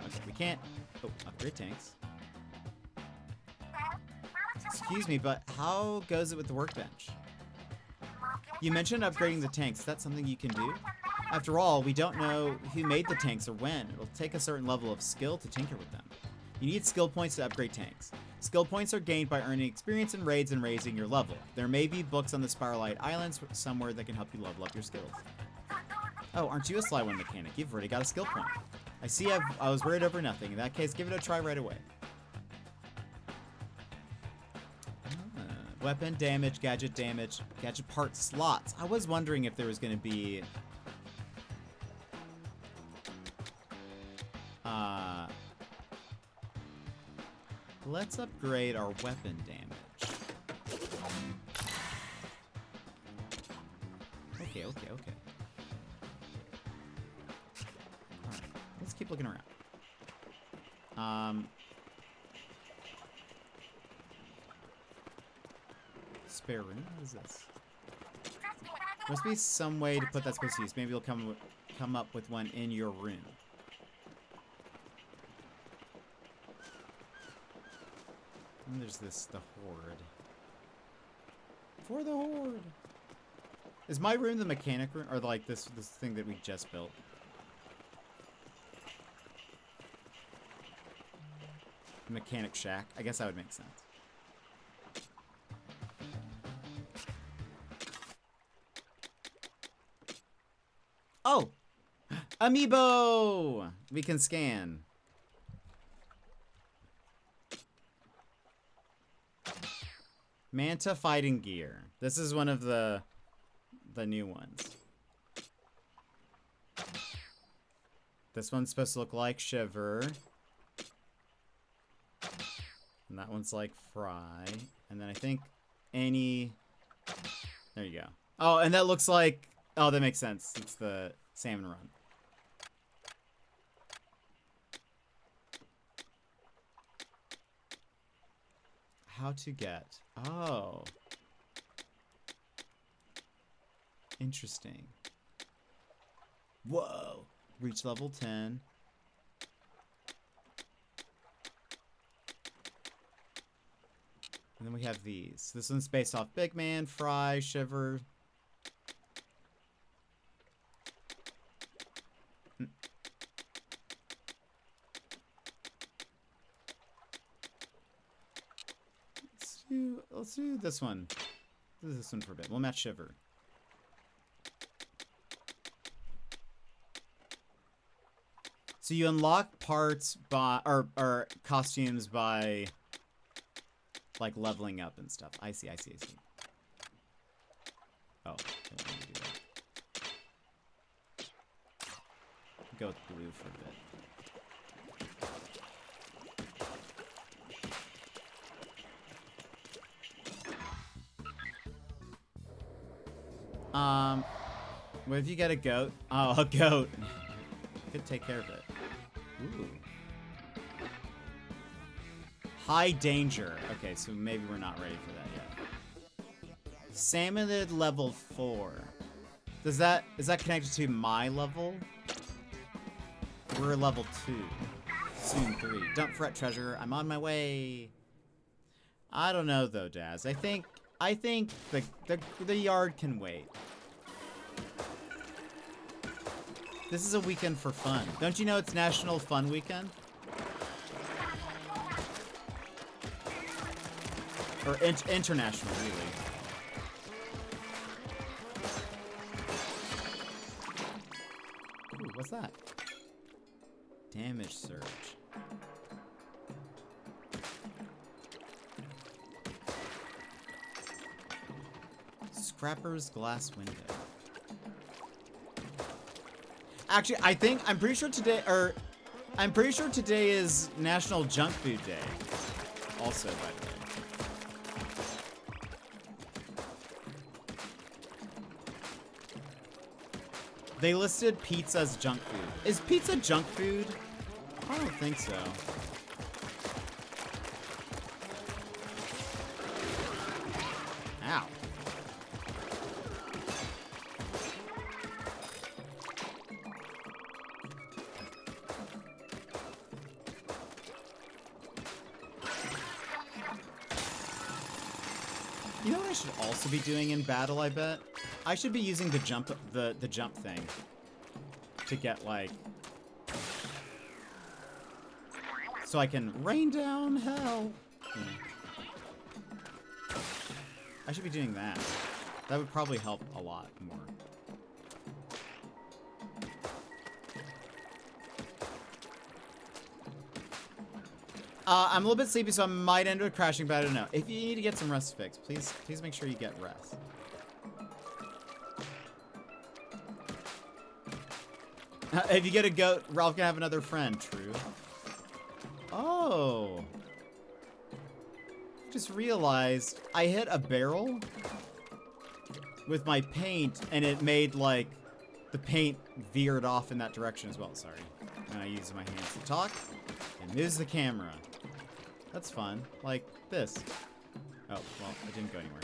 Okay, we can't... Oh, upgrade tanks. Excuse me, but how goes it with the workbench? You mentioned upgrading the tanks. Is that something you can do? After all, we don't know who made the tanks or when. It'll take a certain level of skill to tinker with them. You need skill points to upgrade tanks. Skill points are gained by earning experience in raids and raising your level. There may be books on the Spiralite Islands somewhere that can help you level up your skills. Oh, aren't you a sly one mechanic? You've already got a skill point. I see I was worried over nothing. In that case, give it a try right away. Weapon damage, gadget part slots. I was wondering if there was going to be... Let's upgrade our weapon damage. Okay. Alright, let's keep looking around. Spare room? What is this? Must be some way to put that supposed to use. Maybe it'll come come up with one in your room. And there's the horde. For the horde. Is my room the mechanic room, or like this thing that we just built? Mechanic shack. I guess that would make sense. Oh! Amiibo! We can scan. Manta fighting gear. This is one of the new ones. This one's supposed to look like Shiver. And that one's like Fry. And then I think any... There you go. Oh, and that looks like... Oh, that makes sense. It's the Salmon Run. How to get... Oh. Interesting. Whoa. Reach level 10. And then we have these. This one's based off Big Man, Fry, Shiver. Let's do this one. Let's do this one for a bit. We'll match Shiver. So you unlock parts by or costumes by like leveling up and stuff. I see. Oh, I don't want to do that. Go with blue for a bit. What if you get a goat? Oh, a goat. Could take care of it. Ooh. High danger. Okay, so maybe we're not ready for that yet. Salmonid level 4. Is that connected to my level? We're level 2. Soon 3. Don't fret, treasure. I'm on my way. I don't know though, Daz. I think the yard can wait. This is a weekend for fun. Don't you know it's National Fun Weekend? Or international, really. Ooh, what's that? Damage surge. Scrapper's glass window. Actually, I'm pretty sure today is National Junk Food Day. Also, by the way. They listed pizza as junk food. Is pizza junk food? I don't think so. Ow. You know what I should also be doing in battle, I bet? I should be using the jump thing to get like so I can rain down hell. I should be doing that. That would probably help a lot more. I'm a little bit sleepy, so I might end up crashing, but I don't know. If you need to get some rest fixed, please make sure you get rest. If you get a goat, Ralph can have another friend. True. Oh. Just realized I hit a barrel with my paint, and it made, like, the paint veered off in that direction as well. Sorry. And I use my hands to talk, and moves the camera. That's fun. Like this. Oh, well, it didn't go anywhere.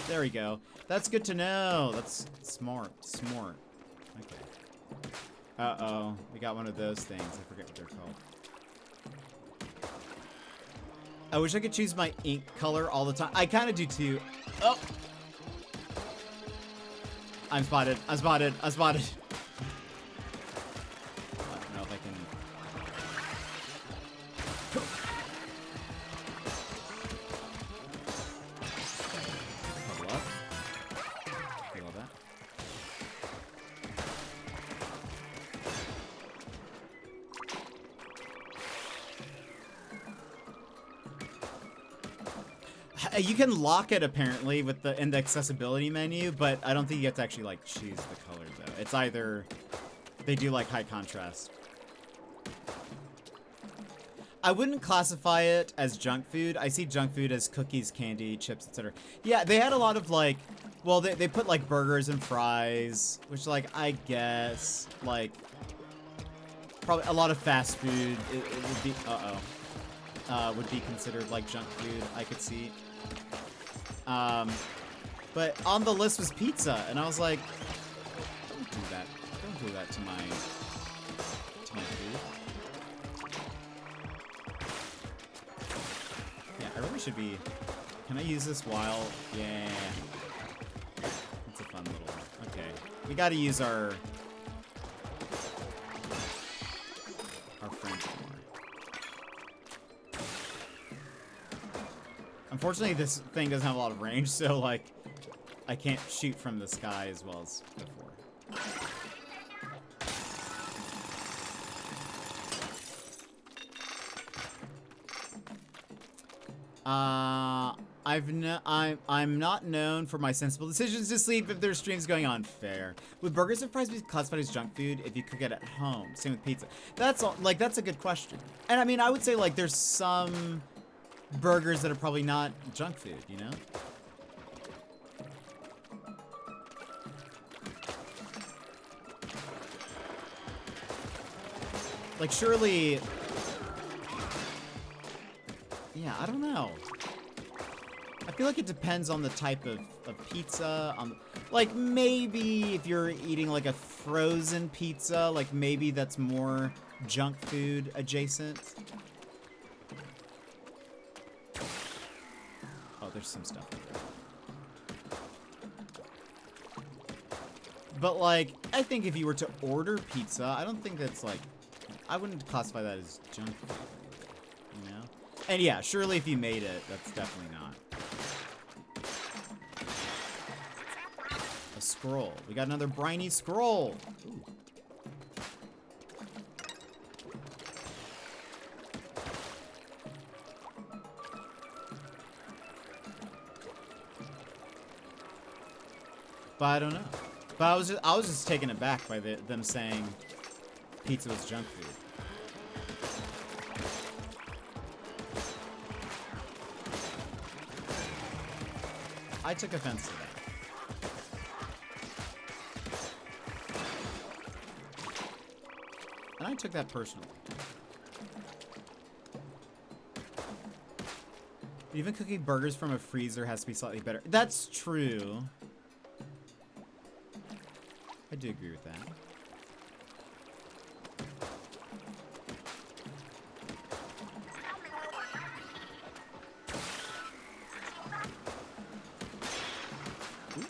There we go. That's good to know. That's smart. Okay. Uh-oh. We got one of those things. I forget what they're called. I wish I could choose my ink color all the time. I kind of do too. Oh! I'm spotted. I'm spotted. I'm spotted. I don't know if I can... Level up. Feel all that. You can lock it apparently with the in the accessibility menu, but I don't think you get to actually like choose the color though. It's either they do like high contrast. I wouldn't classify it as junk food. I see junk food as cookies, candy, chips, etc. Yeah, they had a lot of like, well, they put like burgers and fries, which like I guess like probably a lot of fast food. It would be would be considered like junk food. I could see. But on the list was pizza, and I was like, don't do that. Don't do that to my food. Yeah, I really should be. Can I use this while? Yeah. It's a fun little. Okay, we got to use our French more. Unfortunately, this thing doesn't have a lot of range, so, like, I can't shoot from the sky as well as before. I'm not known for my sensible decisions to sleep if there's streams going on. Fair. Would burgers and fries be classified as junk food if you cook it at home? Same with pizza. That's all, like, that's a good question. And I mean, I would say, like, there's some burgers that are probably not junk food, you know? Like, surely... Yeah, I don't know. I feel like it depends on the type of pizza. Like, maybe if you're eating, like, a frozen pizza, like, maybe that's more junk food adjacent. Oh, there's some stuff in there. But, like, I think if you were to order pizza, I don't think that's, like... I wouldn't classify that as junk food, you know? And yeah, surely if you made it, that's definitely not. A scroll. We got another briny scroll. Ooh. But I don't know. But I was just taken aback by them saying pizza was junk food. I took offense to that. And I took that personally. Even cooking burgers from a freezer has to be slightly better. That's true. I do agree with that.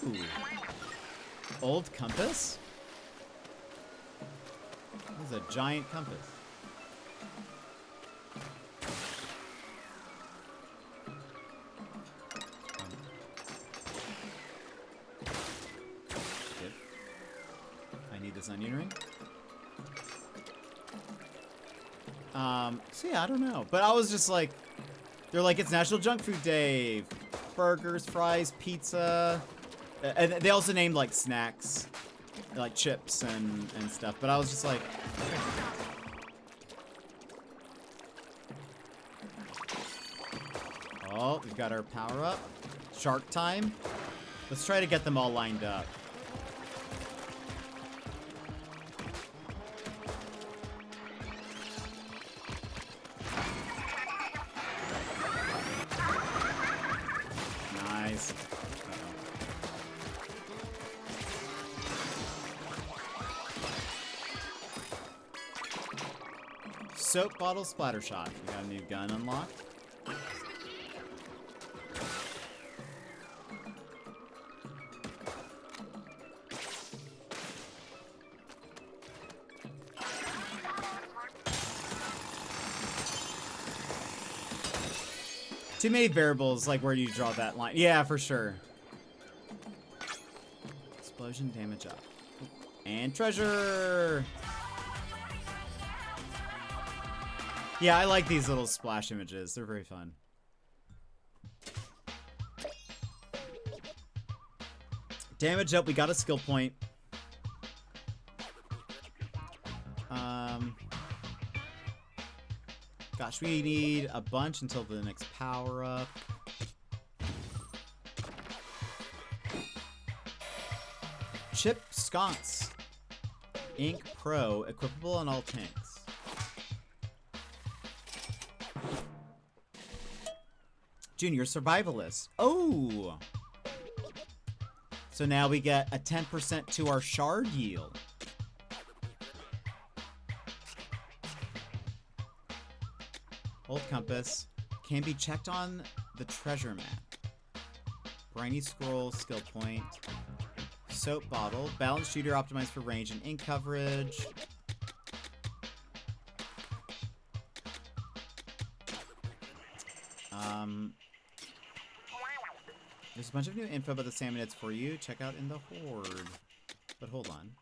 Ooh. Old compass? This is a giant compass. Good. I need this onion ring. So yeah, I don't know. But I was just like, they're like, it's National Junk Food Day. Burgers, fries, pizza. And they also named like snacks, like chips and stuff. But I was just like, okay. Oh, we've got our power up. Shark time. Let's try to get them all lined up. Nice. soap bottle splatter shot. We got a new gun unlocked. Too many variables, like where do you draw that line? Yeah, for sure. Explosion damage up. And treasure! Yeah, I like these little splash images. They're very fun. Damage up, we got a skill point. Gosh, we need a bunch until the next power up. Chip sconce. Ink Pro, equipable on all tanks. Junior Survivalist. Oh! So now we get a 10% to our shard yield. Old compass. Can be checked on the treasure map. Briny scroll, skill point. Soap bottle. Balanced shooter optimized for range and ink coverage. There's a bunch of new info about the salmonids for you. Check out in the Horde. But hold on.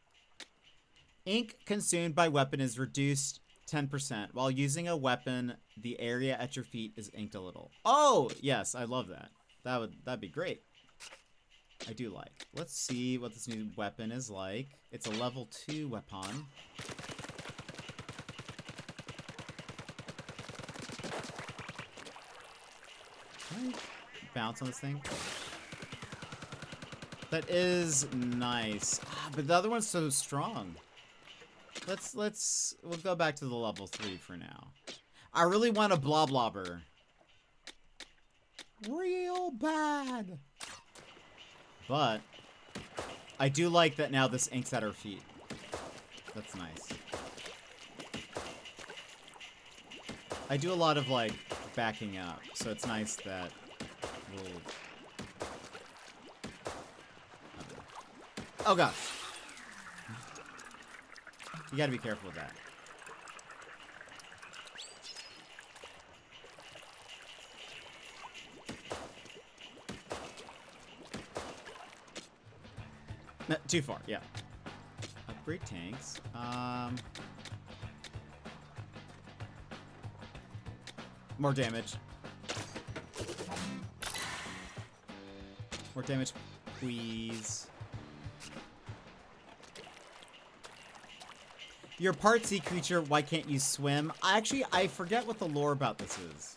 Ink consumed by weapon is reduced 10%. While using a weapon, the area at your feet is inked a little. Oh, yes, I love that. That'd be great. I do like. Let's see what this new weapon is like. It's a level 2 weapon. Can I bounce on this thing? That is nice. But the other one's so strong. We'll go back to the level 3 for now. I really want a bloblobber. Real bad. But I do like that now this inks at our feet. That's nice. I do a lot of like backing up, so it's nice that we'll... Oh gosh. You gotta be careful with that. No, too far, yeah. Upgrade tanks. More damage. More damage, please. You're part sea creature, why can't you swim? I forget what the lore about this is.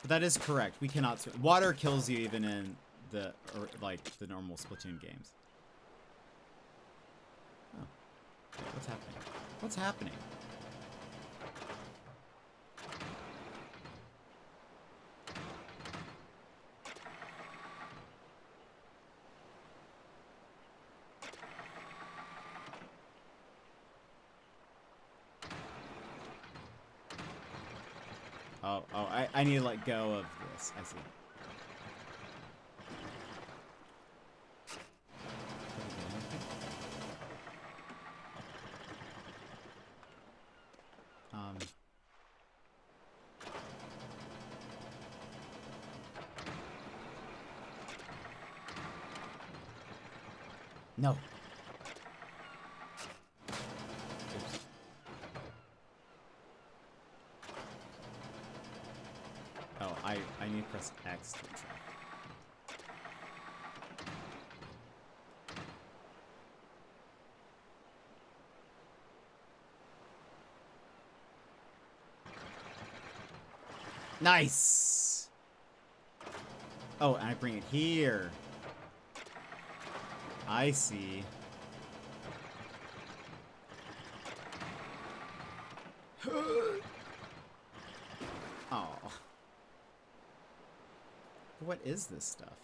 But that is correct. We cannot swim. Water kills you even in the normal Splatoon games. Oh. What's happening? What's happening? I need to let go of this. I see. No. Oh, I need to press X to track. Nice! Oh, and I bring it here. I see. Oh. What is this stuff?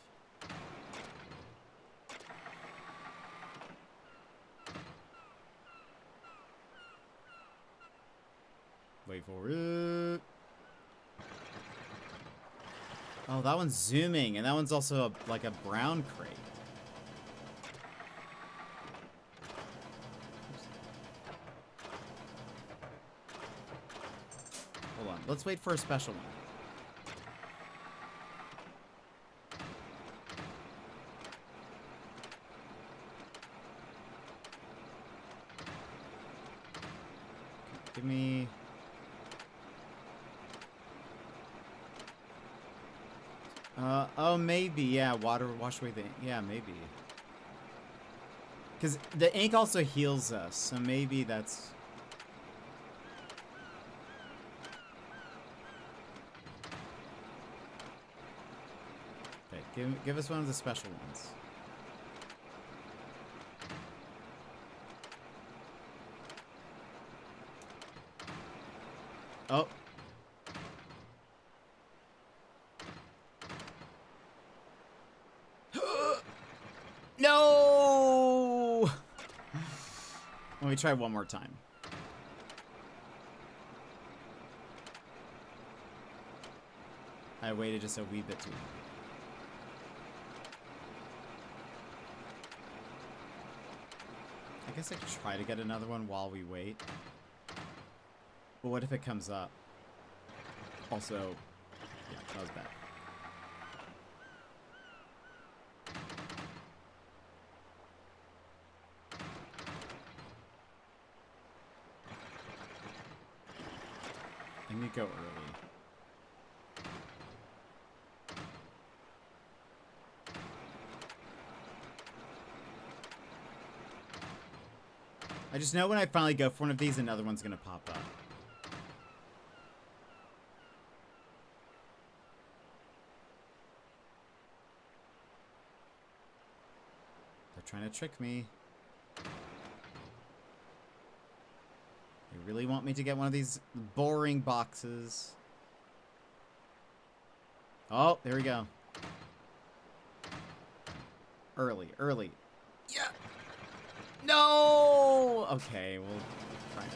Wait for it. Oh, that one's zooming, and that one's also like a brown crate. Hold on, let's wait for a special one. Give me... oh, maybe, yeah, water, wash away the ink. Yeah, maybe. Because the ink also heals us, so maybe that's... Okay, give us one of the special ones. Oh. No! Let me try one more time. I waited just a wee bit too long. I guess I could try to get another one while we wait. But what if it comes up? Also, yeah, that was bad. I need to go early. I just know when I finally go for one of these, another one's gonna pop up. They're trying to trick me. They really want me to get one of these boring boxes. Oh, there we go. Early, early. Yeah! No! Okay, we'll try it.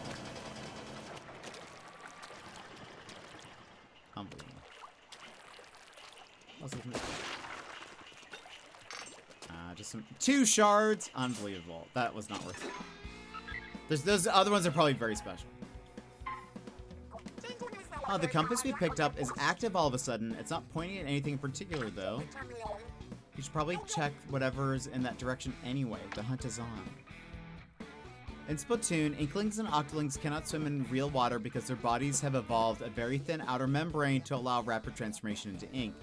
Unbelievable. Just some 2 shards. Unbelievable. That was not worth it. Those other ones are probably very special. Oh, the compass we picked up is active all of a sudden. It's not pointing at anything in particular, though. You should probably check whatever's in that direction anyway. The hunt is on. In Splatoon, Inklings and Octolings cannot swim in real water because their bodies have evolved a very thin outer membrane to allow rapid transformation into ink.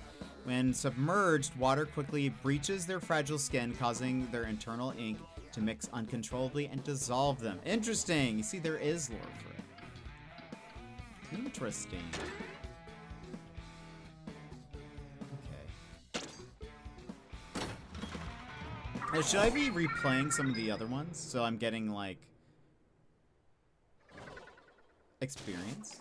When submerged, water quickly breaches their fragile skin, causing their internal ink to mix uncontrollably and dissolve them. Interesting! You see, there is lore for it. Interesting. Okay. Now, should I be replaying some of the other ones so I'm getting, like, experience?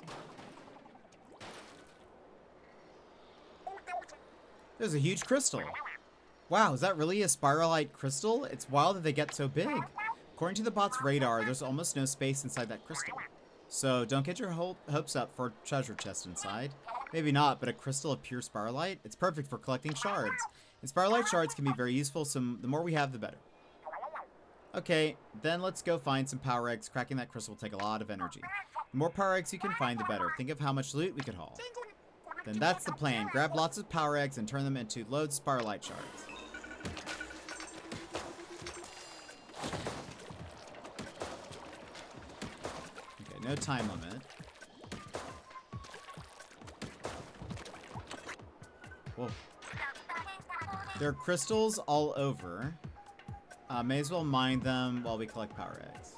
There's a huge crystal. Wow, is that really a spiralite crystal? It's wild that they get so big. According to the bot's radar, there's almost no space inside that crystal. So don't get your hopes up for a treasure chest inside. Maybe not, but a crystal of pure spiralite? It's perfect for collecting shards. And spiralite shards can be very useful, so the more we have, the better. Okay, then let's go find some power eggs. Cracking that crystal will take a lot of energy. The more power eggs you can find, the better. Think of how much loot we could haul. Then that's the plan. Grab lots of power eggs and turn them into loads of spiralite shards. Okay, no time limit. Whoa. There are crystals all over. May as well mine them while we collect power eggs.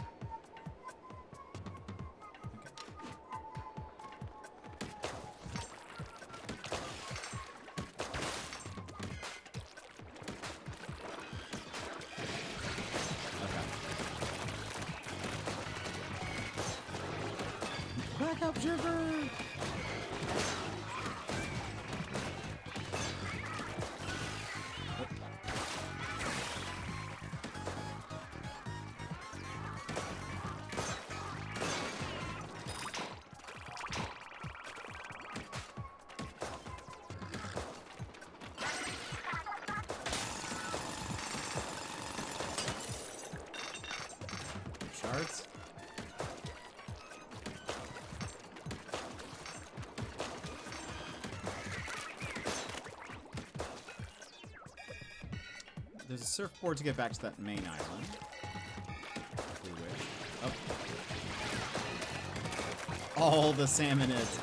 Back up, Shiver! shards. There's a surfboard to get back to that main island. If we wish. Oh. All the salmonids.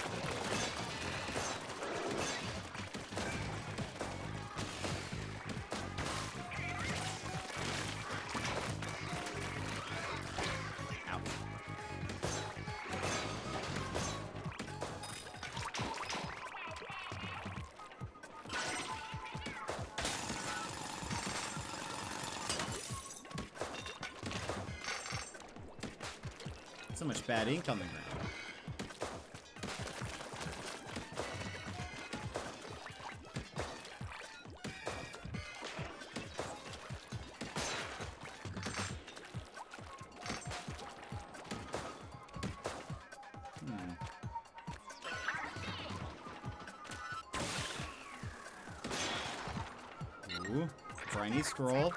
So much bad ink on the ground. Ooh, briny scroll.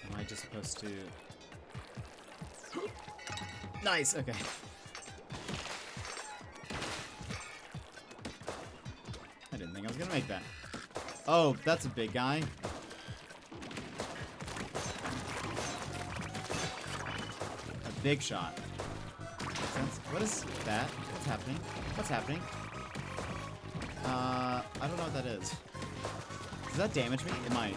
Am I just supposed to... Nice, okay. I didn't think I was gonna make that. Oh, that's a big guy. A big shot. What is that? What's happening? What's happening? I don't know what that is. Does that damage me? It might.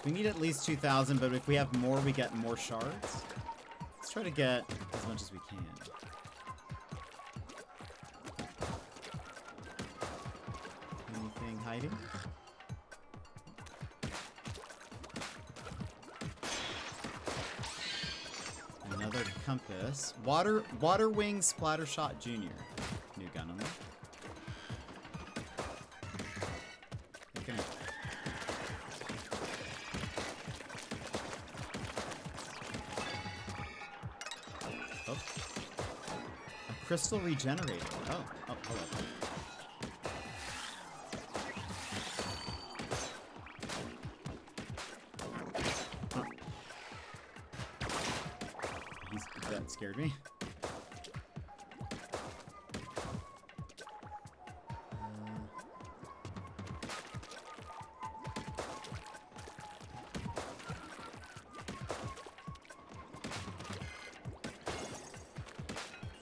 We need at least 2,000, but if we have more, we get more shards. Let's try to get as much as we can. Anything hiding? Another compass. Water Wing Splattershot Jr. New gun on there. Crystal regenerator. Oh, hold on. That scared me.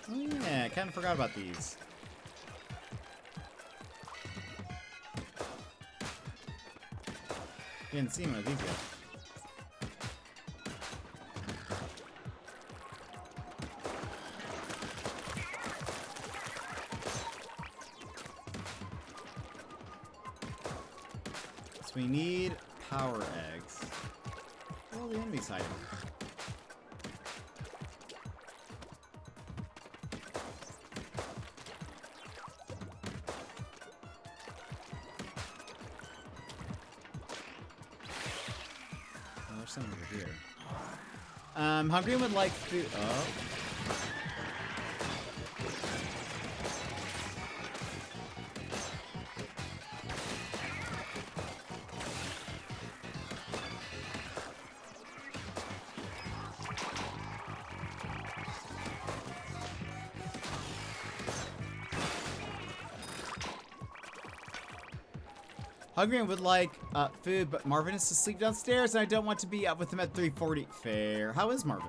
Oh yeah, I kind of forgot about these. Didn't see one of these yet. So we need power eggs. Where are all the enemies hiding? Something over here. Hungry and would like food. Oh. Hungry and would like food, but Marvin is to sleep downstairs, and I don't want to be up with him at 3:40. Fair. How is Marvin?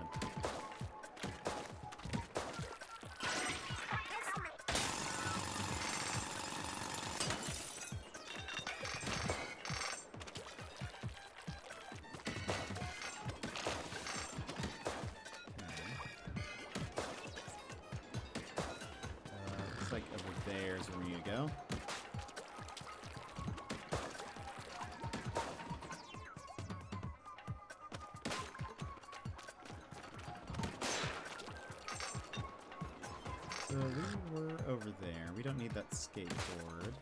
Looks like over there is where we need to go. we were over there. We don't need that skateboard.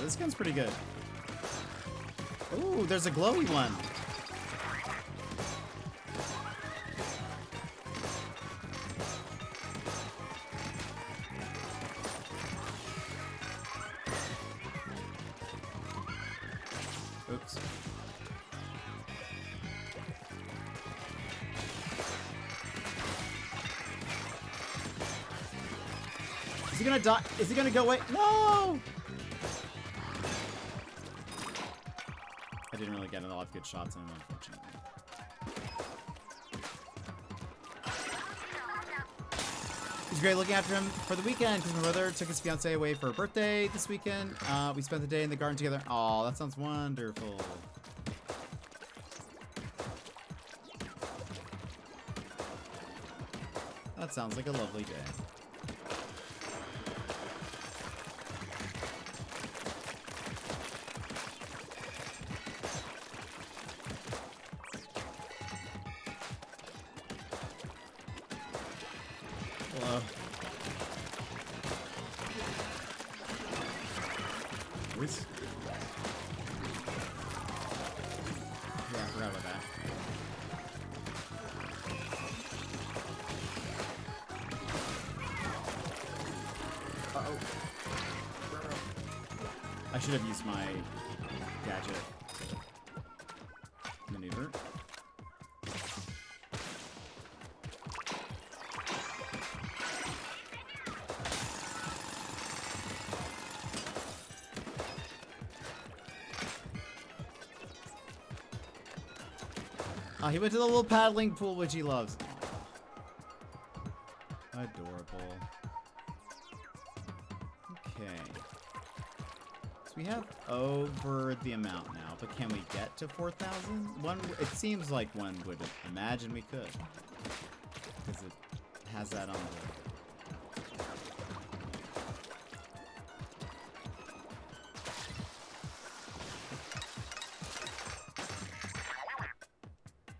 This gun's pretty good. Ooh, there's a glowy one. Oops. Is he gonna die? Is he gonna go away? No! I didn't really get a lot of good shots on him, unfortunately. It was great looking after him for the weekend because my brother took his fiance away for her birthday this weekend. We spent the day in the garden together. Oh, that sounds wonderful. That sounds like a lovely day. Hello. Where's... Yeah, I forgot about that. Uh-oh. I should have used my gadget maneuver. Oh, he went to the little paddling pool, which he loves. Aww. Adorable. Okay. So we have over the amount now, but can we get to 4,000? It seems like one would imagine we could. Because it has that on the...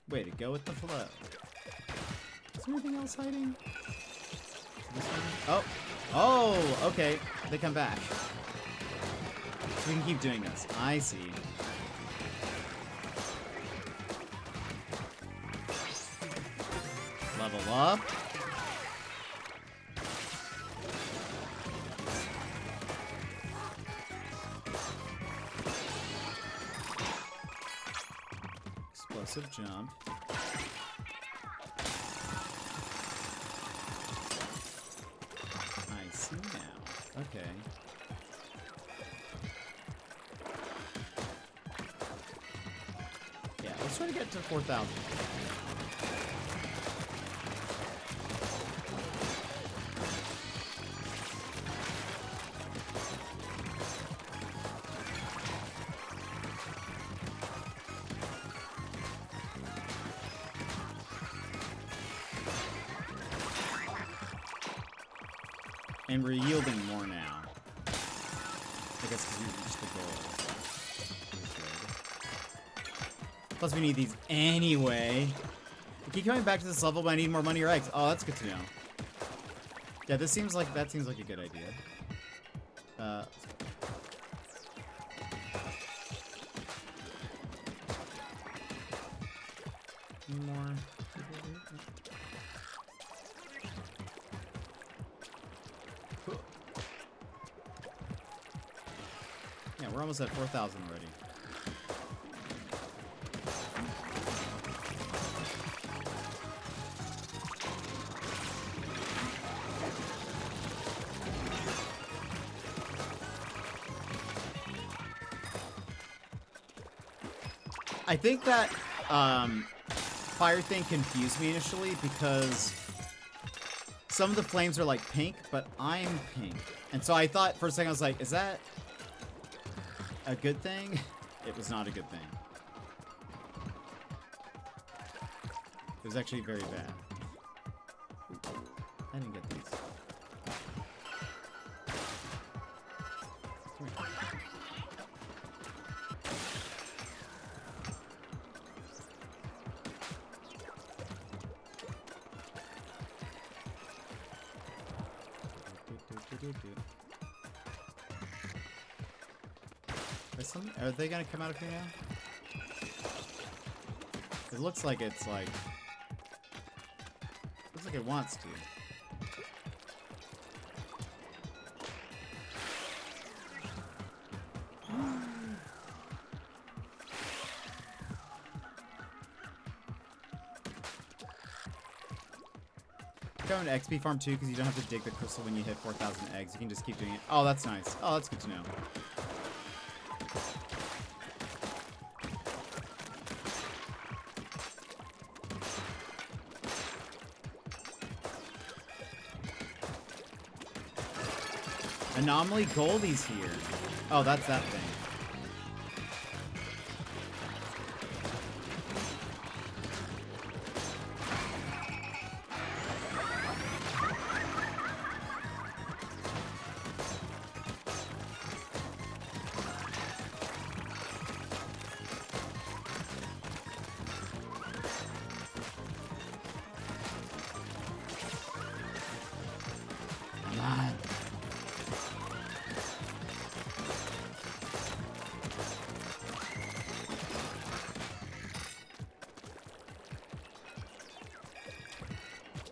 Way to go with the flow. Is there anything else hiding? Oh! Oh! Okay. They come back. So we can keep doing this. I see. Level up. Explosive jump. I see now. Okay. Yeah, let's try to get to 4,000. And we're yielding more now. I guess because we reached the goal. Plus we need these anyway. I keep coming back to this level, but I need more money or eggs. Oh, that's good to know. Yeah, that seems like a good idea. Any more? Yeah, we're almost at 4,000 already. I think that fire thing confused me initially because some of the flames are like pink, but I'm pink. And so I thought for a second, I was like, is that a good thing? It was not a good thing. It was actually very bad. I didn't get these. Are they gonna come out of here now? It looks like it's like... Looks like it wants to. Going to XP farm too, because you don't have to dig the crystal when you hit 4,000 eggs. You can just keep doing it. Oh, that's nice. Oh, that's good to know. Anomaly Goldie's here. Oh, that's that thing.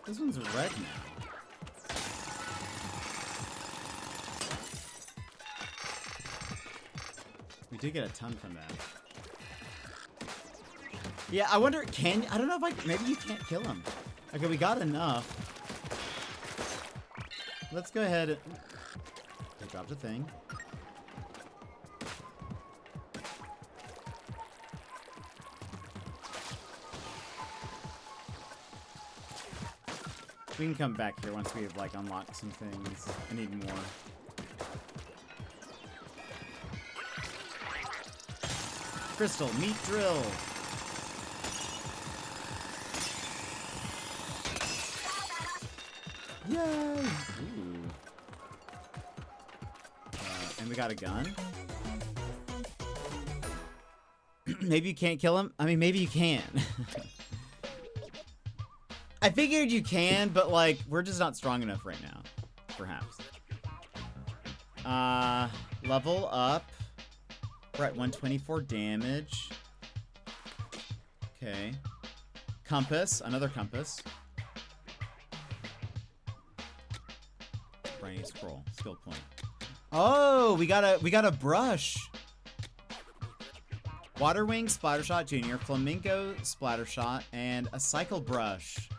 This one's red now. We did get a ton from that. Yeah, I wonder, I don't know if maybe you can't kill him. Okay, we got enough. Let's go ahead and... I dropped a thing. We can come back here once we have, like, unlocked some things. I need more. Crystal, meat drill. Yay! Ooh. And we got a gun. Maybe you can't kill him? I mean, maybe you can. I figured you can, but, like, we're just not strong enough right now. Perhaps. Level up. We're at 124 damage. Okay. Compass. Another compass. Brainy scroll. Skill point. Oh, we got a brush. Waterwing Splattershot Jr., Flamingo Splattershot, and a Cycle Brush.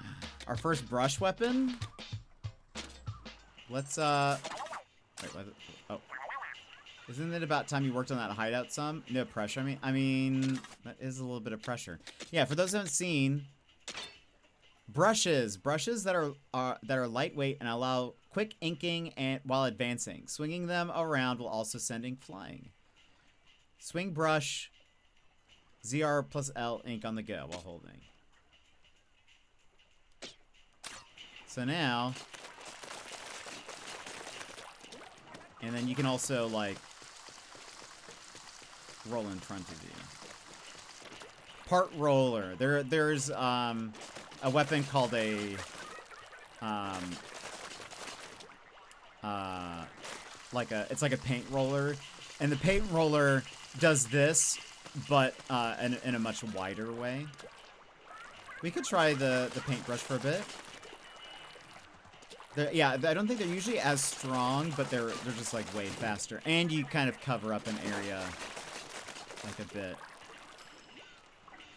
Our first brush weapon. Let's, wait, oh. Isn't it about time you worked on that hideout some? No pressure, I mean, that is a little bit of pressure. Yeah, for those who haven't seen, brushes that are lightweight and allow quick inking and while advancing. Swinging them around while also sending flying. Swing brush, ZR plus L, ink on the go while holding. So now, and then you can also, like, roll in front of you. Part roller. There's a weapon called a it's like a paint roller, and the paint roller does this, but in a much wider way. We could try the paintbrush for a bit. Yeah, I don't think they're usually as strong, but they're just like way faster, and you kind of cover up an area like a bit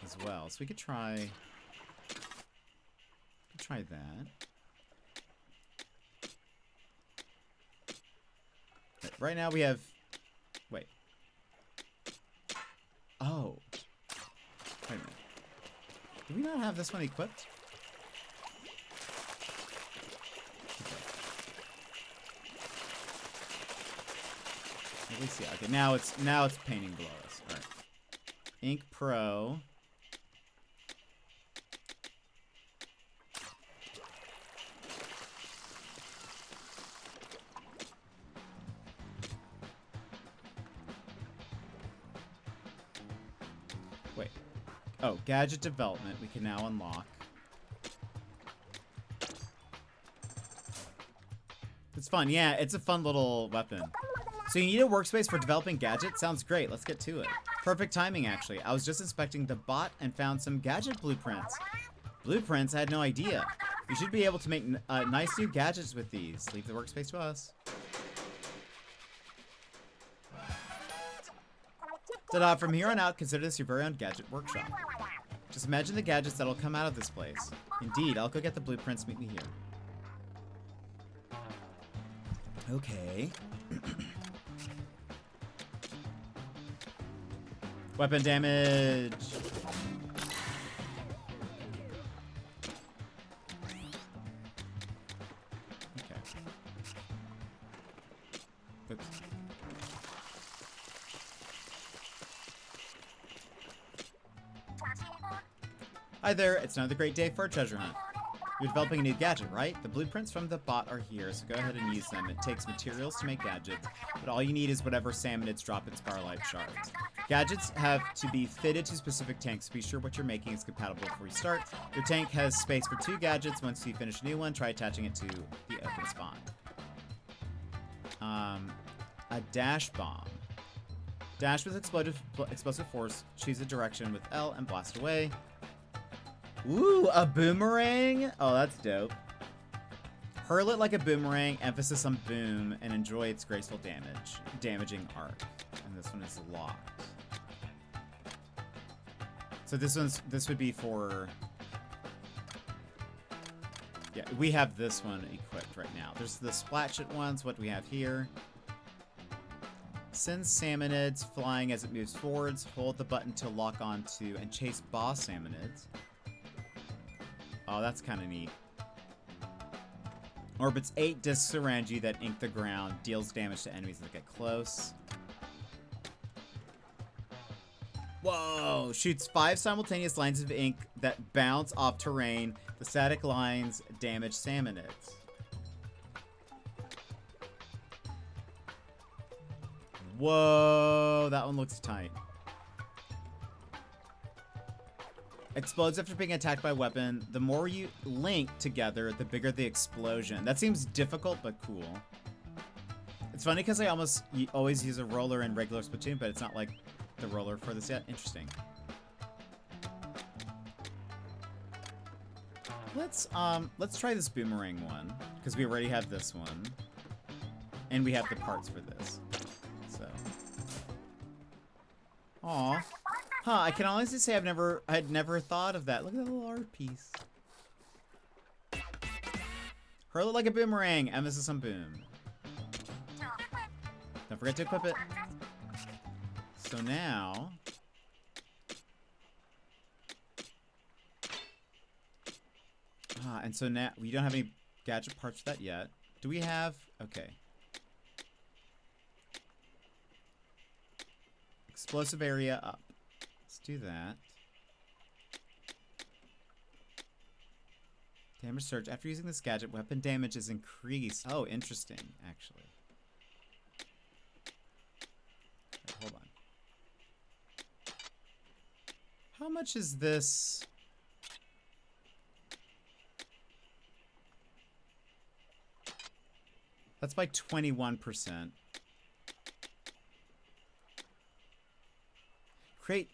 as well. So we could try that. Right now we have. Wait. Oh. Wait a minute. Do we not have this one equipped? At least, yeah. Okay, now it's painting below us. All right. Ink Pro. Wait. Oh, gadget development. We can now unlock. It's fun. Yeah, it's a fun little weapon. So you need a workspace for developing gadgets? Sounds great. Let's get to it. Perfect timing, actually. I was just inspecting the bot and found some gadget blueprints. Blueprints? I had no idea. You should be able to make nice new gadgets with these. Leave the workspace to us. Ta-da! From here on out, consider this your very own gadget workshop. Just imagine the gadgets that'll come out of this place. Indeed, I'll go get the blueprints. Meet me here. Okay. Weapon damage. Okay. Oops. Hi there, it's another great day for a treasure hunt. You're developing a new gadget, right? The blueprints from the bot are here, so go ahead and use them. It takes materials to make gadgets, but all you need is whatever salmonids drop in Sparlight shards. Gadgets have to be fitted to specific tanks. Be sure what you're making is compatible before you start. Your tank has space for 2 gadgets. Once you finish a new one, try attaching it to the open spawn. A dash bomb. Dash with explosive force. Choose a direction with L and blast away. Ooh, a boomerang? Oh, that's dope. Hurl it like a boomerang, emphasis on boom, and enjoy its graceful damaging arc. And this one is locked. So this would be for... Yeah, we have this one equipped right now. There's the Splatshit ones. What do we have here? Sends salmonids flying as it moves forwards. Hold the button to lock onto and chase boss salmonids. Oh, that's kind of neat. Orbits 8 discs around you that ink the ground. Deals damage to enemies that get close. Whoa! Shoots 5 simultaneous lines of ink that bounce off terrain. The static lines damage salmonids. Whoa! That one looks tight. Explodes after being attacked by a weapon. The more you link together, the bigger the explosion. That seems difficult, but cool. It's funny because I always use a roller in regular Splatoon, but it's not like the roller for this yet. Interesting. Let's try this boomerang one, because we already have this one. And we have the parts for this. So. Aw. Huh, I can honestly say I had never thought of that. Look at that little art piece. Hurl it like a boomerang. Emphasis on boom. Don't forget to equip it. So now... and so now we don't have any gadget parts for that yet. Do we have... Okay. Explosive area up. Let's do that. Damage surge. After using this gadget, weapon damage is increased. Oh, interesting, actually. Okay, hold on. How much is this? That's by 21%. Create...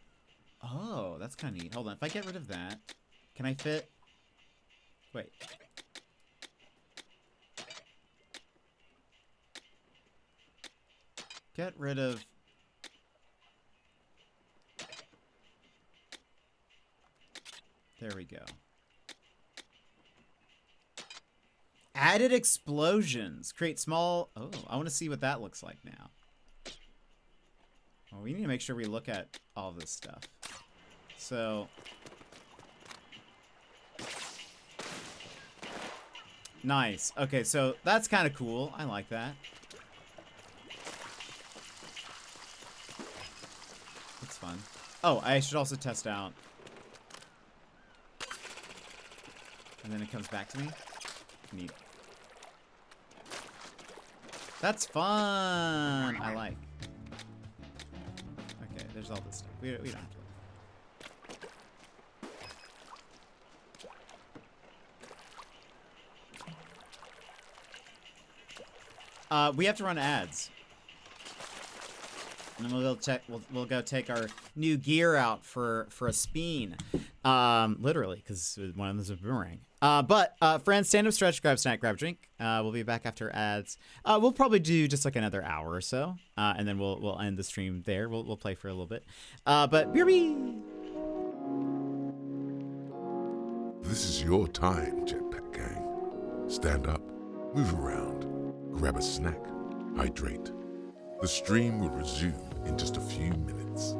Oh, that's kind of neat. Hold on. If I get rid of that, can I fit... Wait. Get rid of... There we go. Added explosions. Create small... Oh, I want to see what that looks like now. Well, we need to make sure we look at all this stuff. So... Nice. Okay, so that's kind of cool. I like that. fun. Oh, I should also test out. And then it comes back to me. Neat. That's fun. I like. Okay, there's all this stuff. We don't have to. We have to run ads. And then we'll check. We'll go take our new gear out for a spin. Literally, because one of them is a boomerang. But friends, stand up, stretch, grab snack, grab drink. We'll be back after ads. We'll probably do just like another hour or so, and then we'll end the stream there. We'll play for a little bit. But BRB. This is your time, Jetpack Gang. Stand up, move around, grab a snack, hydrate. The stream will resume in just a few minutes.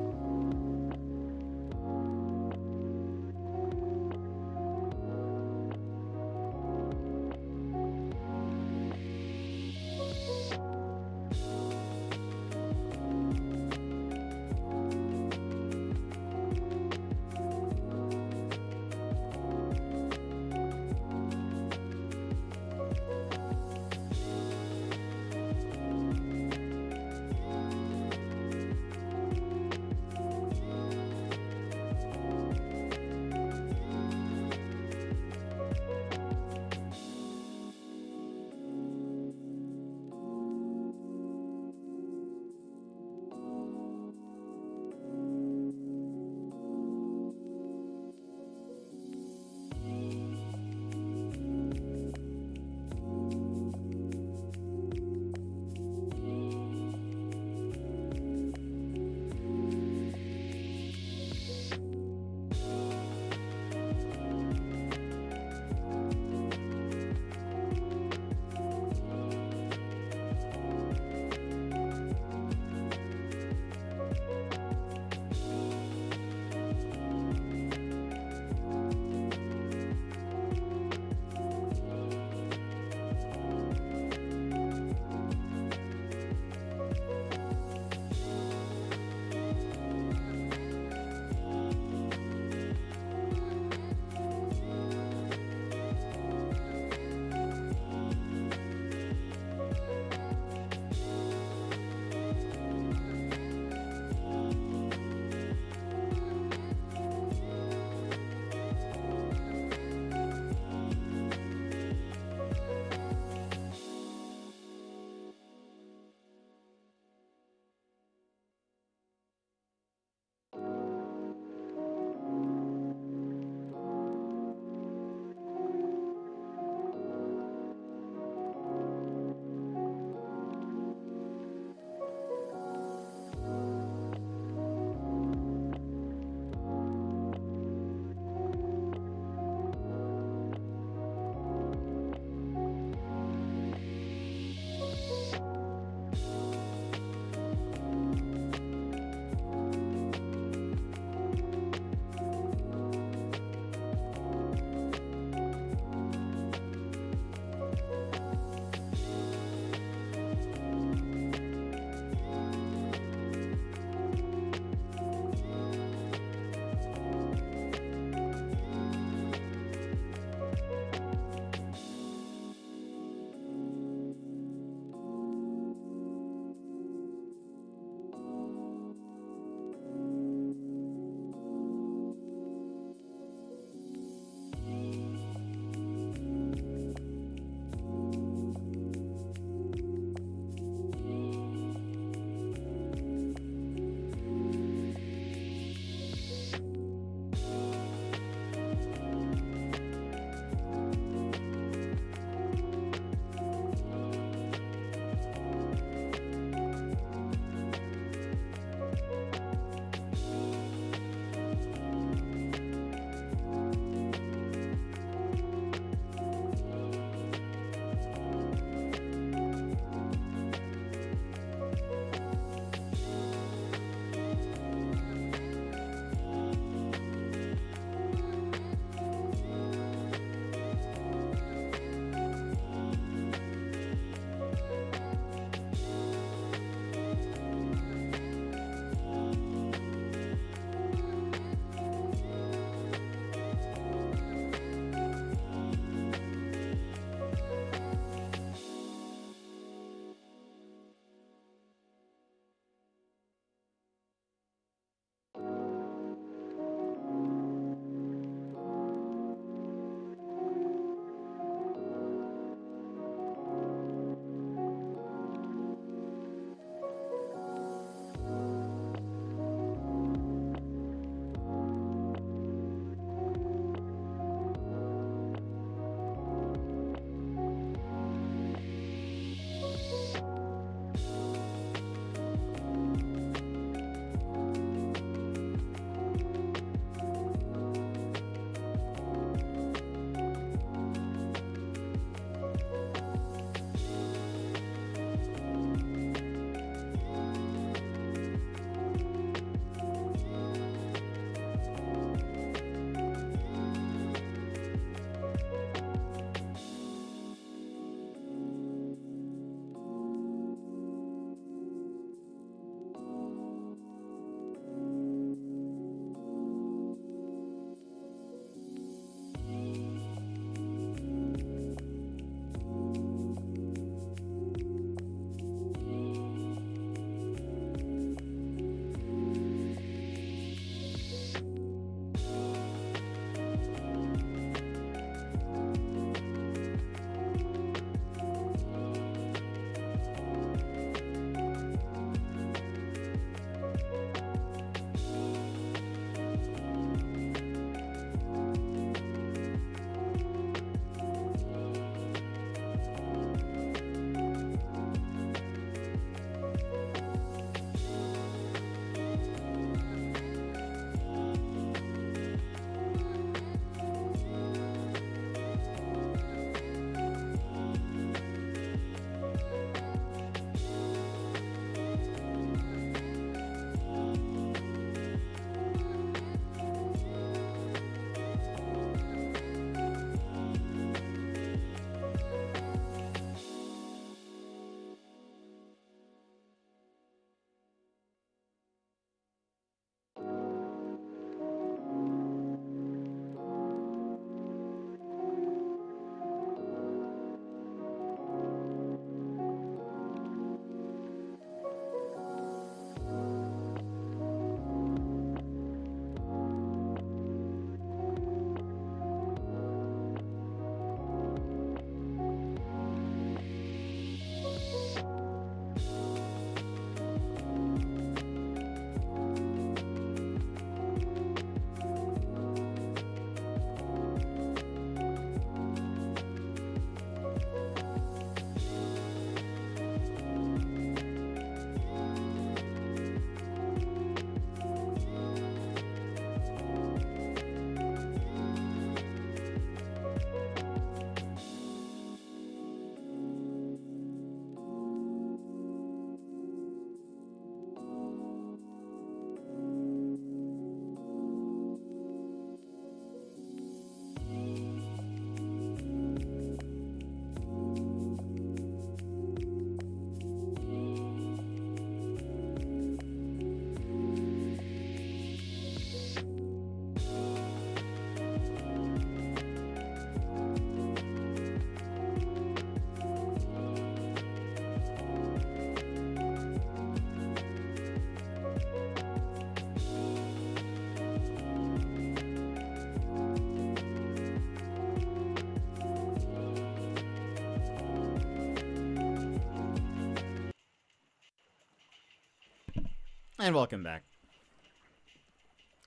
And welcome back.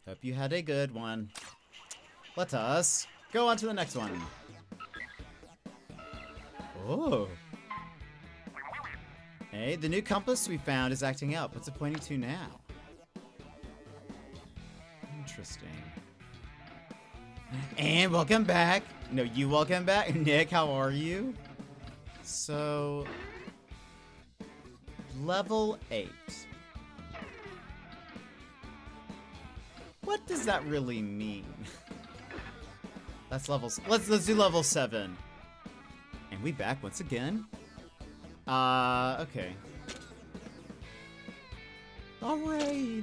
Hope you had a good one. Let us go on to the next one. Oh. Hey, the new compass we found is acting up. What's it pointing to now? Interesting. And welcome back. No, you welcome back. Nick, how are you? So, level 8. What does that really mean? That's levels. Let's do level 7. And we back once again. Okay. All right.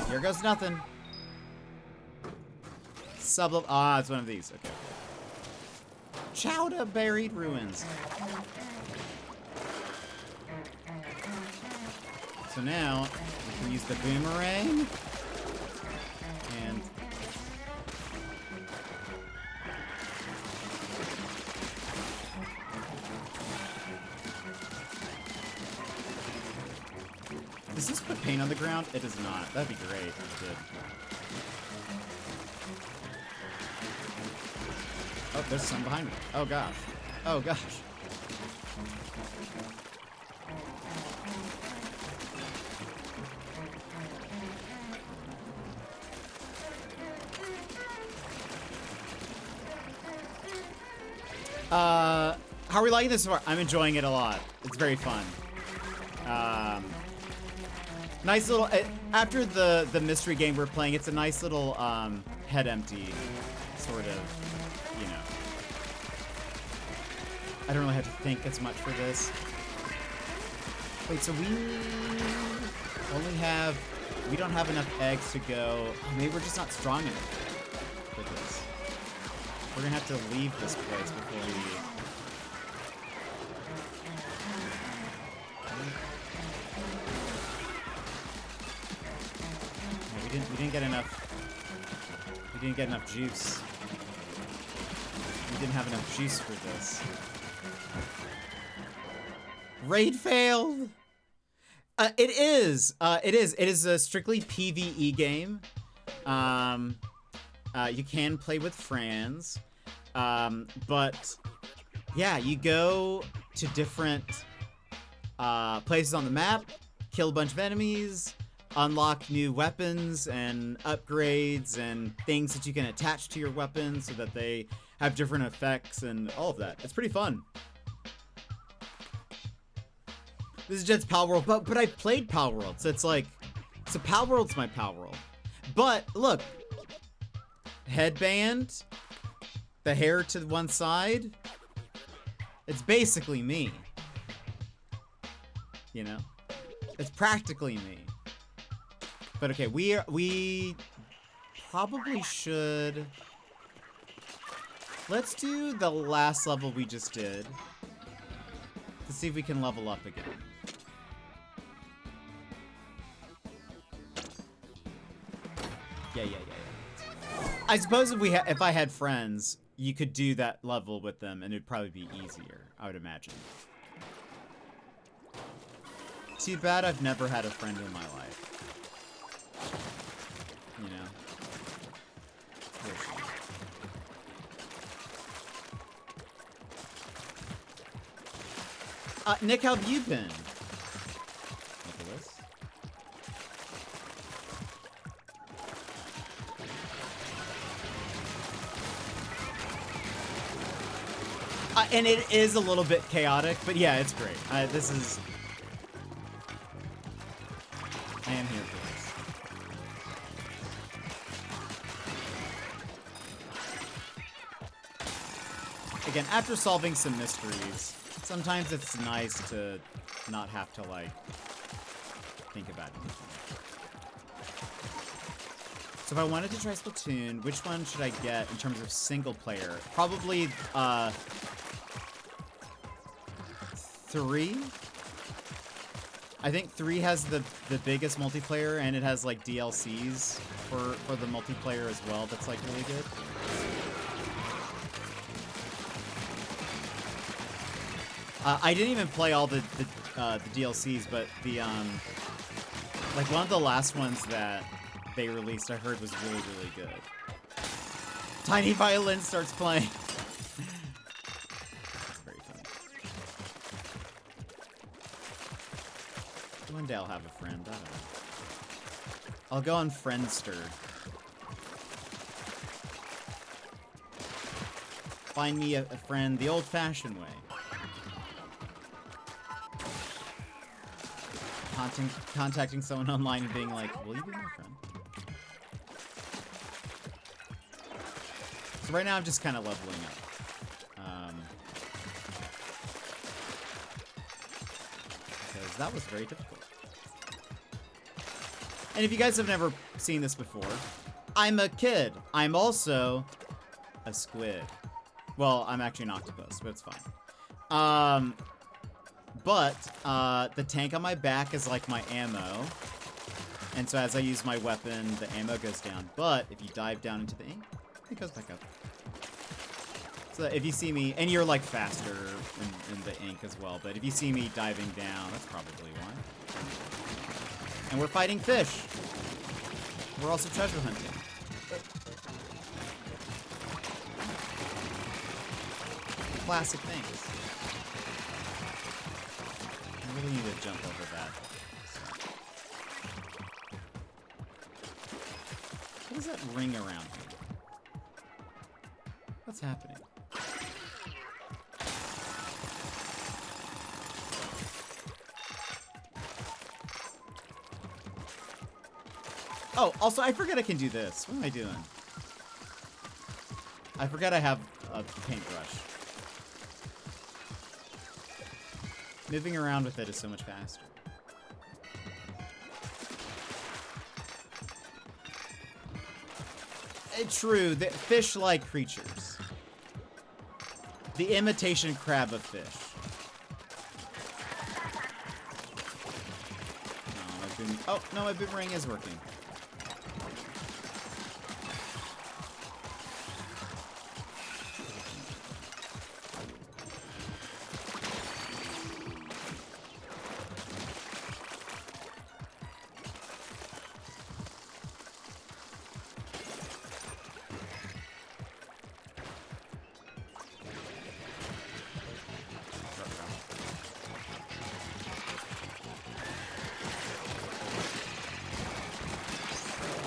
Here goes nothing. Sub-level. Ah, it's one of these. Okay. Chowda Buried Ruins. So now we can use the boomerang and does this put paint on the ground? It does not. That'd be great if it did. Oh, there's some behind me. Oh gosh. Oh gosh. How are we liking this so far? I'm enjoying it a lot. It's very fun. Nice little, after the mystery game we're playing, it's a nice little head empty sort of, you know. I don't really have to think as much for this. Wait, so we don't have enough eggs to go. Oh, maybe we're just not strong enough for this. We're gonna have to leave this place before we... Yeah, we didn't get enough. We didn't get enough juice. We didn't have enough juice for this. Raid failed. It is a strictly PvE game. You can play with friends, but yeah, you go to different places on the map, kill a bunch of enemies, unlock new weapons and upgrades and things that you can attach to your weapons so that they have different effects and all of that. It's pretty fun. This is Jet's Pal World, but I've played Pal World, so it's like, so Pal World's my Pal World. But look, headband, the hair to one side, it's basically me. You know? It's practically me. But okay, we probably should... Let's do the last level we just did to see if we can level up again. Yeah. I suppose if I had friends, you could do that level with them, and it'd probably be easier, I would imagine. Too bad I've never had a friend in my life. You know? Nick, how have you been? And it is a little bit chaotic, but yeah, it's great. I am here for this. Again, after solving some mysteries, sometimes it's nice to not have to, like, think about it. So if I wanted to try Splatoon, which one should I get in terms of single player? Probably, 3? I think 3 has the biggest multiplayer, and it has like DLCs for the multiplayer as well. That's like really good. I didn't even play all the DLCs, but the like one of the last ones that they released, I heard was really, really good. Tiny Violin starts playing. Very funny. One day I'll have a friend. I don't know. I'll go on Friendster. Find me a friend the old-fashioned way. Contacting someone online and being like, will you be my friend? So right now I'm just kind of leveling up. Because that was very difficult. And if you guys have never seen this before, I'm a kid. I'm also a squid. Well, I'm actually an octopus, but it's fine. The tank on my back is like my ammo. And so as I use my weapon, the ammo goes down. But if you dive down into the ink, it goes back up. So if you see me, and you're like faster in the ink as well, but if you see me diving down, that's probably why. And we're fighting fish. We're also treasure hunting. Classic things. I really need to jump over that. What is that ring around me? What's happening? Oh, also, I forget I can do this. What am I doing? I forgot I have a paintbrush. Moving around with it is so much faster. True, the fish-like creatures. The imitation crab of fish. Oh, no, my boomerang is working.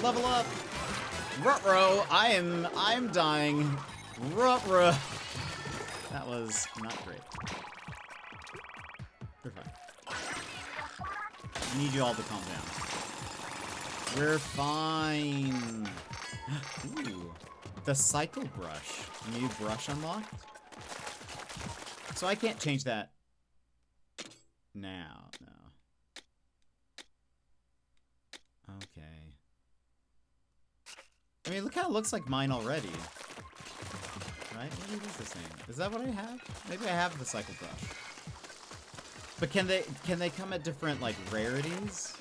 Level up! Ruh-roh! I'm dying. Ruh-roh! That was not great. We're fine. I need you all to calm down. We're fine. Ooh. The cycle brush. New brush unlocked? So I can't change that now. No. Okay. I mean, it kind of looks like mine already. Right? Maybe it is the same. Is that what I have? Maybe I have the cycle brush. But can they come at different, like, rarities?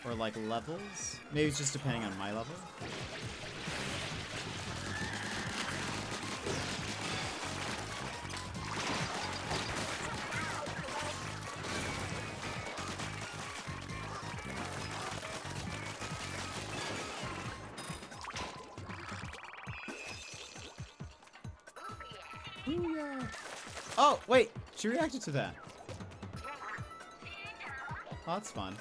Or, like, levels? Maybe it's just depending on my level? Oh, wait! She reacted to that. Oh, that's fun.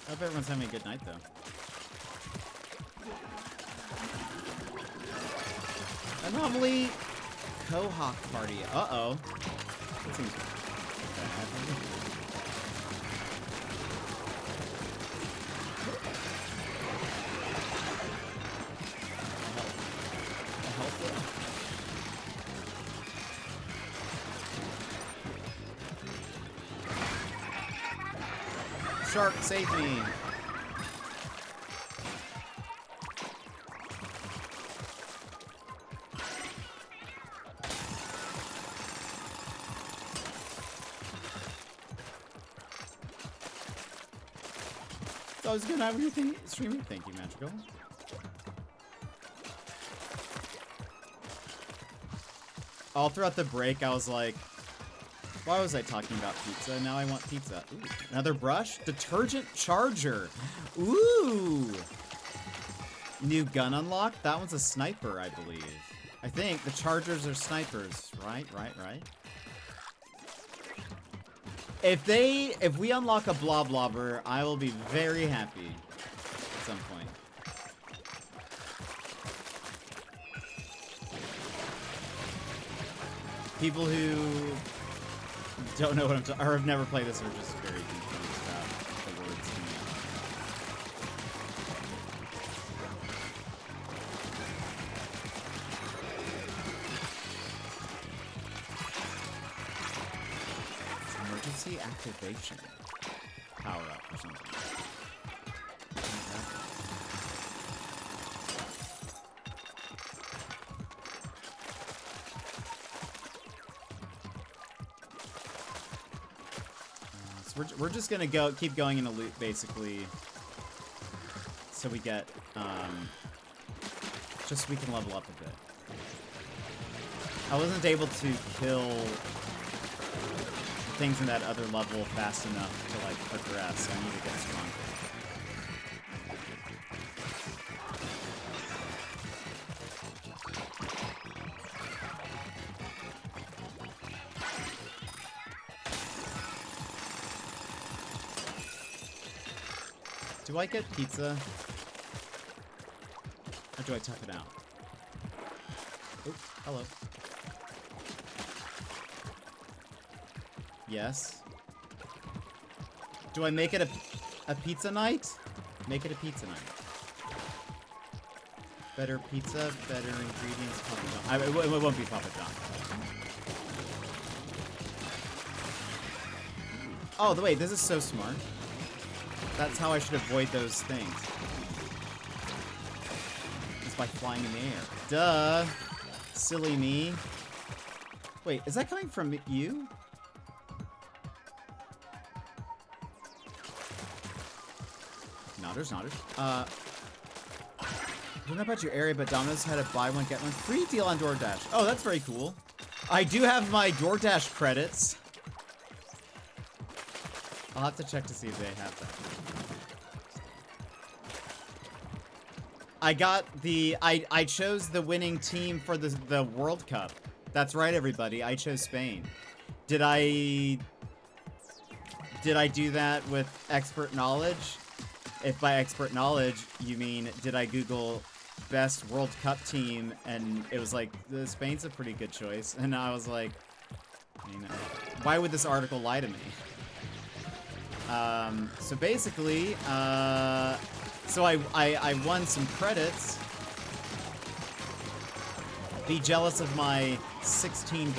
I hope everyone's having a good night, though. Anomaly Cohawk Party. Uh-oh. That seems bad. Shark, save me. I was gonna have anything streaming. Thank you, Magical. All throughout the break, I was like, why was I talking about pizza? Now I want pizza. Ooh, another brush? Detergent charger. Ooh. New gun unlock? That one's a sniper, I believe. I think the chargers are snipers. Right. If we unlock a bloblobber, I will be very happy at some point. People who don't know what I'm talking, or have never played this, are just very confused about the words coming out. Emergency activation power up or something. We're just gonna keep going in a loop, basically, so we get, just so we can level up a bit. I wasn't able to kill things in that other level fast enough to, like, progress, so I need to get stronger. Do I get pizza? Or do I tough it out? Oh, hello. Yes. Do I make it a pizza night? Make it a pizza night. Better pizza, better ingredients, Papa John. It won't be Papa John. Oh, wait, this is so smart. That's how I should avoid those things. It's by flying in the air. Duh! Silly me. Wait, is that coming from you? Nodders. I don't know about your area, but Domino's had a buy one, get one free deal on DoorDash. Oh, that's very cool. I do have my DoorDash credits. I'll have to check to see if they have that. I got the... I chose the winning team for the World Cup. That's right, everybody. I chose Spain. Did I do that with expert knowledge? If by expert knowledge, you mean, did I Google best World Cup team? And it was like, Spain's a pretty good choice. And I was like, you know, why would this article lie to me? So basically, so I won some credits. Be jealous of my $16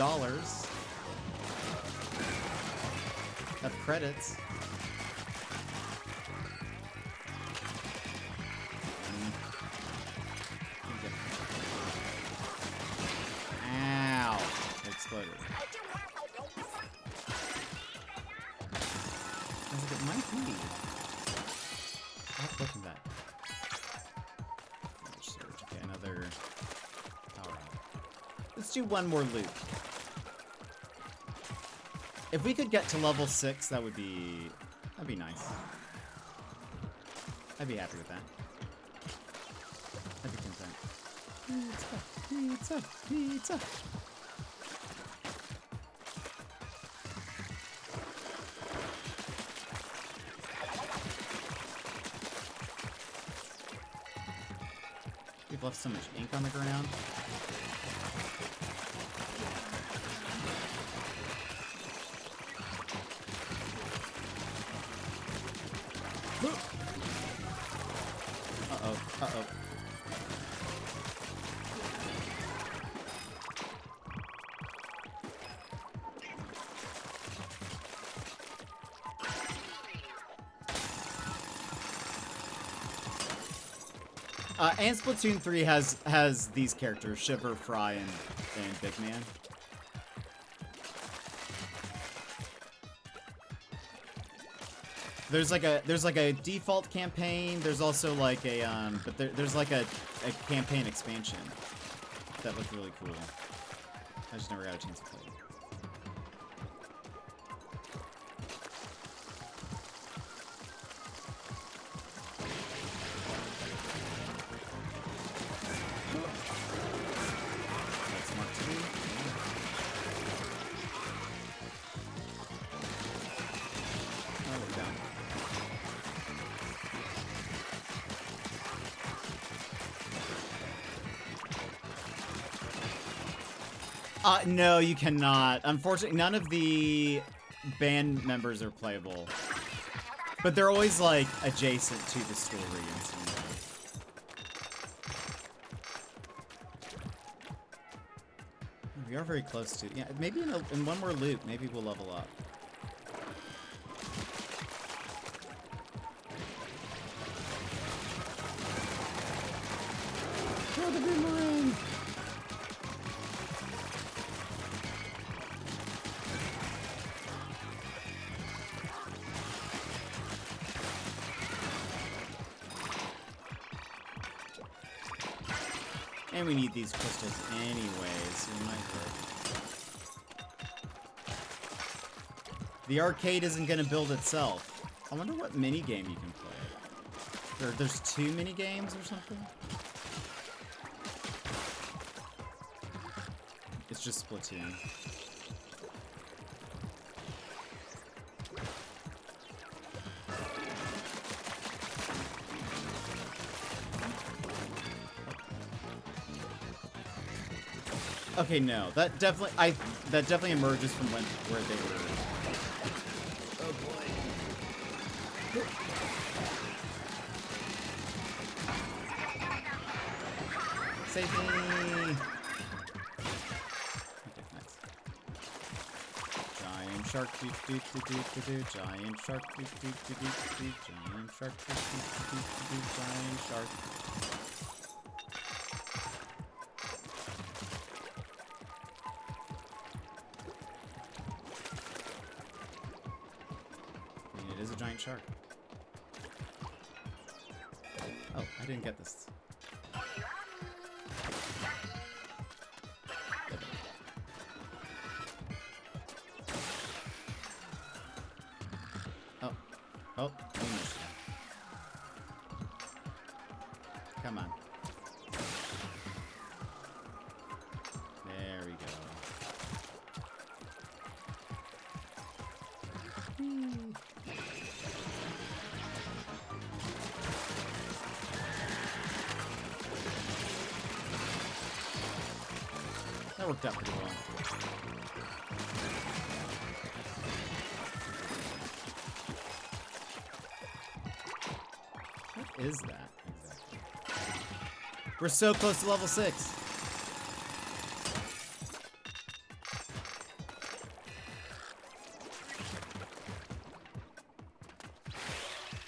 of credits. Ow! It exploded. It might be. I'll have to look at that. Search. Okay, another power up. Let's do one more loop. If we could get to level 6, that'd be nice. I'd be happy with that. I'd be content. Pizza. We've left so much ink on the ground. Uh-oh. And Splatoon 3 has these characters, Shiver, Fry, and Big Man. There's like a default campaign. There's also like a but there's like a campaign expansion that looked really cool. I just never got a chance to play it. That's Mark 2. Oh, we're down. No, you cannot. Unfortunately, none of the band members are playable. But they're always, like, adjacent to the story in some way. We are very close to... Yeah, maybe in one more loop, maybe we'll level up. Throw the boomerang! And we need these crystals anyways, so we might hurt. The arcade isn't gonna build itself. I wonder what minigame you can play. There's 2 minigames or something? It's just Splatoon. Okay, no, that definitely emerges from where they were. Oh boy. Save me. Okay, nice. Giant shark, doot doot doot doot doot doot. Giant shark, doot doot doot doot doot. Giant shark, doot doot doot doot doot. Giant shark. Giant shark. Oh, I didn't get this. Oh. Oh, we missed it. Come on. There we go. Whee. That worked out pretty well. What is that exactly? We're so close to level 6.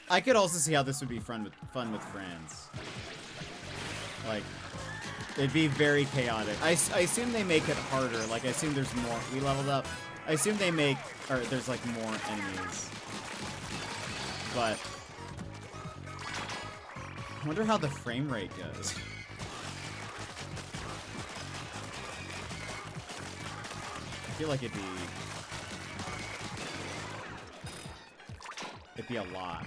I could also see how this would be fun with friends. Like, it'd be very chaotic. I assume they make it harder. Like, I assume there's more. We leveled up. I assume they make, or there's like more enemies. But I wonder how the frame rate goes. I feel like it'd be a lot.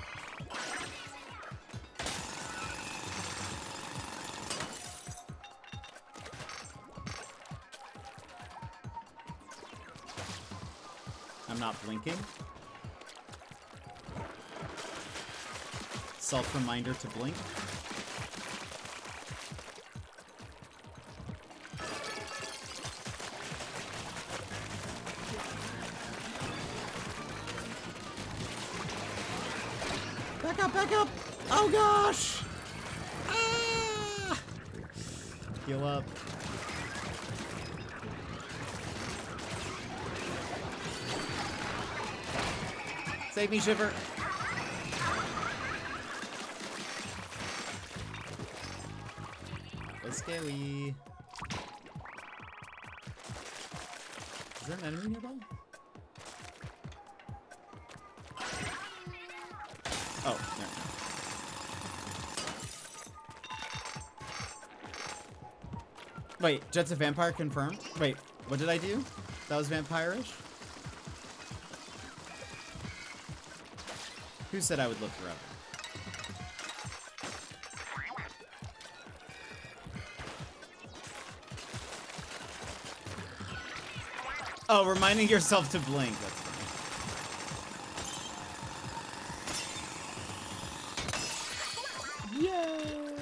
I'm not blinking. Self-reminder to blink. Back up, back up! Oh gosh! Ah! Heal up. Save me, Shiver. scary. Is there an enemy nearby? Oh, no. Wait, Jet's a vampire confirmed? Wait, what did I do? That was vampire-ish? Who said I would live forever? Oh, reminding yourself to blink. That's funny. Yay!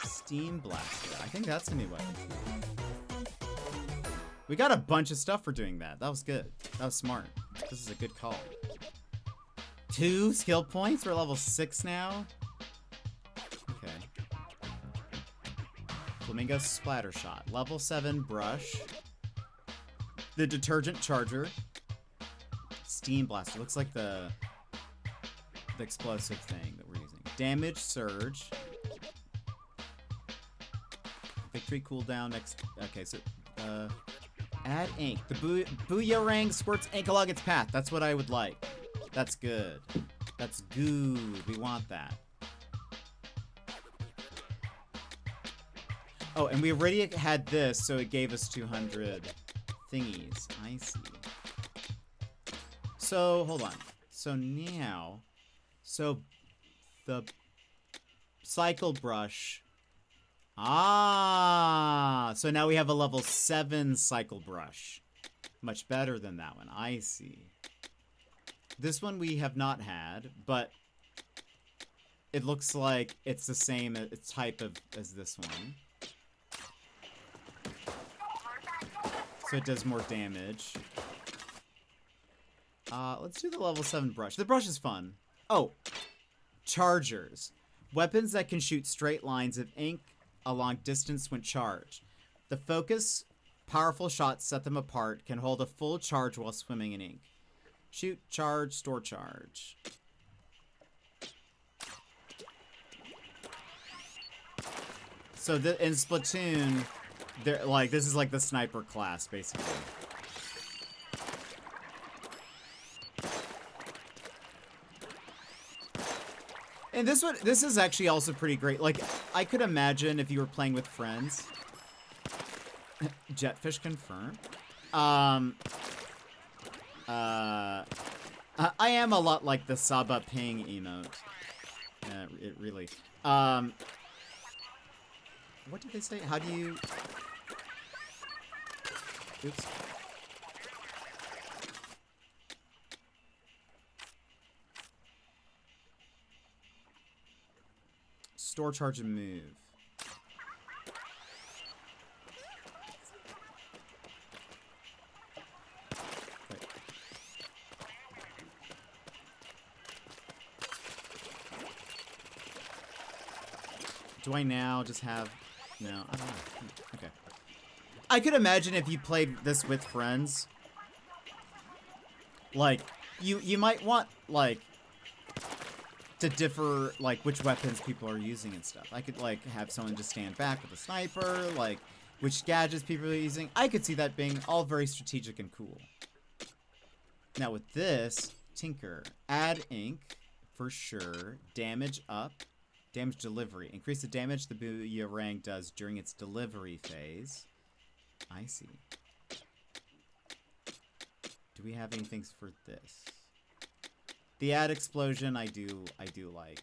Steam Blaster. I think that's a new weapon. We got a bunch of stuff for doing that. That was good. That was smart. This is a good call. 2 skill points? We're level 6 now? Okay. Flamingo Splatter Shot. Level 7 Brush. The Detergent Charger. Steam Blaster. Looks like the explosive thing that we're using. Damage Surge. Victory cooldown next. Okay, so add ink. The Booyarang squirts ink along its path. That's what I would like. That's good. That's good. We want that. Oh, and we already had this, so it gave us 200 thingies. I see. So, hold on. So now, the cycle brush. Ah, so now we have a level 7 cycle brush. Much better than that one. I see. This one we have not had, but it looks like it's the same type as this one. So it does more damage. Let's do the level 7 brush. The brush is fun. Oh, chargers. Weapons that can shoot straight lines of ink a long distance when charged. The focus, powerful shots set them apart, can hold a full charge while swimming in ink. Shoot, charge, store charge. So in Splatoon, this is like the sniper class, basically. And this is actually also pretty great. Like, I could imagine if you were playing with friends. Jetfish confirmed. I am a lot like the Saba ping emote. It really. What did they say? How do you? Oops. Store, charge, and move. Wait. Do I now just have... No, I don't know. Okay. I could imagine if you played this with friends, like, you might want, like, to differ, like, which weapons people are using and stuff. I could, like, have someone just stand back with a sniper, like, which gadgets people are using. I could see that being all very strategic and cool. Now with this, tinker. Add ink, for sure. Damage up. Damage delivery. Increase the damage the boomerang does during its delivery phase. I see. Do we have anything for this? The add explosion I do like.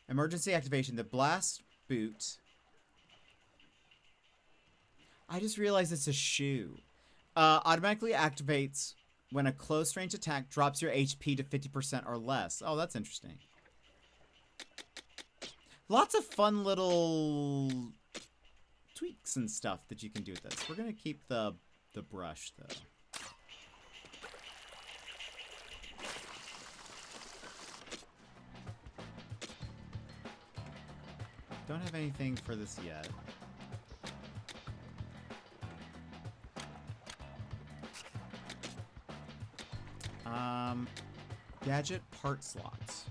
Emergency activation. The blast boot. I just realized it's a shoe. Automatically activates when a close range attack drops your HP to 50% or less. Oh, that's interesting. Lots of fun little tweaks and stuff that you can do with this. We're gonna keep the brush though. Don't have anything for this yet. Gadget part slots.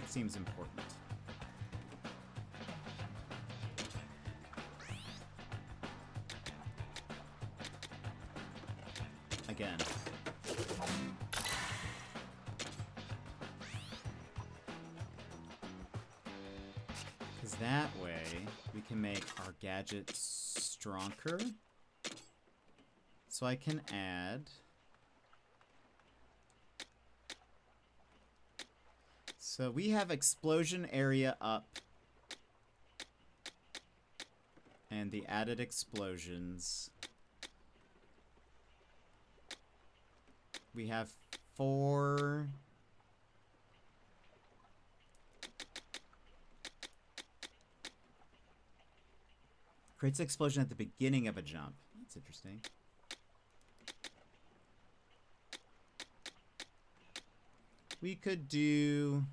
seems important. Again. Because that way we can make our gadgets stronger. So I can add... So we have explosion area up. And the added explosions. We have 4... Creates an explosion at the beginning of a jump. That's interesting. We could do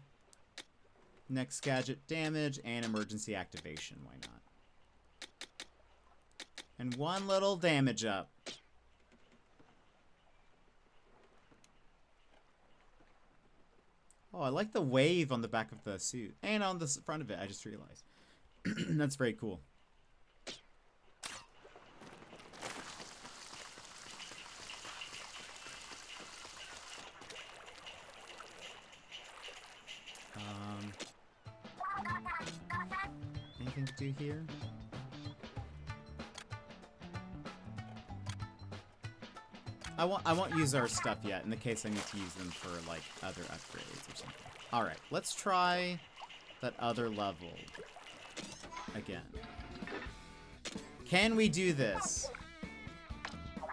next gadget damage and emergency activation. Why not? And one little damage up. Oh, I like the wave on the back of the suit. And on the front of it, I just realized. That's very cool. Anything to do here? I won't use our stuff yet, in the case I need to use them for, like, other upgrades or something. Alright, let's try that other level again. Can we do this?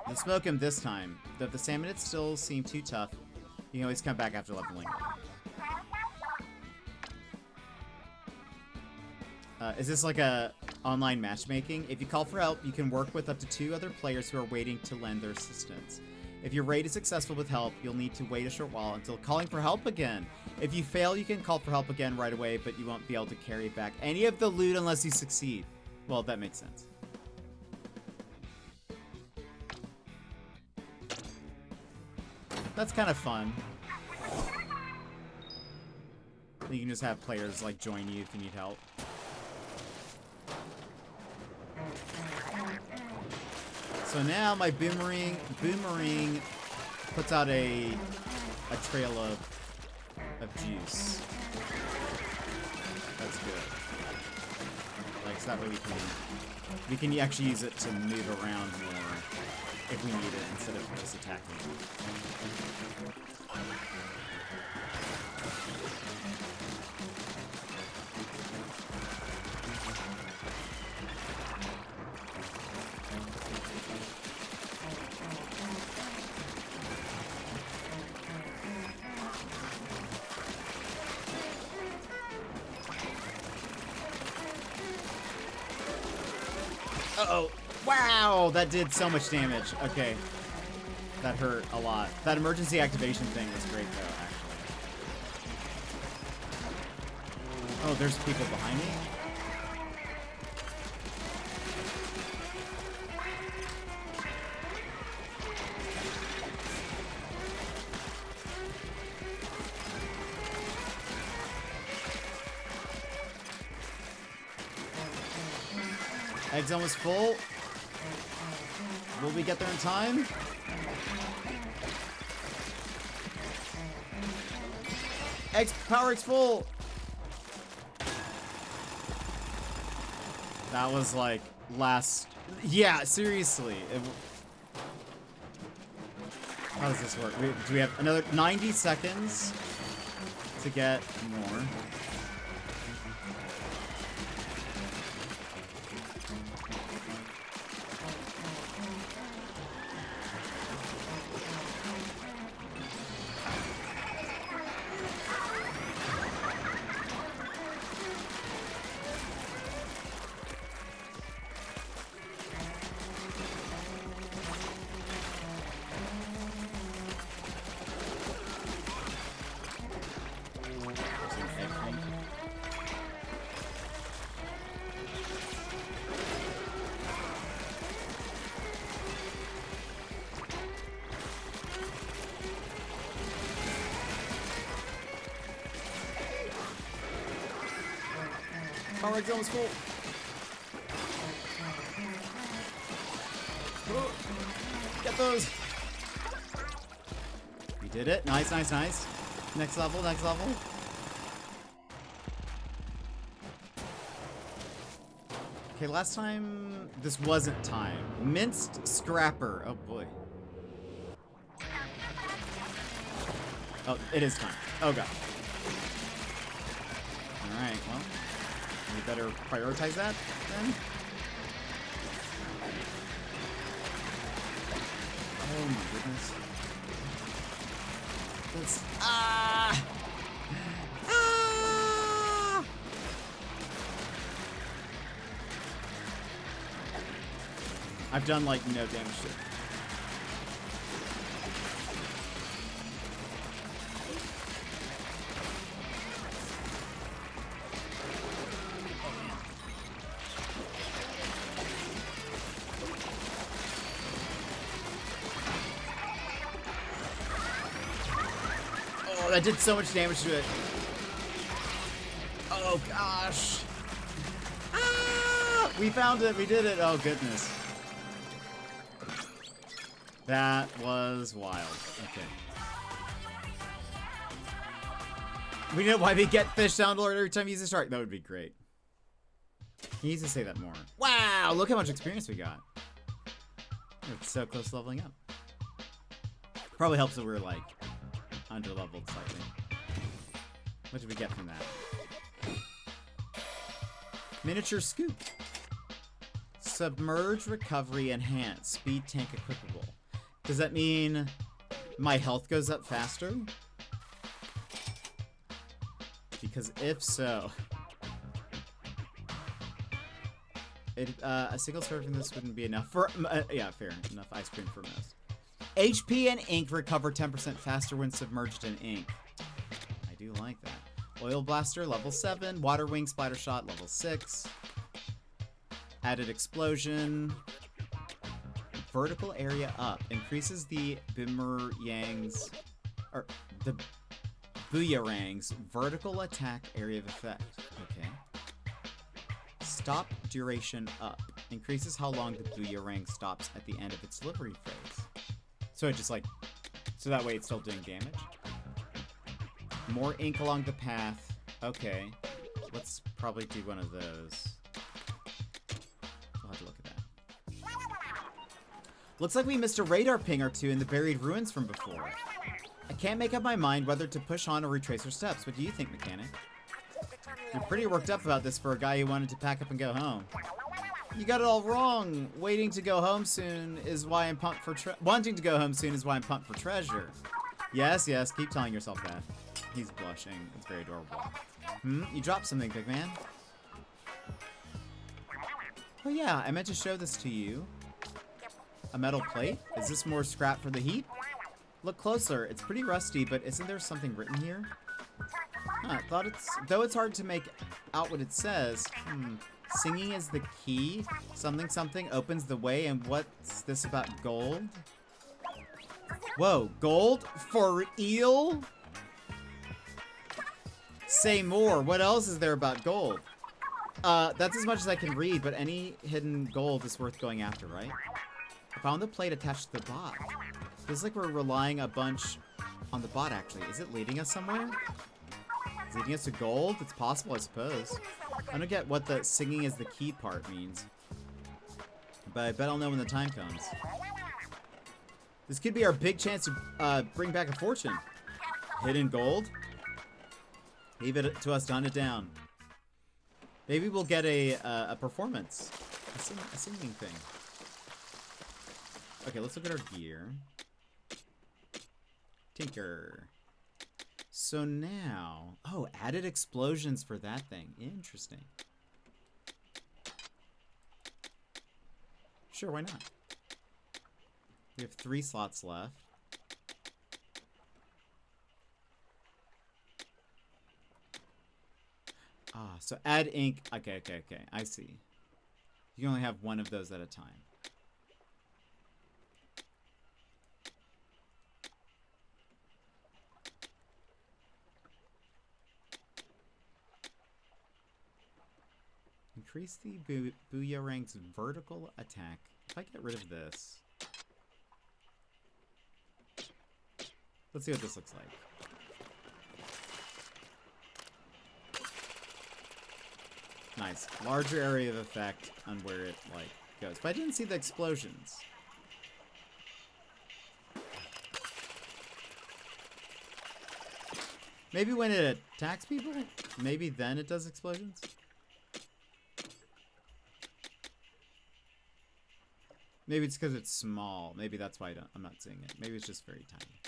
Let's smoke him this time. Though the salmonids still seem too tough, you can always come back after leveling up. Is this like a online matchmaking? If you call for help, you can work with up to 2 other players who are waiting to lend their assistance. If your raid is successful with help, you'll need to wait a short while until calling for help again. If you fail, you can call for help again right away, but you won't be able to carry back any of the loot unless you succeed. Well, that makes sense. That's kind of fun. You can just have players like join you if you need help. So now my boomerang puts out a trail of juice. That's good. Like, so that way we can actually use it to move around more if we need it instead of just attacking. Uh-oh. Wow, that did so much damage. Okay. That hurt a lot. That emergency activation thing was great, though, actually. Oh, there's people behind me? Egg's almost full. Will we get there in time? Power Egg's full. That was like last. Yeah, seriously. How does this work? Do we have another 90 seconds to get more? Power Egg's almost full. Oh, get those. We did it. Nice, nice, nice. Next level, next level. Okay, last time this wasn't time. Minced Scrapper. Oh boy. Oh, it is time. Oh god. Alright, well. We better prioritize that then. Oh my goodness. Let's. Ah! Ah! I've done like no damage to it. I did so much damage to it. Oh gosh. Ah! We found it. We did it. Oh goodness. That was wild. Okay. We know why we get fish sound alert every time you use a shark. That would be great. He needs to say that more. Wow, look how much experience we got. We're so close to leveling up. Probably helps that we're like under-leveled slightly. What did we get from that? Miniature scoop. Submerge recovery enhanced. Speed tank equipable. Does that mean my health goes up faster? Because if so, a single serving of this wouldn't be enough for yeah, fair enough ice cream for most. HP and ink recover 10% faster when submerged in ink. I do like that. Oil Blaster, level 7. Water Wing Splatter Shot, level 6. Added Explosion. Vertical area up. Increases the Boomerang's... or the Boomerang's vertical attack area of effect. Okay. Stop duration up. Increases how long the Boomerang stops at the end of its delivery phase. So it just like, so that way it's still doing damage. More ink along the path. Okay. Let's probably do one of those. We'll have to look at that. Looks like we missed a radar ping or two in the buried ruins from before. I can't make up my mind whether to push on or retrace our steps. What do you think, Mechanic? You're pretty worked up about this for a guy who wanted to pack up and go home. You got it all wrong. Waiting to go home soon is why I'm pumped for wanting to go home soon is why I'm pumped for treasure. Yes, yes, keep telling yourself that. He's blushing. It's very adorable. You dropped something, big man. Oh yeah, I meant to show this to you. A metal plate? Is this more scrap for the heat? Look closer. It's pretty rusty, but isn't there something written here? Huh, though it's hard to make out what it says. Singing is the key. Something something opens the way. And what's this about gold? Whoa, gold for eel? Say more. What else is there about gold? That's as much as I can read, but any hidden gold is worth going after, right? I found the plate attached to the bot. Feels like we're relying a bunch on the bot, actually. Is it leading us somewhere? Is it leading us to gold? It's possible, I suppose. I don't get what the singing is the key part means. But I bet I'll know when the time comes. This could be our big chance to bring back a fortune. Hidden gold? Leave it to us to hunt it down. Maybe we'll get a performance. A singing thing. Okay, let's look at our gear. Tinker. So now... Oh, added explosions for that thing. Interesting. Sure, why not? We have 3 slots left. Ah, so add ink. Okay. I see. You can only have one of those at a time. Increase the Booyarang's vertical attack. If I get rid of this... Let's see what this looks like. Nice. Larger area of effect on where it, like, goes. But I didn't see the explosions. Maybe when it attacks people? Maybe then it does explosions? Maybe it's because it's small. Maybe that's why I'm not seeing it. Maybe it's just very tiny.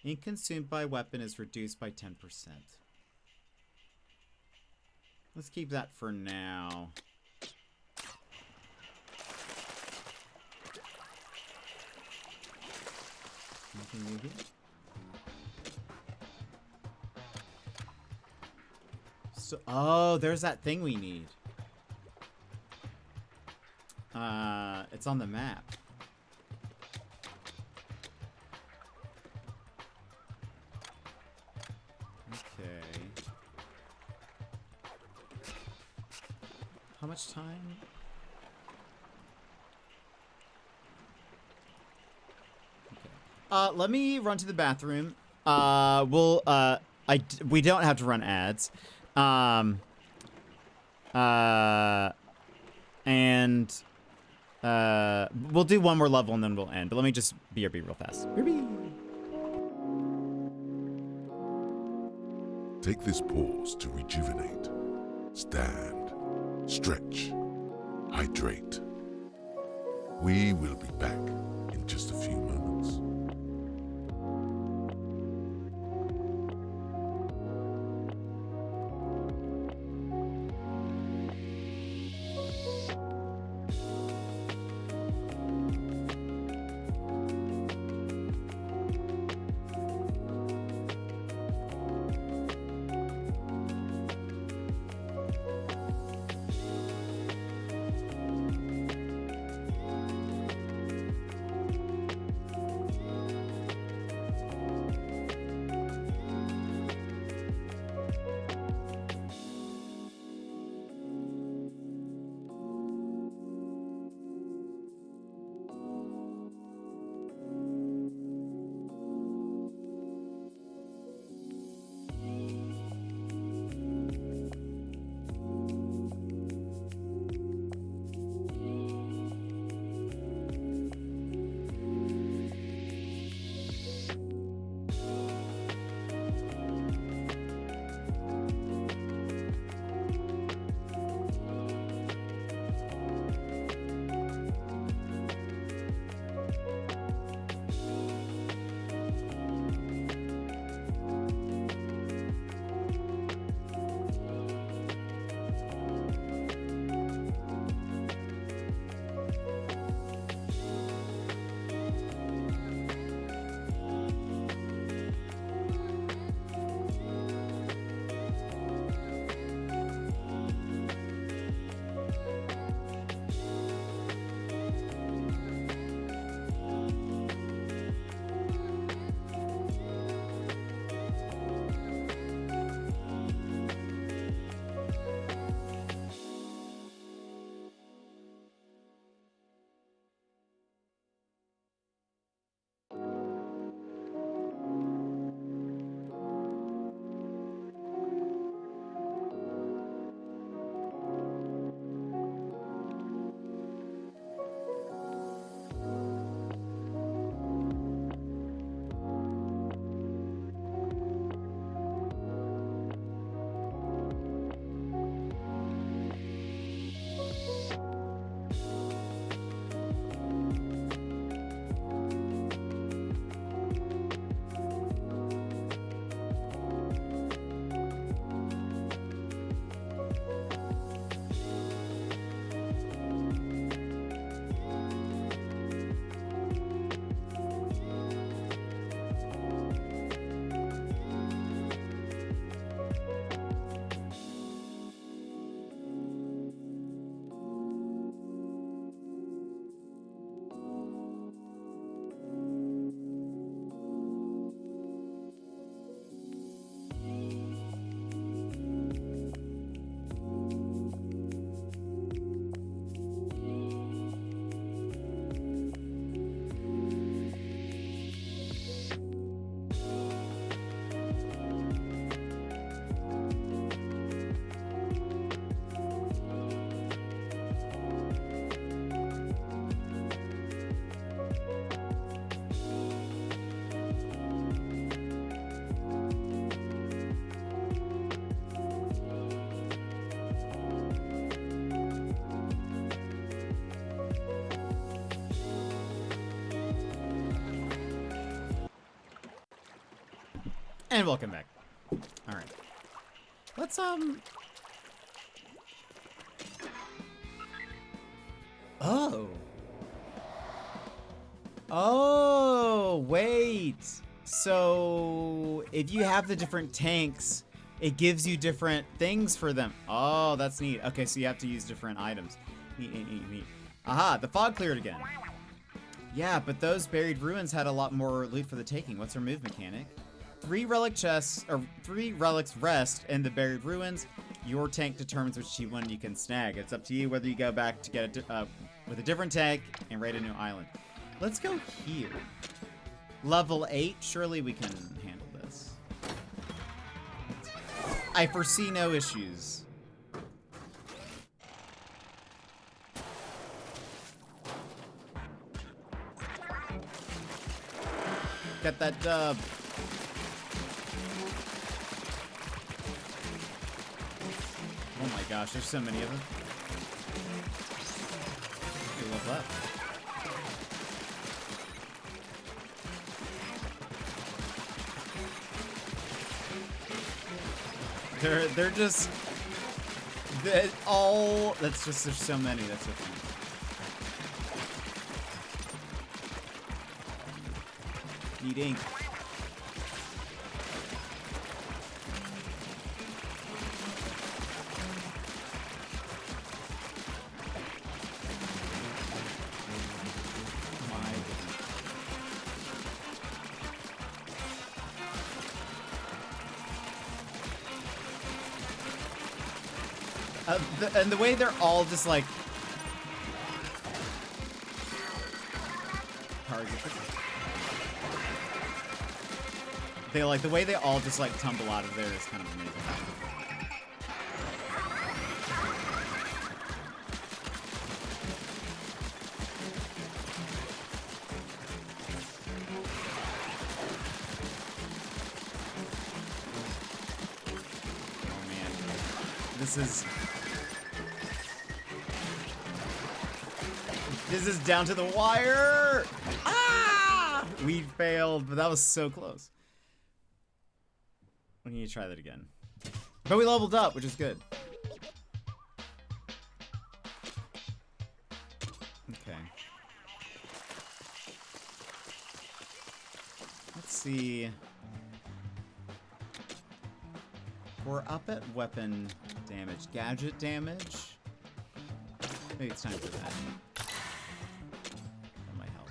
Ink consumed by weapon is reduced by 10%. Let's keep that for now. Anything new here? So, oh, there's that thing we need. It's on the map. Okay. How much time? Okay. Let me run to the bathroom. We don't have to run ads. We'll do one more level and then we'll end. But let me just BRB real fast. BRB. Take this pause to rejuvenate. Stand, stretch, hydrate. We will be back in just a few moments. And welcome back. Alright. Let's, Oh. Oh, wait. So, if you have the different tanks, it gives you different things for them. Oh, that's neat. Okay, so you have to use different items. Neat, neat, neat, neat. Aha, the fog cleared again. Yeah, but those buried ruins had a lot more loot for the taking. What's our move mechanic? 3 relic chests, or 3 relics rest in the buried ruins. Your tank determines which one you can snag. It's up to you whether you go back to get it with a different tank and raid a new island. Let's go here. Level 8, surely we can handle this. I foresee no issues. Get that dub. Oh my gosh, there's so many of them. They level up. They're just all. That's just there's so many. That's so funny. Need ink. And the way they're all just like they like the way they all just like tumble out of there is kind of amazing. Oh man, this is down to the wire. Ah! We failed, but that was so close. We need to try that again. But we leveled up, which is good. Okay. Let's see. We're up at weapon damage. Gadget damage? Maybe it's time for that. That might help.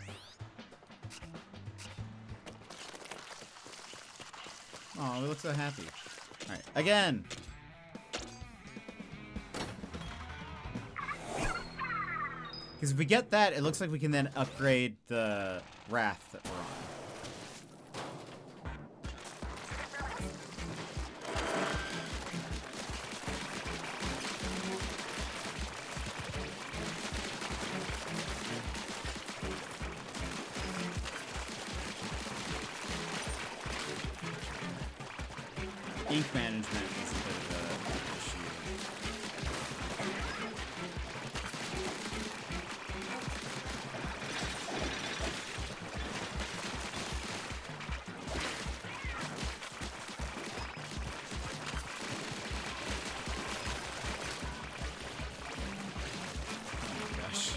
Oh, we look so happy. Alright, again! Because if we get that, it looks like we can then upgrade the raft that we're on. Ink management is a bit of an issue. Oh my gosh.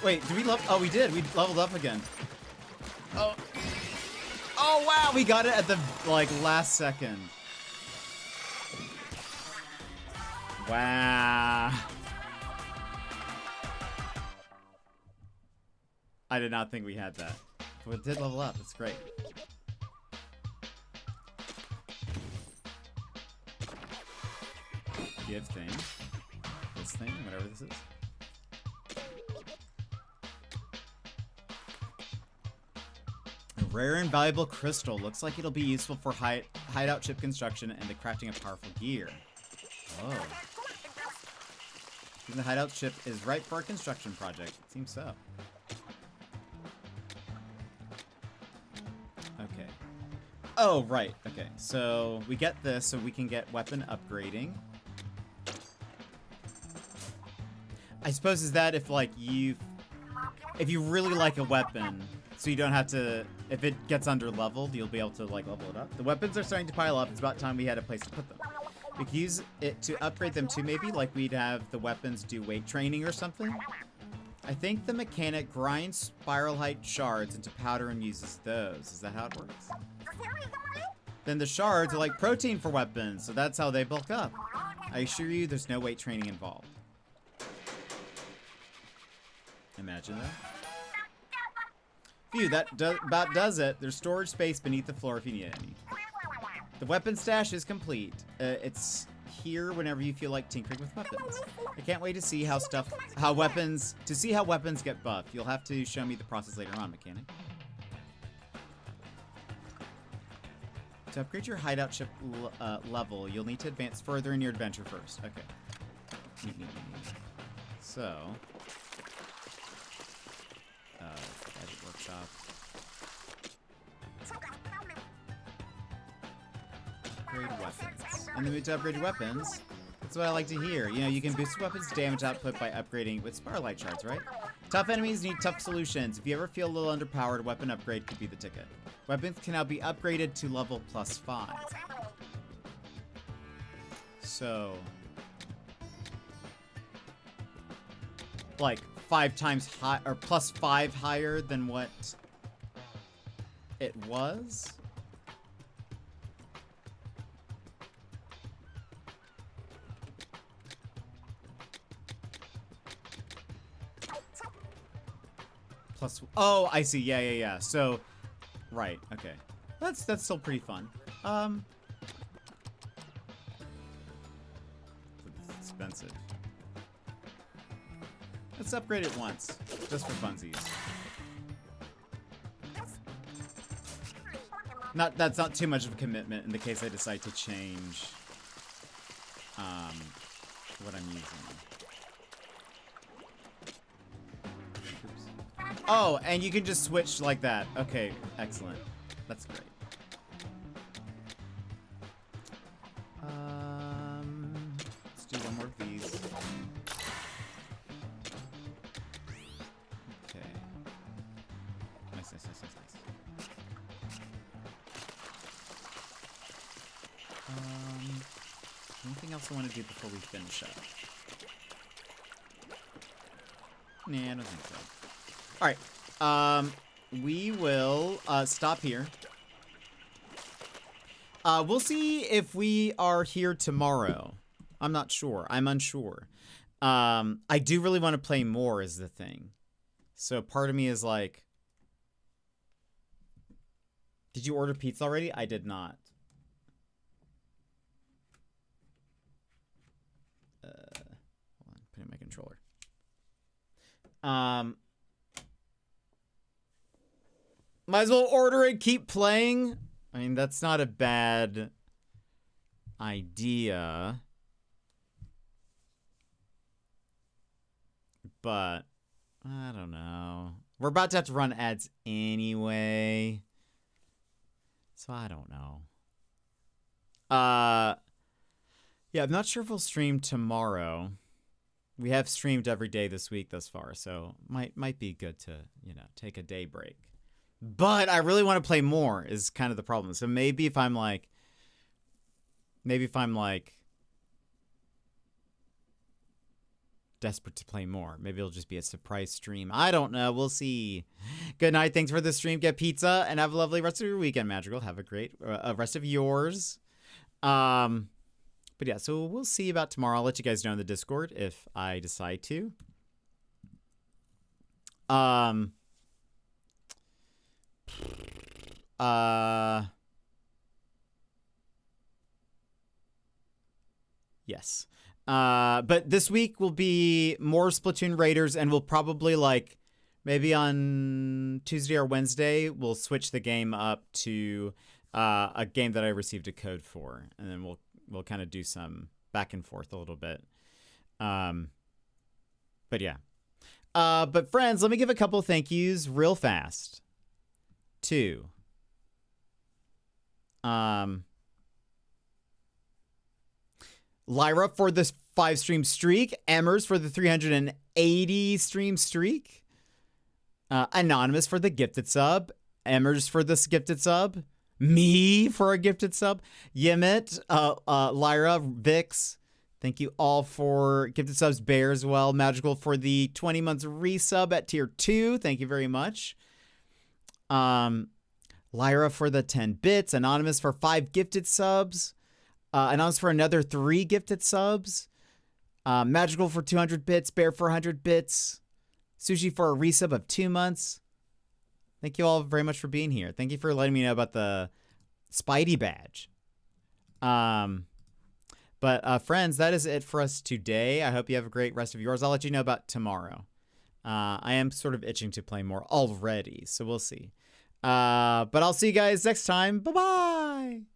Wait, did we level? Oh, we did. We leveled up again. Oh. Oh, wow. We got it at the, like, last second. Wow. I did not think we had that. Well, it did level up. It's great. Give thing. This thing, whatever this is. A rare and valuable crystal. Looks like it'll be useful for hideout chip construction and the crafting of powerful gear. Oh. The hideout chip is ripe for a construction project. It seems so. Okay. Oh, right. Okay. So we get this so we can get weapon upgrading. I suppose is that if like if you really like a weapon, so you don't have to, if it gets under leveled, you'll be able to like level it up. The weapons are starting to pile up. It's about time we had a place to put them. We could use it to upgrade them too, maybe, like we'd have the weapons do weight training or something. I think the mechanic grinds spiral height shards into powder and uses those. Is that how it works? Then the shards are like protein for weapons, so that's how they bulk up. I assure you there's no weight training involved. Imagine that. Phew, that about does it. There's storage space beneath the floor if you need any. The weapon stash is complete. It's here whenever you feel like tinkering with weapons. I can't wait to see how weapons get buffed. You'll have to show me the process later on, mechanic. To upgrade your hideout chip level, you'll need to advance further in your adventure first. Okay. So, gadget workshop. Upgrade weapons. And then we to upgrade weapons. That's what I like to hear. You know, you can boost weapons damage output by upgrading with Sparlight shards, right? Tough enemies need tough solutions. If you ever feel a little underpowered, weapon upgrade could be the ticket. Weapons can now be upgraded to level +5. So, like 5 times high or +5 higher than what it was. Oh, I see. Yeah. So, right. Okay. That's still pretty fun. It's expensive. Let's upgrade it once, just for funsies. That's not too much of a commitment in the case I decide to change what I'm using. Oh, and you can just switch like that. Okay, excellent. That's great. Let's do one more of these. Okay. Nice. Anything else I want to do before we finish up? Nah, I don't think so. Alright, we will stop here. We'll see if we are here tomorrow. I'm not sure. I'm unsure. I do really want to play more is the thing. So part of me is like, did you order pizza already? I did not. Hold on, put in my controller. Might as well order it, keep playing. I mean, that's not a bad idea. But, I don't know. We're about to have to run ads anyway. So, I don't know. Yeah, I'm not sure if we'll stream tomorrow. We have streamed every day this week thus far, so might be good to, take a day break. But I really want to play more is kind of the problem. So maybe if I'm like desperate to play more, maybe it'll just be a surprise stream. I don't know. We'll see. Good night. Thanks for the stream. Get pizza and have a lovely rest of your weekend, Madrigal. Have a great rest of yours. But yeah, so we'll see about tomorrow. I'll let you guys know in the Discord if I decide to. Yes. But this week will be more Splatoon Raiders, and we'll probably, like, maybe on Tuesday or Wednesday, we'll switch the game up to a game that I received a code for, and then we'll kind of do some back and forth a little bit. But yeah. But friends, let me give a couple of thank yous real fast. To Lyra for this 5 stream streak, Emmers for the 380 stream streak, Anonymous for the gifted sub, Emmers for this gifted sub, me for a gifted sub, Yemit, Lyra, Vix, thank you all for gifted subs, Bear as well, Magical for the 20 months resub at tier 2, thank you very much. Lyra for the 10 bits, Anonymous for 5 gifted subs, Anonymous for another 3 gifted subs, Magical for 200 bits, Bear for 100 bits, Sushi for a resub of 2 months. Thank you all very much for being here. Thank you for letting me know about the Spidey badge. But friends, that is it for us today. I hope you have a great rest of yours. I'll let you know about tomorrow. I am sort of itching to play more already, so we'll see. But I'll see you guys next time. Bye-bye!